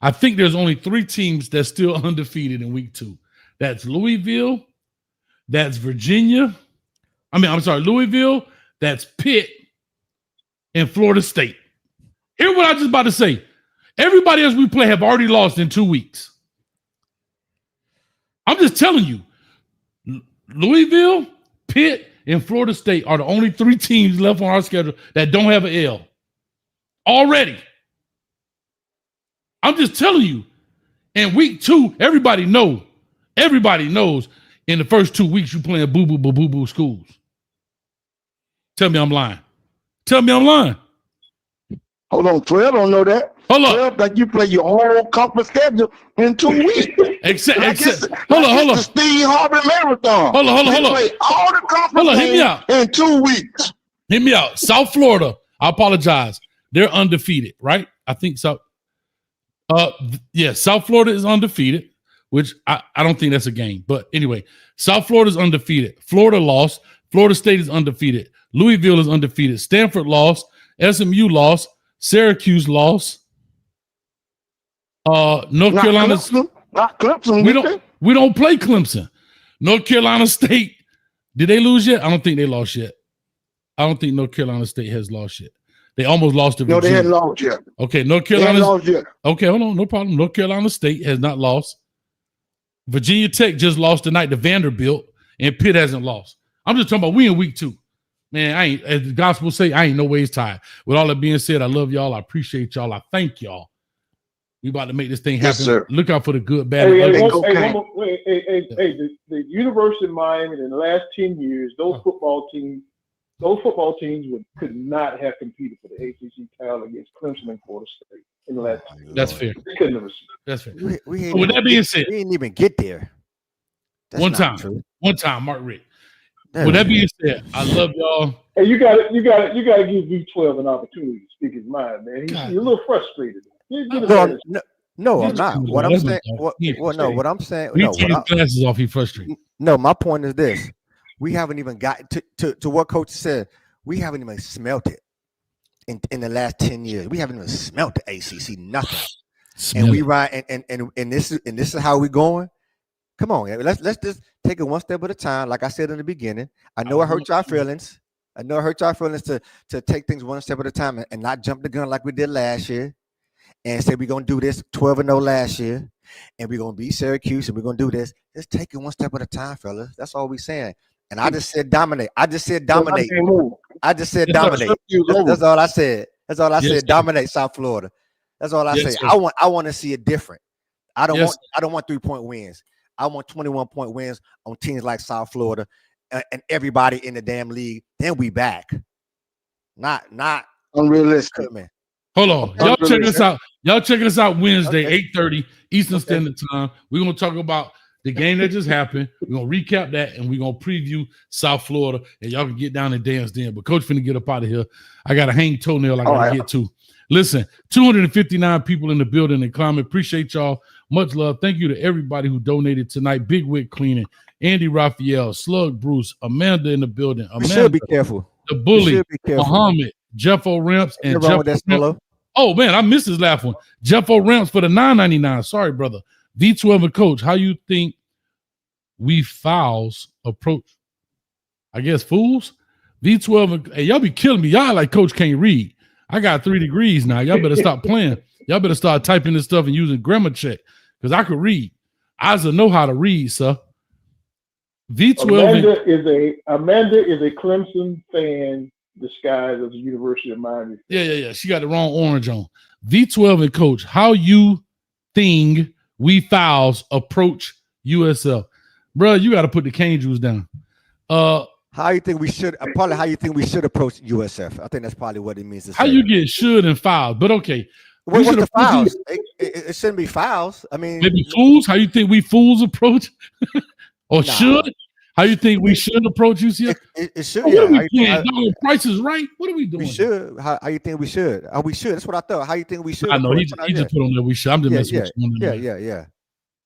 I think there's only 3 teams that's still undefeated in week 2. That's Louisville, that's Virginia. Louisville, that's Pitt, and Florida State. Here's what I was just about to say. Everybody else we play have already lost in 2 weeks. I'm just telling you, Louisville, Pitt, and Florida State are the only 3 teams left on our schedule that don't have an L. Already. I'm just telling you. In week 2, everybody knows in the first 2 weeks you playing boo-boo schools. Tell me I'm lying. Hold on, 12 don't know that. Hold on. 12 like you play your whole conference schedule in 2 weeks. Except hold on. The Steve Harvey Marathon. Hold on. Play all the conference games in 2 weeks. Hear me out. South Florida, I apologize. They're undefeated, right? I think so. South Florida is undefeated, which I don't think that's a game. But anyway, South Florida is undefeated. Florida lost. Florida State is undefeated. Louisville is undefeated. Stanford lost. SMU lost. Syracuse lost. North Carolina. Not Clemson. We don't play Clemson. North Carolina State. Did they lose yet? I don't think they lost yet. I don't think North Carolina State has lost yet. They almost lost to Virginia. No, they hadn't lost yet. Okay, North Carolina. Okay, hold on, no problem. North Carolina State has not lost. Virginia Tech just lost tonight to Vanderbilt, and Pitt hasn't lost. I'm just talking about we in week 2. Man, I ain't, as the gospel say, I ain't no ways tired. With all that being said, I love y'all. I appreciate y'all. I thank y'all. We about to make this thing happen. Yes, sir. Look out for the good, bad, and ugly. The University of Miami in the last 10 years, those football teams could not have competed for the ACC title against Clemson and Florida State in the last 10 years. That's fair. They couldn't have. That's fair. With that being said, we didn't even get there. That's one time, Mark Rick. With that being said, I love y'all. Hey, you got to give V12 an opportunity to speak his mind, man. He's a little frustrated. No, I'm not. What I'm saying, what I'm saying, glasses off. He frustrated. No, my point is this: we haven't even got to what Coach said. We haven't even smelt it in the last 10 years. We haven't even smelt the ACC. Nothing. And we ride, and this is how we going. Come on, let's just take it one step at a time. Like I said in the beginning, I know it hurt y'all feelings. I know it hurt y'all feelings to take things one step at a time and not jump the gun like we did last year. And say we're gonna do this 12-0 last year, and we're gonna beat Syracuse, and we're gonna do this. Just take it one step at a time, fellas. That's all we're saying. And I just said dominate. That's all I said. That's all I said. Dominate South Florida. That's all I say. I want to see it different. I don't want 3-point wins. I want 21-point wins on teams like South Florida and everybody in the damn league. Then we back. Not unrealistic, man. Hold on. Y'all checking us out. Y'all checking us out Wednesday, 8:30 Eastern Standard Time. We're going to talk about the game that just happened. We're going to recap that, and we're going to preview South Florida, and y'all can get down and dance then. But Coach finna get up out of here. I got a hang toenail I got to get to. Listen, 259 people in the building and climbing. Appreciate y'all. Much love. Thank you to everybody who donated tonight. Big Wig Cleaning, Andy Raphael, Slug Bruce, Amanda in the building. Amanda, we should be careful. The Bully, Muhammad, Jeff O'Ramps, and Jeff O'Ramps. Oh, man, I missed his last one. Jeff O'Ramps for the $9.99. Sorry, brother. V12 and Coach, how you think we fouls approach? I guess fools? V12 and hey, y'all be killing me. Y'all like Coach can't read. I got 3 degrees now. Y'all better stop playing. Y'all better start typing this stuff and using grammar check because I could read. I just know how to read, sir. V12 Amanda is a Clemson fan disguised as the University of Miami. Yeah. She got the wrong orange on. V12 and Coach, how you think we fouls approach USF? Bro, you got to put the cane juice down. How you think we should? Probably how you think we should approach USF? I think that's probably what it means to say. How you get should and fouls? But okay, what's the fouls? It shouldn't be fouls. I mean, maybe fools. How you think we fools approach, or should? How you think we should approach UCF? It should. What are we playing? Price is Right. What are we doing? We should. How you think we should? We should. That's what I thought. How you think we should? I know he just put on there. We should. I'm just messing with you. Yeah.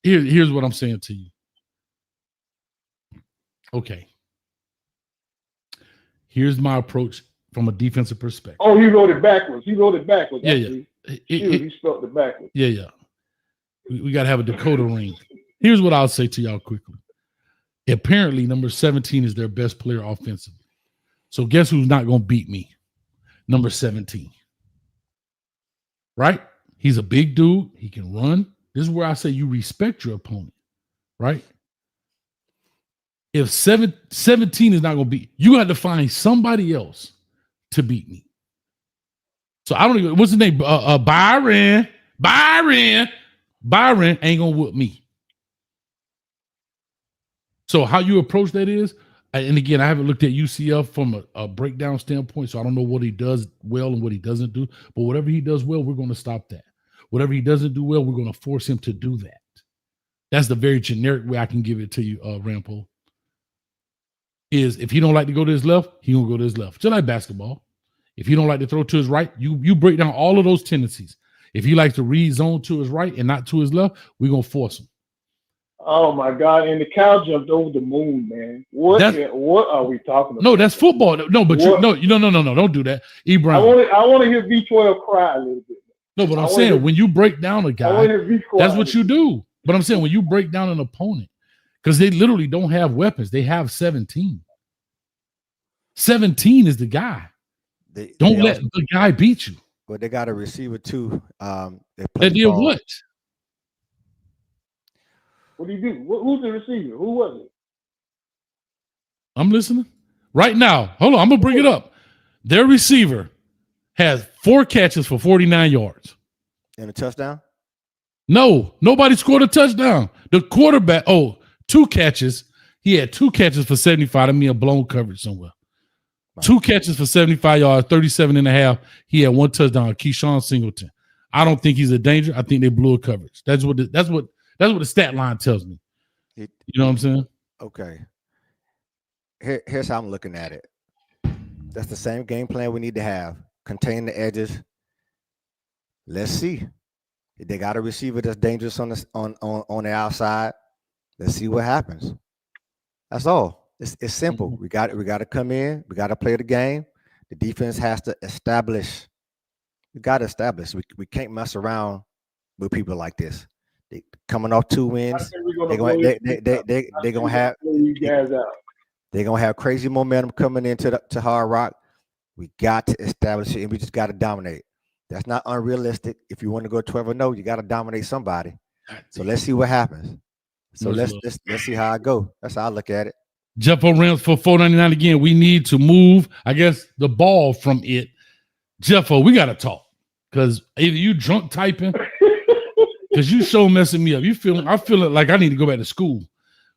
Here's what I'm saying to you. Okay. Here's my approach from a defensive perspective. Oh, he wrote it backwards. Yeah. He spelled it backwards. Yeah. We got to have a Dakota ring. Here's what I'll say to y'all quickly. Apparently, number 17 is their best player offensively. So guess who's not going to beat me? Number 17. Right? He's a big dude. He can run. This is where I say you respect your opponent. Right? If 17 is not going to beat, you got to find somebody else to beat me. So I don't even, what's his name? Byron ain't going to whoop me. So how you approach that is, and again, I haven't looked at UCF from a breakdown standpoint, so I don't know what he does well and what he doesn't do. But whatever he does well, we're going to stop that. Whatever he doesn't do well, we're going to force him to do that. That's the very generic way I can give it to you, Rampo. Is if he don't like to go to his left, he gonna go to his left. Just like basketball. If he don't like to throw to his right, you break down all of those tendencies. If he likes to read zone to his right and not to his left, we're gonna force him. Oh my God! And the cow jumped over the moon, man. What are we talking about? No, that's football. No, but no, don't do that. Ibrahim. I want to hear V12 cry a little bit. No, but I'm saying when you break down a guy, that's what you do. But I'm saying when you break down an opponent, because they literally don't have weapons. They have 17. 17 is the guy. Don't let the guy beat you. But they got a receiver too. They did what? What do you do? Who's the receiver? Who was it? I'm listening. Right now, hold on. I'm going to bring it up. Their receiver has 4 catches for 49 yards. And a touchdown? No, nobody scored a touchdown. The quarterback, 2 catches. He had 2 catches for 75. I mean, a blown coverage somewhere. Right. 2 catches for 75 yards, 37.5. He had 1 touchdown. Keyshawn Singleton. I don't think he's a danger. I think they blew a coverage. That's what the stat line tells me. You know what I'm saying? Okay. here's how I'm looking at it. That's the same game plan we need to have. Contain the edges. Let's see. If they got a receiver that's dangerous on the outside, let's see what happens. That's all. It's simple. We got to come in. We got to play the game. The defense has to establish. We got to establish. We can't mess around with people like this. They coming off 2 wins. They're gonna have you guys out. They're gonna have crazy momentum coming into Hard Rock. We got to establish it, and we just got to dominate. That's not unrealistic. If you want to go 12-0, you got to dominate somebody. So let's see what happens. So let's see how I go. That's how I look at it. Jeff O'Rams for $4.99 again. We need to move, I guess, the ball from it. Jeff O, we got to talk because either you drunk typing because you so messing me up. I feel it like I need to go back to school.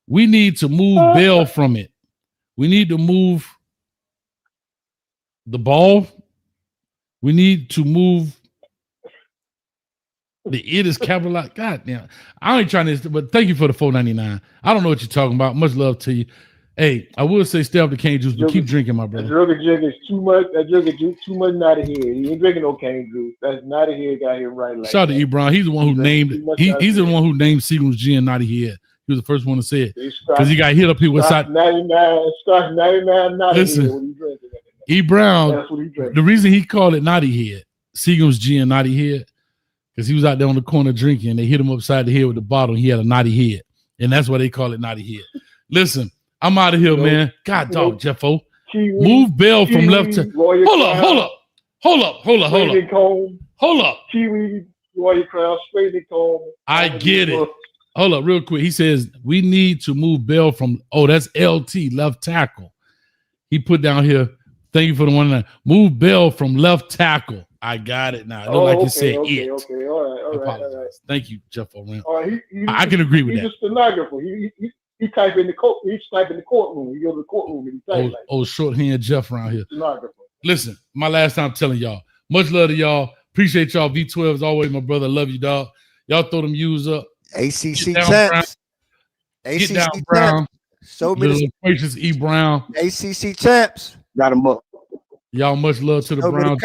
We need to move Bell from it. We need to move the ball. We need to move the it is capitalized. God damn. I ain't trying to, but thank you for the $4.99. I don't know what you're talking about. Much love to you. Hey, I will say stay off the cane juice, but keep drinking, my brother. That drug is too much. That drug is too much naughty head. He ain't drinking no cane juice. That's naughty head got him right. Like shout out to E. Brown. He's the one who named it. He's the one who named Seagram's gin naughty head. He was the first one to say it because he got hit up here with side 99. Starts 99 naughty Listen, head when he drinking. E. Brown. That's what he drinking. The reason he called it naughty head, Seagram's gin naughty head, because he was out there on the corner drinking. They hit him upside the head with the bottle. He had a naughty head, and that's why they call it naughty head. Listen. I'm out of here, man. God dog, Jeff O. Move Bell from left to Hold up. Kiwi, Royal Crown, Spade Comb. I get it. Hold up, real quick. He says we need to move Bell from that's LT, left tackle. He put down here. Thank you for the one. Move Bell from left tackle. I got it now. It looked like you said okay, it. Okay, all right. Thank you, Jeff O'Rand. I can agree with that. He's a stenographer. He type in the courtroom. He goes to the courtroom and he type shorthand Jeff around here. Stenographer. Listen, my last time telling y'all. Much love to y'all. Appreciate y'all. V12 as always, my brother. Love you, dog. Y'all throw them U's up. ACC champs. Get down, Brown. So many gracious E. Brown. ACC champs. Got them up. Y'all much love to the Browns.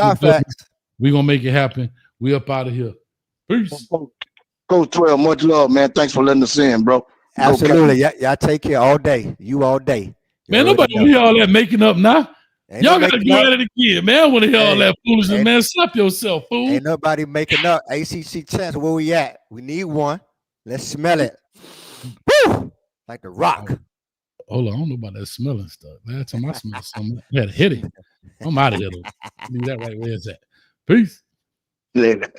We gonna make it happen. We up out of here. Peace. Coach 12, much love, man. Thanks for letting us in, bro. Absolutely. Y'all take care all day. You all day. Man, nobody want to hear all that making up now. Y'all got to do that again, man. I want to hear all that foolishness, man. Slap yourself, fool. Ain't nobody making up. ACC champs, where we at? We need one. Let's smell it. Woo! Like the Rock. Hold on, I don't know about that smelling stuff. Last time I smelled something, I had to hit it. I'm out of here, though. Leave that right where it's at. Peace. Later.